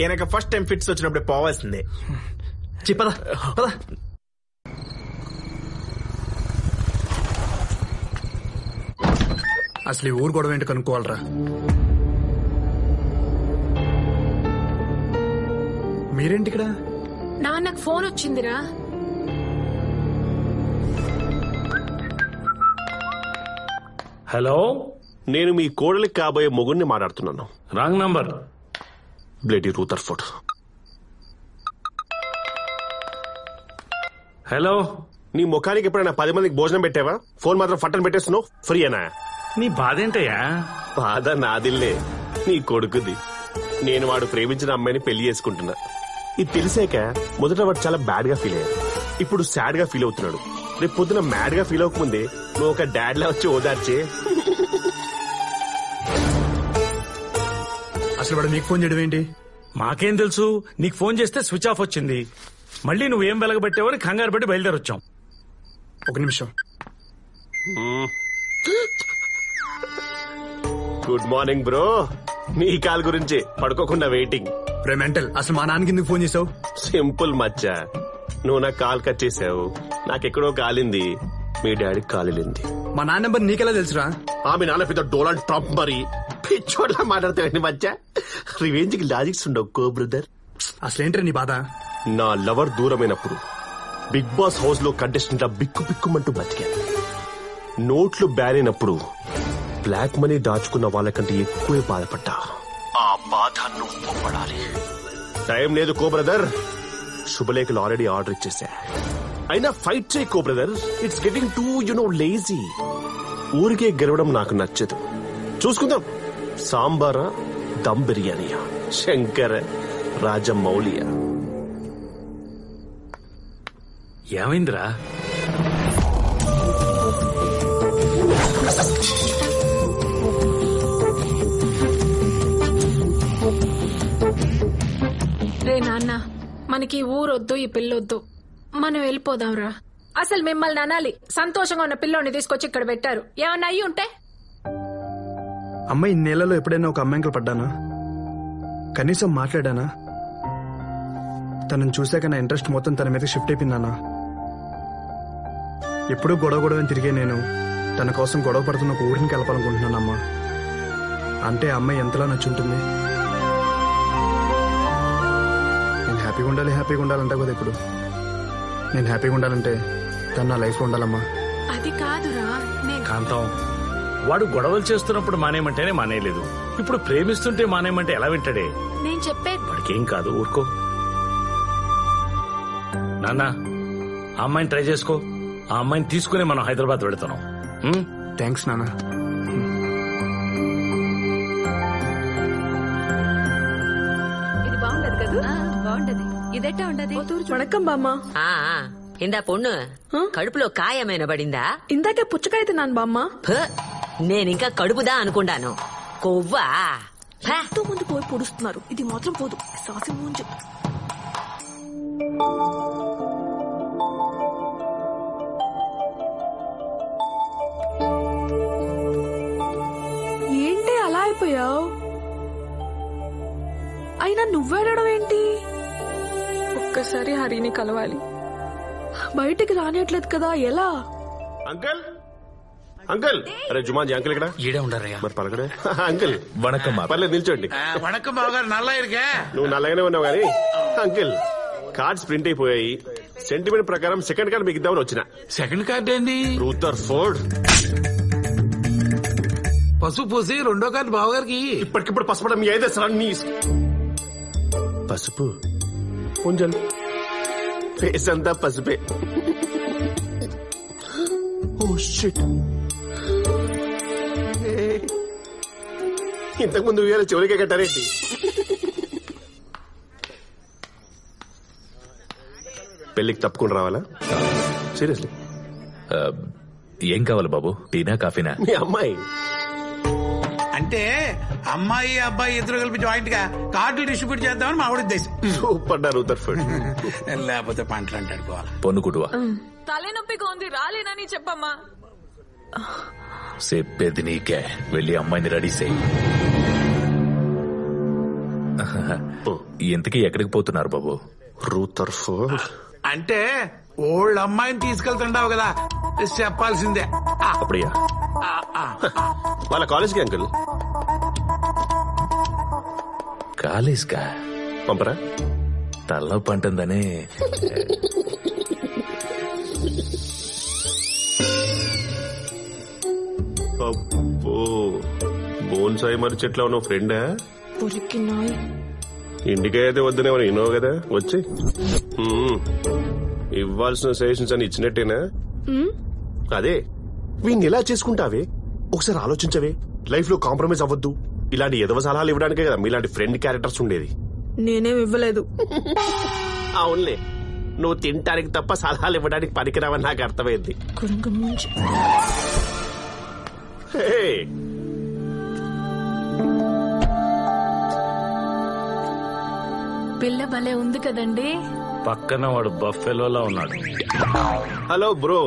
ఈయనకి ఫస్ట్ టైం ఫిట్స్ వచ్చినప్పుడే పోవాల్సిందే. పద పద. అసలు ఈ ఊరు గొడవ ఏంటో కనుక్కోవాలరా. మీరేంటి ఇక్కడ? నాన్నకు ఫోన్ వచ్చిందిరా. హలో, నేను మీ కోడలికి కాబోయే మొగుడిని మాట్లాడుతున్నాను. Wrong number. బ్లేడీ రూథర్ఫోర్డ్. హలో, నీ ముఖానికి ఎప్పుడైనా 10 మందికి భోజనం పెట్టావా? ఫోన్ మాత్రం ఫట్టని పెట్టేస్తున్నావు. ఫ్రీయేనా? నీ బాధ ఏంటయ్యా? బాధ నాదిల్లే, నీ కొడుకుది. నేను వాడు ప్రేమించిన అమ్మాయిని పెళ్లి చేసుకుంటున్నా. ఇది తెలిసాక మొదట వాడు చాలా బ్యాడ్ గా ఫీల్ అయ్యాడు. ఇప్పుడు సాడ్ గా ఫీల్ అవుతున్నాడు. రేపు పొద్దున మ్యాడ్ గా ఫీల్ అవ్వకముందే నువ్వు ఒక డాడ్ లా వచ్చి ఓదార్చే. అసలు వాడు నీకు ఫోన్ చేయడం ఏంటి? మాకేం తెలుసు? నీకు ఫోన్ చేస్తే స్విచ్ ఆఫ్ వచ్చింది. మళ్ళీ నువ్వేం వెలగబెట్టావని కంగారు పెట్టి బయలుదేరొచ్చాం. ఒక నిమిషం. Good morning bro. నీ కాల్ గురించి పడుకోకుండా వెయిటింగ్. మెంటల్, అసలు మా నాన్నకి ఎందుకు ఫోన్ చేసావు? సింపుల్ మచ్చా, నువ్వు నాకు కాల్ కట్ చేసావు. నాకెక్కడో కాలింది, మీ డాడీకి కాలింది. మా నాన్న నెంబర్ నీకెలా తెలుసురా? మీ నాన్న పెద్ద డొనాల్డ్ ట్రంప్ మరి. పిచ్చోడ్లా మాట్లాడతావండి మచ్చా. రివెంజ్ కి లాజిక్స్ ఉండవు కో బ్రదర్. అసలేంట్రా నీ బాధ? నా లవర్ దూరమైనప్పుడు బిగ్ బాస్ హౌస్ లో కంటెస్టెంట్ బిక్కు బిక్కుమంటూ బతికాను. నోట్లు బ్యాన్ అయినప్పుడు బ్లాక్ మనీ దాచుకున్న వాళ్ళకంటే ఎక్కువే బాధపడ్డా. ఆ బాధ నువ్వు పడాలి. టైం లేదు కో బ్రదర్. శుభలేఖలు ఆల్రెడీ ఆర్డర్ ఇచ్చేసా. అయినా ఫైట్ చేయి co brother. It's getting too lazy. ఊరికే గెలవడం నాకు నచ్చదు. చూసుకుందాం. సాంబారా, దమ్ బిర్యానీయా, శంకర, రాజమౌళియా? ఏమైందిరా? రే నాన్న, మనకి ఊరొద్దు, ఈ పిల్లొద్దు, మనం వెళ్ళిపోదాంరా. అసలు మిమ్మల్ని అనాలి, సంతోషంగా ఉన్న పిల్లోని తీసుకొచ్చి ఇక్కడ పెట్టారు. ఏమన్నా అయ్యి ఉంటే? అమ్మ, ఈ నెలలో ఎప్పుడైనా ఒక అమ్మాయికి పడ్డానా? కనీసం మాట్లాడానా? తనని చూశాక నా ఇంట్రెస్ట్ మొత్తం తన మీద షిఫ్ట్ అయిపోయిందానా? ఎప్పుడూ గొడవని తిరిగే నేను తన కోసం గొడవ పడుతున్న ఒక ఊరిని కలపాలనుకుంటున్నానమ్మా. అంటే ఆ అమ్మాయి ఎంతలా నచ్చుంటుంది. నేను హ్యాపీగా ఉండాలంటే కదా. ఇప్పుడు నేను హ్యాపీగా ఉండాలంటే తను నా లైఫ్ లో ఉండాలమ్మా. అది కాదురా. కాంతం, వాడు గొడవలు చేస్తున్నప్పుడు మానేయమంటేనే మానేయలేదు. ఇప్పుడు ప్రేమిస్తుంటే మానేయమంటే ఎలా వింటాడే? నేను చెప్పే వాడికేం కాదు, ఊరుకో. నాన్న, ఆ అమ్మాయిని ట్రై చేసుకో. ఆ అమ్మాయిని తీసుకుని మనం హైదరాబాద్ వెళుతున్నాం. థ్యాంక్స్ నాన్న. ఇది బాగుండదు కదా? బాగుండదు. ఇదెట్టా ఉండదు? వణకం బామ్మ. ఇందా పొన్ను, కడుపులో కాయమైన పడిందా? ఇందాకే పుచ్చకాయ తిన్నాను బామ్మ. నేనింకా కడుపుదా అనుకుంటాను. కొవ్వా ఎంతో మంది పోయి పొడుస్తున్నారు, ఇది మాత్రం పోదు. సాసి ముంచు. ఏంటి అలా అయిపోయావు? అయినా నువ్వేడడం ఏంటి? ఒక్కసారి హరిని కలవాలి. బయటికి రానియట్లేదు కదా, ఎలా? అంకుల్ అంకుల్, అరే జుమాన్ జీ అంకుల్ ఇక్కడ ఈడే ఉండరయ్యా. మరి పలకడే. అంకుల్ వణకం. పర్లేదు నిల్చోండి. వణకం బావగారు, నల్ల ఇరుకే. నువ్వు నల్లగానే ఉన్నావు కానీ అంకుల్ కార్డ్స్ ప్రింట్ అయిపోయాయి. సెంటిమెంట్ ప్రకారం సెకండ్ కార్డ్ మీకు ఇద్దామని వచ్చిన. సెకండ్ కార్డ్ ఏంటి? రూదర్ఫోర్డ్. పసుపు పూసి రెండో కార్డు బావగారికి. ఇప్పటికిప్పుడు పసుపడం మీ అయితే నీ పసుపు కొంచెం ఫేస్ అంతా పసుపే. Oh shit. ఇంతకుముందు వేరే చెవులకే కట్టారేంటి? పెళ్లికి తప్పుకుని రావాలా? సీరియస్లీ? ఏం కావాలి బాబు? టీనా కాఫీనా? మీ అమ్మాయి అంటే అమ్మాయి అబ్బాయి ఇద్దరు కలిపి జాయింట్ గా కార్డులు డిస్ట్రిబ్యూట్ చేద్దామని మా ఉద్దేశం. Super Rutherford. లేకపోతే పంటలు అంటాడుకోవాలి. పొన్నుకుడువా తలనొప్పిగా ఉంది, రాలేనని చెప్పమ్మా. చెప్పేది నీకే. వెళ్ళి అమ్మాయిని రెడీ చేయి. ఇంతకీ ఎక్కడికి పోతున్నారు బాబు? రూదర్ఫోర్డ్ అంటే ఓల్డ్ అమ్మాయిని తీసుకెళ్తుండవు కదా, చెప్పాల్సిందే. అప్పుడయ్యా వాళ్ళ కాలేజ్కి అంకుల్. కాలేజ్కా పంపరా? తల్ల పంటుందని. అబ్బో, బోన్సాయి మరి చెట్ల ఉన్నావు ఫ్రెండా? ఇంటికి అయితే వద్దునేమని విన్నావు కదా, వచ్చి ఇవ్వాల్సిన సజెషన్స్ అని ఇచ్చినట్టేనా? అదే వీణ్ణి ఎలా చేసుకుంటావే ఒకసారి ఆలోచించవే. లైఫ్ లో కాంప్రమైజ్ అవ్వద్దు. ఇలాంటి ఎదవ సలహాలు ఇవ్వడానికే కదా మీలాంటి ఫ్రెండ్ క్యారెక్టర్స్ ఉండేది. నేనేం ఇవ్వలేదు. అవునులే, నువ్వు తింటానికి తప్ప సలహాలు ఇవ్వడానికి పనికిరావని నాకు అర్థమైంది. పిల్ల భలే ఉంది కదండి. పక్కన వాడు బఫెలోలా ఉన్నాడు. హలో బ్రో,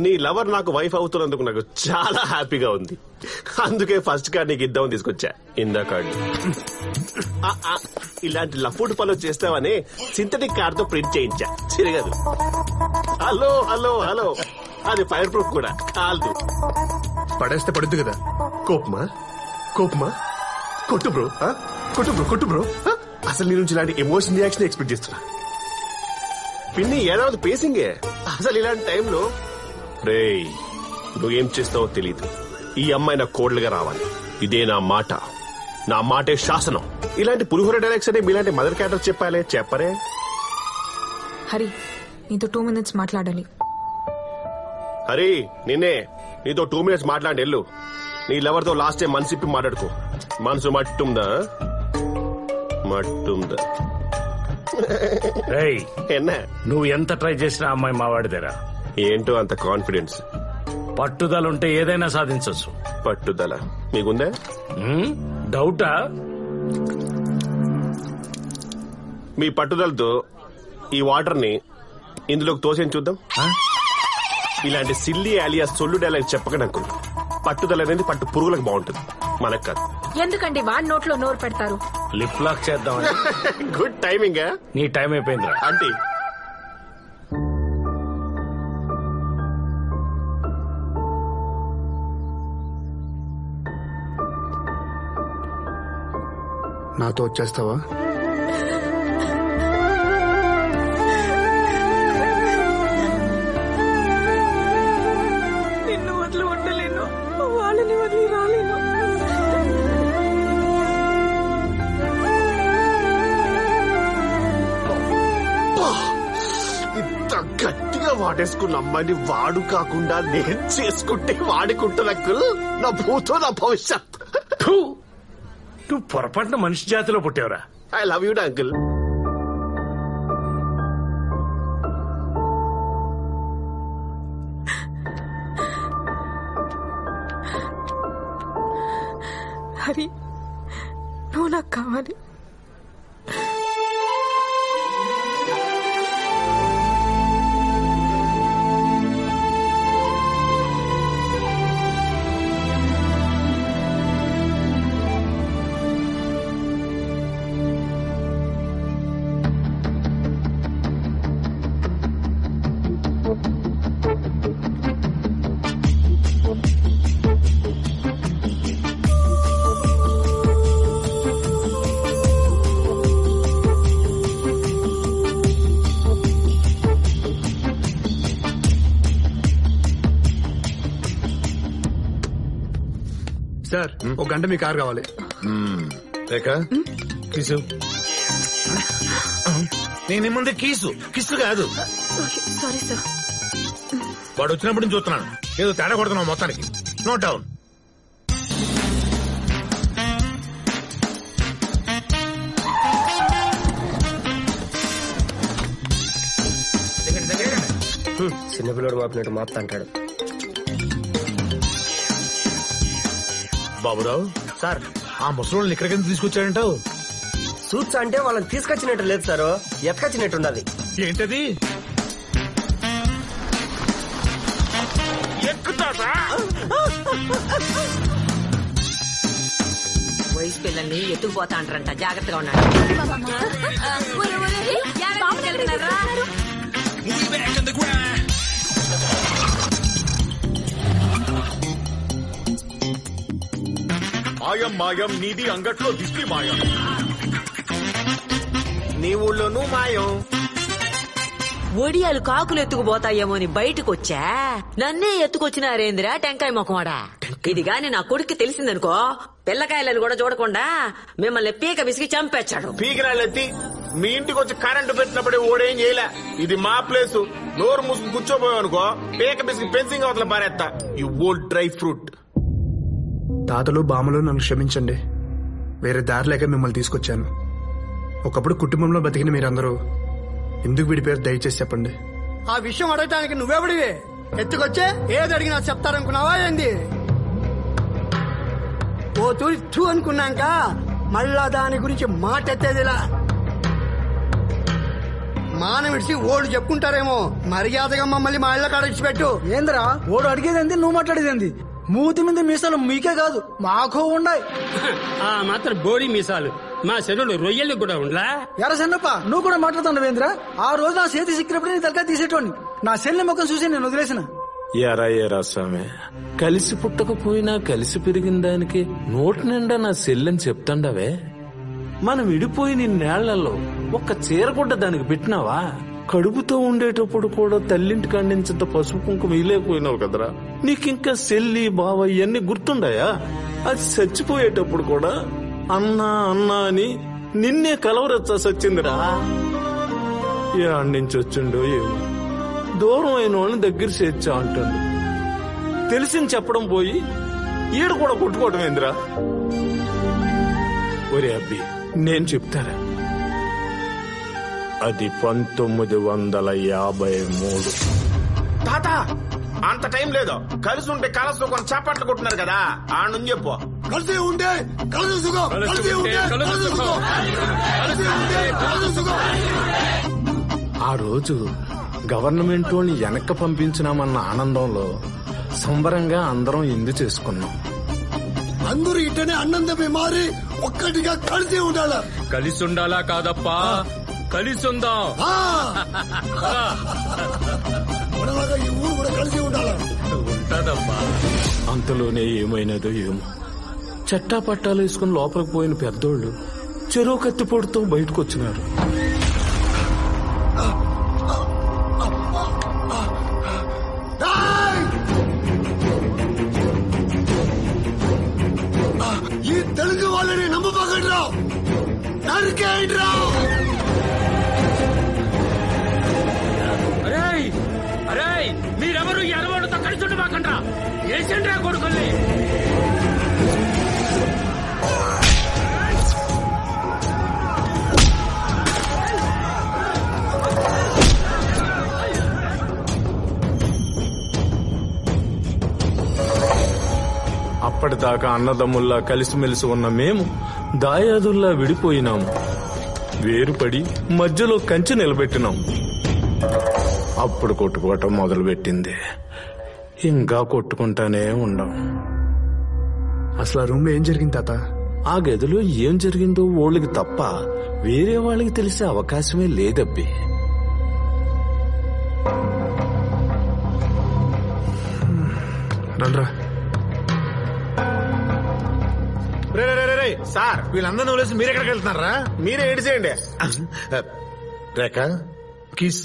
నీ లవర్ నాకు వైఫ్ అవుతున్నందుకు నాకు చాలా హ్యాపీగా ఉంది. అందుకే ఫస్ట్ కార్డ్ నీకు ఇద్దామని తీసుకొచ్చా. ఇందా కార్డు. ఇలాంటి లఫుడ్ పనులు చేస్తావని సింథటిక్ కార్డ్ తో ప్రింట్ చేయించా. చిరగదు. హలో హలో హలో, అది ఫైర్ ప్రూఫ్ కూడా కాదు. పడేస్తే పడుద్దు కదా. కోపమా కోపమా? కొట్టు బ్రో, కొట్టు బ్రో, కొట్టు బ్రో. అసలు నీ నుంచి ఇలాంటి ఎమోషన్ రియాక్షన్ ఎక్స్పెక్ట్ చేస్తున్నా. పిన్ని ఏడాది పేసింగే. అసలు ఇలాంటి టైంలో రేయ్ నువ్వేం చేస్తావో తెలీదు. ఈ అమ్మాయి నా కోడలుగా రావాలి. ఇదే నా మాట. నా మాటే శాసనం. ఇలాంటి పులిహోర డైలాగ్స్ అంటే మీలాంటి మదర్ క్యారెక్టర్ చెప్పాలే, చెప్పరే? హరి, నీతో 2 minutes మాట్లాడాలి. హరి, నిన్నే. నీతో 2 minutes మాట్లాడి వెళ్ళు. నీ లవర్తో లాస్ట్ టైం మనసు ఇప్పి మాట్లాడుకో. మనసు మట్టుందా? మట్టుందా? ఎన్నా నువ్వు ఎంత ట్రై చేసినా అమ్మాయి మావాడిదేరా. ఏంటో అంత కాన్ఫిడెన్స్? పట్టుదల ఉంటే ఏదైనా సాధించవచ్చు. పట్టుదల మీకుందా? డౌటా? మీ పట్టుదలతో ఈ వాటర్ ని ఇందులోకి తోసేని చూద్దాం. ఇలాంటి సిల్లీ ఆలియా సొల్లు డైలాగ్ చెప్పకండి అనుకున్నా. పట్టుదల అనేది పట్టు పురుగులకు బాగుంటుంది, మనకు కాదు. ఎందుకండి వాడి నోట్లో నోరు పెడతారు? లిప్ లాక్ చేద్దామని. Good timing. నీ టైం అయిపోయిందిరా ఆంటీ. నాతో వచ్చేస్తావా? నిన్ను వదిలి ఉండలేను, వాళ్ళని వదిలి రాలేను. ఇంత గట్టిగా వాడేసుకున్న అమ్మాయిని వాడు కాకుండా నేను చేసుకుంటే వాడుకుంటున్నకు నా భూతో నా భవిష్యత్. నువ్వు పొరపాటున మనిషి జాతిలో పుట్టావురా. I love you uncle. Hari, నువ్వు నాకు కావాలి. సార్ ఒక గంట మీ కార్ కావాలి. రేఖ కీసు. నేను ముందే కిస్సు కాదు. Sorry sir. వాడు వచ్చినప్పుడు నుంచి చూస్తున్నాను, ఏదో తేడా కొడుతున్నావు మొత్తానికి. Note down. చిన్నపిల్లడు మాపినట్టు మాపుతా అంటాడు. బాబురావు సార్, ఆ ముసలోళ్ళని ఇక్కడికి తీసుకొచ్చాడంటావు? సూట్స్ అంటే వాళ్ళని తీసుకొచ్చినట్టు లేదు సార్, ఎత్తుకొచ్చినట్టు ఉండాలి. ఏంటది? వయసు పిల్లల్ని ఎత్తుకుపోతా అంటారంట, జాగ్రత్తగా ఉన్నాడు. మాయం మాయం నీది అంగట్లో దిష్టి మాయం, నీ ఊళ్ళోనూ మాయం. ఒడియాలు కాకులు ఎత్తుకుపోతాయేమో అని బయటకొచ్చా, నన్నే ఎత్తుకొచ్చినారేందిరా టెంకాయ మొఖమాడా. ఇది గాని నా కొడుక్కి తెలిసిందనుకో, పిల్లకాయలను కూడా చూడకుండా మిమ్మల్ని పీక విసిగి చంపేచ్చాడు. పీకిరాళ్ళెత్తి మీ ఇంటికి వచ్చి కరెంటు పెట్టినప్పుడే ఓడేం చేయలే. ఇది మా ప్లేసు, నోరు మూసుకు కూర్చోపోయావు అనుకో, పీక బిసికి పెన్సింగ్ అవతల పారేస్తా. You old dry fruit. తాతలు బామ్మలు నన్ను క్షమించండి, వేరే దారి లేక మిమ్మల్ని తీసుకొచ్చాను. ఒకప్పుడు కుటుంబంలో బతికిన మీరందరూ ఎందుకు విడిపోయారు దయచేసి చెప్పండి. ఆ విషయం అడగటానికి నువ్వెవడివే? ఎత్తుకొచ్చే ఏది అడిగినా చెప్తారనుకున్నావా ఏంది? ఓ తూ అనుకున్నాక మళ్ళా దాని గురించి మాట ఎత్తేదిలా. మాన విడిచి ఓడు చెప్పుకుంటారేమో, మర్యాదగా మమ్మల్ని మా ఇళ్ళ కాడ ఇచ్చిపెట్టు. ఏందిరా ఓడు అడిగేదేంది, నువ్వు మాట్లాడేదేంది? మూతి మీద మీసాలు మీకే కాదు మాకు ఉండాయి. ఆ మాత్రం బోడి మీసాలు మా చెరువులు రొయ్యలు కూడా ఉండలా? ఎర సన్నప్ప, నువ్వు కూడా మాట్లాడుతున్నావేంద్రా? ఆ రోజు నా చేతి సిక్కినప్పుడు నీ తలకాయ తీసేటోని, నా చెల్లి ముఖం చూసి నేను వదిలేసిన. ఎరా స్వామి, కలిసి పుట్టకపోయినా కలిసి పెరిగిన దానికి నోటి నిండా నా చెల్లెని చెప్తాండవే. మనం విడిపోయిన ఇన్నేళ్లలో ఒక్క చీరగుడ్డ దానికి పెట్టినావా? కడుపుతో ఉండేటప్పుడు కూడా తల్లింటి కండించేంత పసుపు కుంకుమ వేయలేకపోయినావు కదరా. నీకింకా చెల్లి బావ ఇవన్నీ గుర్తుండాయా? అది చచ్చిపోయేటప్పుడు కూడా అన్నా అన్నా అని నిన్నే కలవరచ్చా సచ్చిందిరా. ఏడు నుంచి వచ్చిండో ఏమో, దూరం అయిన వాళ్ళని దగ్గర చేర్చా అంటాడు. తెలిసింది చెప్పడం పోయి ఈడ కూడా కొట్టుకోవడం ఏందిరా? ఒరే అబ్బి, నేను చెప్తారా, అది 1953. తాత అంత టైం లేదు, కలిసి ఉంటే కలసు కొన్ని చప్పట్లు కొట్టినారు కదా, ఆ నుంచి చెప్పు. కలిసి ఉంటే కలిసి సుఖం, కలిసి ఉంటే కలిసి సుఖం, కలిసి ఉంటే కలిసి సుఖం. ఆ రోజు గవర్నమెంట్ వాళ్ళని వెనక్కి పంపించినామన్న ఆనందంలో సంబరంగా అందరం ఎందు చేసుకున్నాం. అందరూ ఇట్టనే అన్నందమే మారి ఒక్కటిగా కలిసి ఉండాలా. కలిసి ఉండాలా కాదప్పా, కలిసి ఉందాం. మనలాగా ఈ ఊరు కూడా కలిసి ఉండాలా. ఉంటదమ్మా. అంతలోనే ఏమైనదో ఏమో, చట్టా పట్టాలు వేసుకుని లోపలికి పోయిన పెద్దోళ్ళు చెరువు కత్తిపోటుతో బయటకు వచ్చినారు. ఈ తెలుగు వాళ్ళని నమ్మబాకండి రావు, నరికేయండి రావు. అరే మీరెవరు ఎరవాళ్ళతో కలిసి ఉండబాకండ్రా, వేసండ్రా కొడుకుల్ని. అప్పటిదాకా అన్నదమ్ముల్లా కలిసిమెలిసి ఉన్న మేము దాయాదుల్లా విడిపోయినాము. వేరుపడి మధ్యలో కంచె నిలబెట్టినాం. అప్పుడు కొట్టుకోవటం మొదలుపెట్టింది. ఇంకా కొట్టుకుంటానే ఉండం. అసలు ఆ రూమ్ లో ఏం జరిగింది తాత? ఆ గదిలో ఏం జరిగిందో వాళ్ళకి తప్ప వేరే వాళ్ళకి తెలిసే అవకాశమే లేదబ్బి. రండ్రా. రే సార్, వీళ్ళందరినీ వదిలేసి మీరు ఎక్కడికి వెళ్తున్నారా? మీరే ఏడిసేయండి. రేఖ కీస్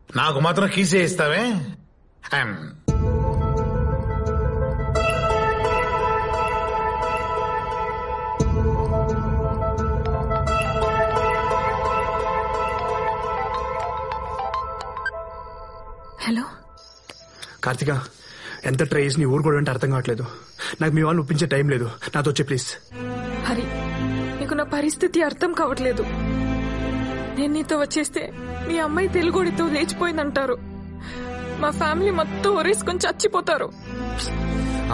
నాకు మాత్రం కీసే ఇస్తావే? కార్తిక ఎంత ట్రై చేసి నీ ఊరు కూడా అంటే అర్థం కావట్లేదు. నాకు మీ వాళ్ళని ఒప్పించే టైం లేదు. నాతో వచ్చే ప్లీజ్. హరి, నీకు నా పరిస్థితి అర్థం కావట్లేదు. నేను నీతో వచ్చేస్తే మీ అమ్మాయి తెలుగుడితో లేచిపోయిందంటారు. మా ఫ్యామిలీ మొత్తం ఒరేసుకొని చచ్చిపోతారు.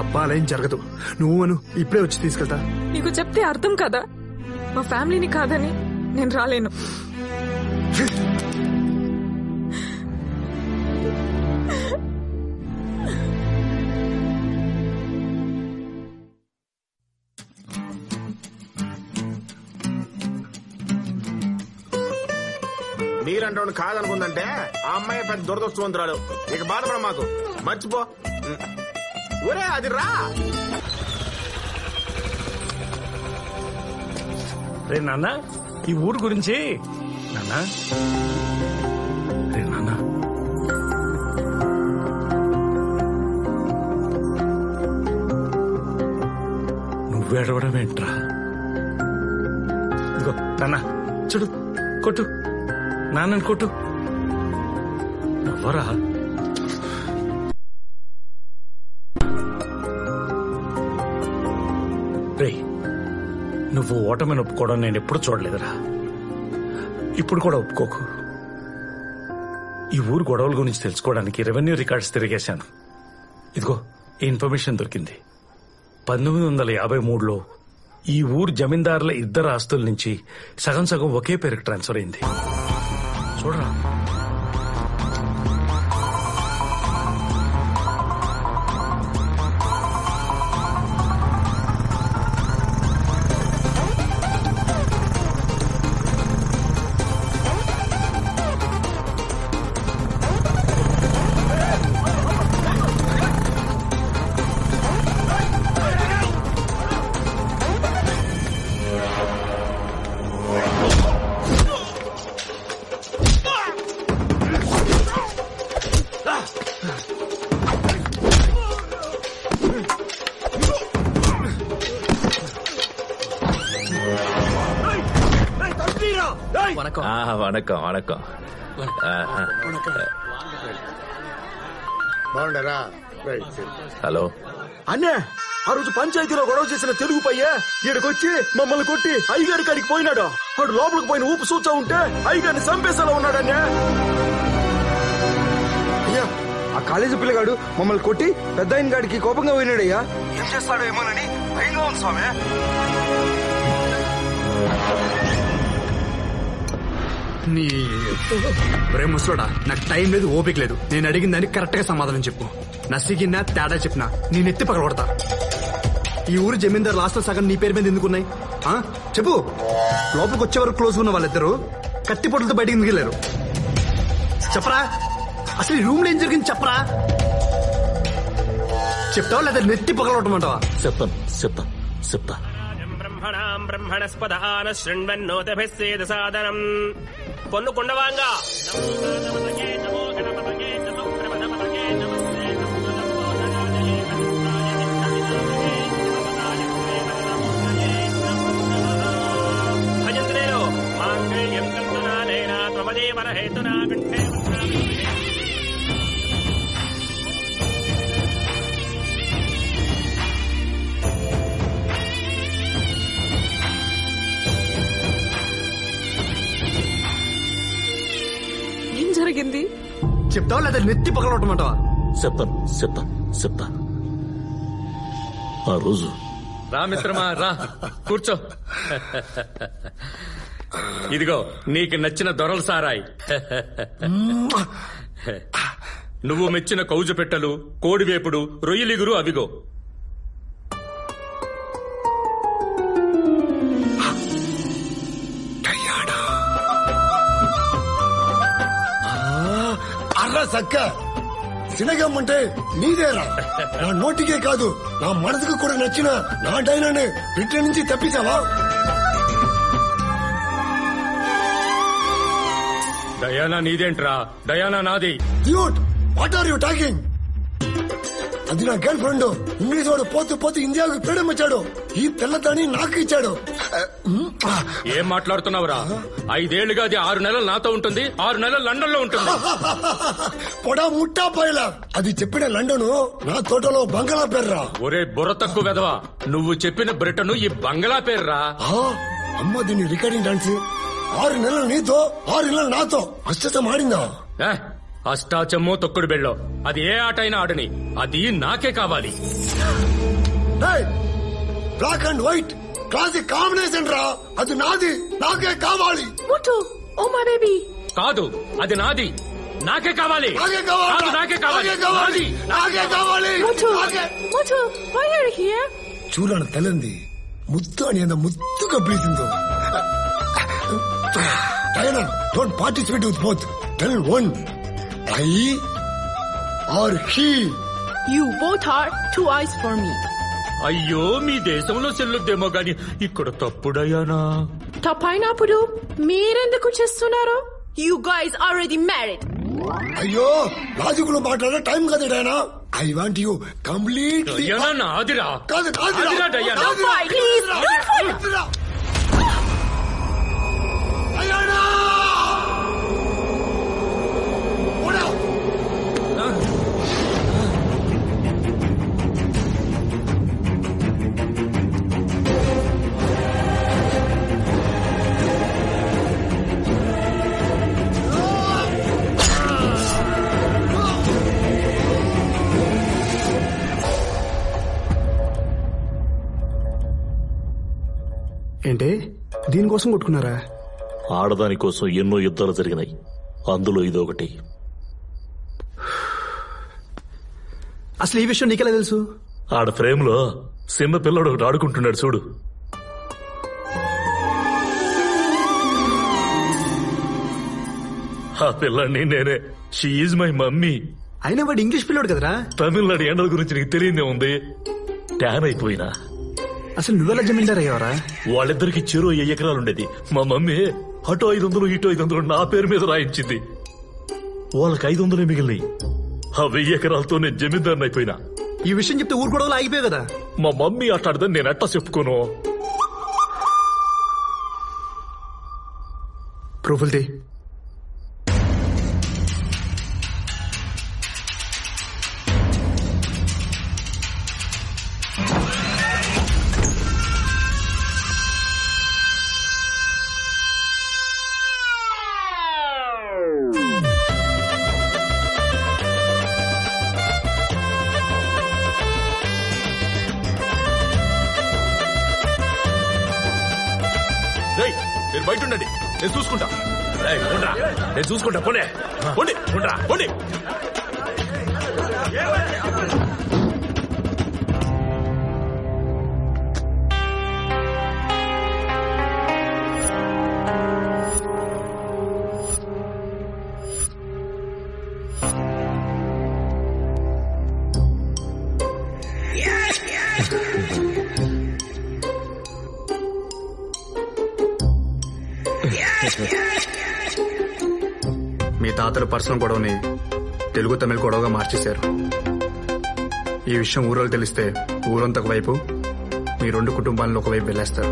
అబ్బా అలా ఏం జరగదు. నువ్వు అను, ఇప్పుడే వచ్చి తీసుకెళ్తా. నీకు చెప్తే అర్థం కదా, మా ఫ్యామిలీని కాదని నేను రాలేను. మీరంటే కాదనుకుందంటే ఆ అమ్మాయి పెద్ద దురదృష్టవంతురాలు. ఇక బాధపడ మాకు, మర్చిపో. ఒరే అది రా. రే నాన్న, ఈ ఊరు గురించి నాన్న. రే నాన్న, నువ్వేడవడం ఏంట్రా? ఇదిగో నాన్న, చూడు, కొట్టు, నాన్నని కొట్టు. నవ్వరా? రే, నువ్వు ఓటమిని ఒప్పుకోవడం నేను ఎప్పుడు చూడలేదురా. ఇప్పుడు కూడా ఒప్పుకోకు. ఈ ఊరు గొడవల గురించి తెలుసుకోవడానికి రెవెన్యూ రికార్డ్స్ తిరిగేశాను. ఇదిగో ఈ ఇన్ఫర్మేషన్ దొరికింది. 1953లో ఈ ఊరు జమీందారుల ఇద్దరు ఆస్తుల నుంచి సగం సగం ఒకే పేరుకు ట్రాన్స్ఫర్ అయింది. చూడరా. వణకం వణకం. బాగుండరా? హలో అన్నే, ఆ రోజు పంచాయతీలో గొడవ చేసిన తెలుగు పయ్యే ఈడకొచ్చి మమ్మల్ని కొట్టి అయ్యగారి కాడికి పోయినాడు. వాడు లోపలికి పోయిన ఊపు సూచా ఉంటే అయ్యగారిని చంపేసేలా ఉన్నాడన్నే. అయ్యా, ఆ కాలేజీ పిల్లగాడు మమ్మల్ని కొట్టి పెద్ద ఆయన గాడికి కోపంగా పోయినాడయ్యా. ఏం చేస్తాడో ఏమోనని భయంగా ఉంది స్వామి. నీ రే ముసలోడా, నాకు టైం లేదు, ఓపిక లేదు. నేను అడిగిన దానికి కరెక్ట్ గా సమాధానం చెప్పు. నసిగినా తేడా చెప్పినా నేను ఎత్తి పగలగొడతా. ఈ ఊరు జమీందారు లాస్ట్ సగం నీ పేరు మీద ఎందుకున్నాయి? చెప్పు. లోపలికి వచ్చే వరకు క్లోజ్ ఉన్న వాళ్ళిద్దరు కత్తి పొట్లతో బయటికి ఎందుకు వెళ్ళారు? చెప్పరా, అసలు ఈ రూమ్ లో ఏం జరిగింది చెప్పరా. చెప్తావా లేదా నెత్తి పగలగొట్టమంటావా? చెప్తా. బ్రహ్మణస్పదాన శృణ్వన్నోతభిస్సేద సాదనం పొన్ను కుండవాంగా భజంత్రేలో మాంగళ్యం కల్పనానేన త్వమదేవర హేతునా కంఠే. జరిగింది చెప్తావా లేదా నెత్తి పగలగొట్టమంటావా? చెప్తా. ఆ రోజు రా మిత్రమా, రా కూర్చో. ఇదిగో నీకు నచ్చిన దొరల సారాయి, నువ్వు మెచ్చిన కౌజు పెట్టలు, కోడివేపుడు, రొయ్యలిగురు అవిగో. సక్క సినగమ్మంటే నీదేరా. నా నోటికే కాదు, నా మనసుకు కూడా నచ్చిన నా డైనానే పిట్ల నుంచి తప్పించావా? డయానా నీదేంట్రా? డయానా నాది. Dude, what are you talking? అది నా గర్ల్ ఫ్రెండ్. ఇంగ్లీష్ వాడు పోతూ పోతూ ఇండియాకు ఫ్రీడమ్ ఇచ్చాడు. ఈ తెల్లదాన్ని నాకు ఇచ్చాడు. ఏం మాట్లాడుతున్నావురా? 5 ఏళ్లుగా అది 6 నెలలు నాతో ఉంటుంది, 6 నెలలు లండన్ లో ఉంటుంది. పొడా ముట్టా పైల అది చెప్పిన లండన్ నా తోటలో బంగళా పేర్రా. ఒరే బుర్ర తక్కువ వెదవా, నువ్వు చెప్పిన బ్రిటన్ ఈ బంగ్లా పేర్రా. అమ్మ దీన్ని రికార్డింగ్ డాన్స్ 6 నెలలు నీతో 6 నెలలు నాతో అష్టం ఆడిందా? అష్టాచమ్మో తొక్కుడు బెళ్ళో అది ఏ ఆట అయినా ఆడని, అది నాకే కావాలి. Black and white classic combination రా, అది నాది, నాకే కావాలి. Oh my baby. కాదు, అది నాది, నాకే కావాలి. నాకే కావాలి. నాకే కావాలి. నాకే కావాలి. చూడను తెల్లంది ముత్తు అని ఎంత ముత్తుగా పిలిచిందో. Diana, don't participate with both. Tell one, I or he. You both are two eyes for me. అయ్యో, మీ దేశంలో చెల్లుద్దేమో గాని ఇక్కడ తప్పుడయ్యానా? తప్పైనప్పుడు మీరెందుకు చేస్తున్నారు? You guys already married. అయ్యో, లాజిక్ లో మాట్లాడే టైం కదా Diana. I want you completely. Diana నాదిరా. కాదు నాదిరా డయానా. Please. డయానా ఏంటి దీనికోసం కొట్టుకున్నారా? ఆడదాని కోసం ఎన్నో యుద్ధాలు జరిగినాయి, అందులో ఇదొకటి. అసలు ఈ విషయం నీకెలా తెలుసు? ఆడ ఫ్రేమ్ లో చిన్న పిల్లడు ఒకటి ఆడుకుంటున్నాడు చూడు. ఆ పిల్లాడిని నేనే. She is my mummy. అయినా వాడు ఇంగ్లీష్ పిల్లోడు కదరా. తమిళనాడు ఎండల గురించి నీకు తెలియదే ఉంది. ట్యాన్ అయిపోయినా. అసలు నువ్వెలా జమీందార్ అయ్యావరా? వాళ్ళిద్దరికి చెరో 10 ఎకరాలుండేది. మా మమ్మీ అటో 500 ఇటో 500 నా పేరు మీద రాయించింది. వాళ్ళకి 500 మిగిలినాయి. ఆ 1000 ఎకరాలతో నేను జమీందారుని అయిపోయినా. ఈ విషయం చెప్తే ఊరు గొడవలు ఆగిపోయావు కదా. మా మమ్మీ అట్లాడదని నేను ఎట్టా చెప్పుకోను. ప్రూఫుల్ది మీరు బయట ఉండండి, నేను చూసుకుంటా. నేను చూసుకుంటా. పోండి పోండి పోండి. మీ తాతల పర్సనల్ గొడవని తెలుగు తమిళ గొడవగా మార్చేశారు. ఈ విషయం ఊరోళ్ళు తెలిస్తే ఊరంతా ఒకవైపు, మీ 2 కుటుంబాలను ఒకవైపు వెళ్ళేస్తారు.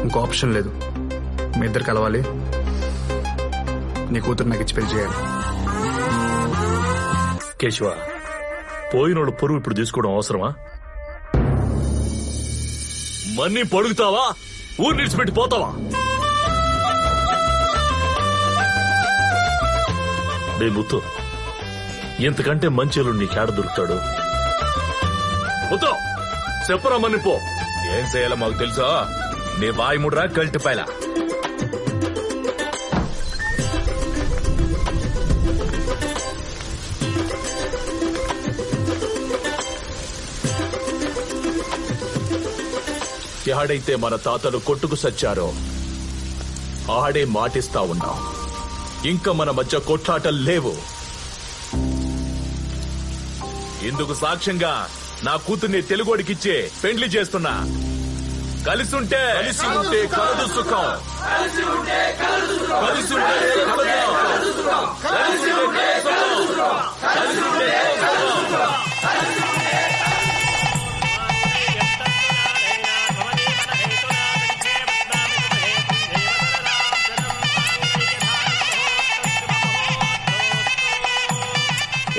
ఇంకో ఆప్షన్ లేదు. మీ ఇద్దరు కలవాలి. నీ కూతురు నాకు ఇచ్చి పెళ్లి చేయాలి. కేశవ, పోయినోళ్ళు పొరుగు ఇప్పుడు తీసుకోవడం అవసరమా? మన్ని పడుగుతావా? ఊరు నిడిచిపెట్టి పోతావా? డే ముత్తు, ఇంతకంటే మంచిలు నీకేడ దొరుకుతాడు? ముత్తు చెప్పరా మన్ని పో. ఏం చేయాలో మాకు తెలుసా? నీ వాయి ముడ్రా కల్టిపాయలా. ఆడైతే మన తాతలు కొట్టుకు సచ్చారో ఆడే మాటిస్తా ఉన్నాం. ఇంకా మన మధ్య కొట్లాటలు లేవు. ఇందుకు సాక్ష్యంగా నా కూతుర్ని తెలుగోడికిచ్చే పెండ్లి చేస్తున్నా. కలిసి ఉంటే కలదు సుఖం. కలిసి ఉంటే కలదు సుఖం.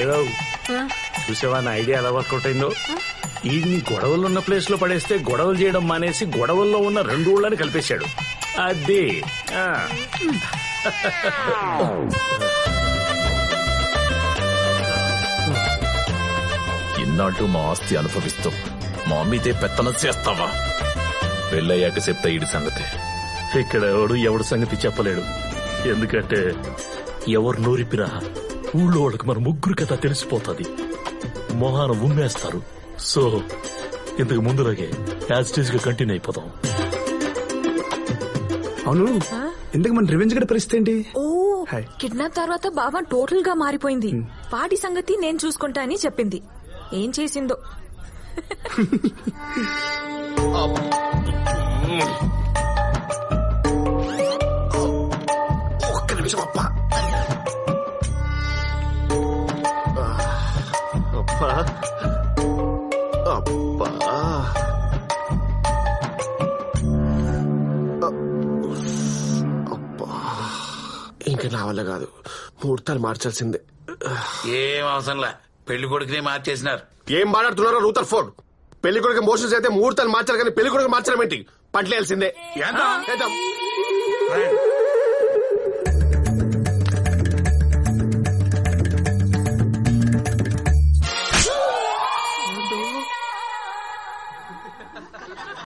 ఏవో చూసావా నా ఐడియా ఎలా వర్కౌట్ అయిందో? ఈ గొడవలు ఉన్న ప్లేస్ లో పడేస్తే గొడవలు చేయడం మానేసి గొడవల్లో ఉన్న 2 ఊళ్ళని కలిపేశాడు. అదే ఇన్నాళ్ళు మా ఆస్తి అనుభవిస్తూ మా మీదే పెత్తనం చేస్తావా? పెళ్ళయ్యాక చెప్తా ఈడి సంగతి. ఇక్కడ ఎవడు సంగతి చెప్పలేడు. ఎందుకంటే ఎవరు నోరిపినా ఊళ్ళో వాళ్ళకి మన ముగ్గురు కథ తెలిసిపోతుంది, మొహాన ఉమ్మేస్తారు. సో ఇంతకు ముందులాగే యాజ్ స్టేజ్ గా కంటిన్యూ అయిపోతాం. అవును, ఎందుకు మన రివెంజ్ గడ పరిస్థితి ఏంటి? ఓ కిడ్నాప్ తర్వాత బావ టోటల్ గా మారిపోయింది. వాటి సంగతి నేను చూసుకుంటా అని చెప్పింది. ఏం చేసిందో. ఒక్క నిమిషం అప్ప. అప్పా అప్పా అప్పా, ఇంకా నా వల్ల కాదు. ముహూర్తాలు మార్చాల్సిందే. ఏం అవసరంలా, పెళ్లి కొడుకునే మార్చేసినారు. ఏం మాట్లాడుతున్నారో రూతర్ ఫోర్డ్? పెళ్లి కొడుకు మోషన్స్ అయితే ముహూర్తాలు మార్చాలి, కానీ పెళ్లి కొడుకు మార్చడం ఏంటి? పట్లేయాల్సిందే.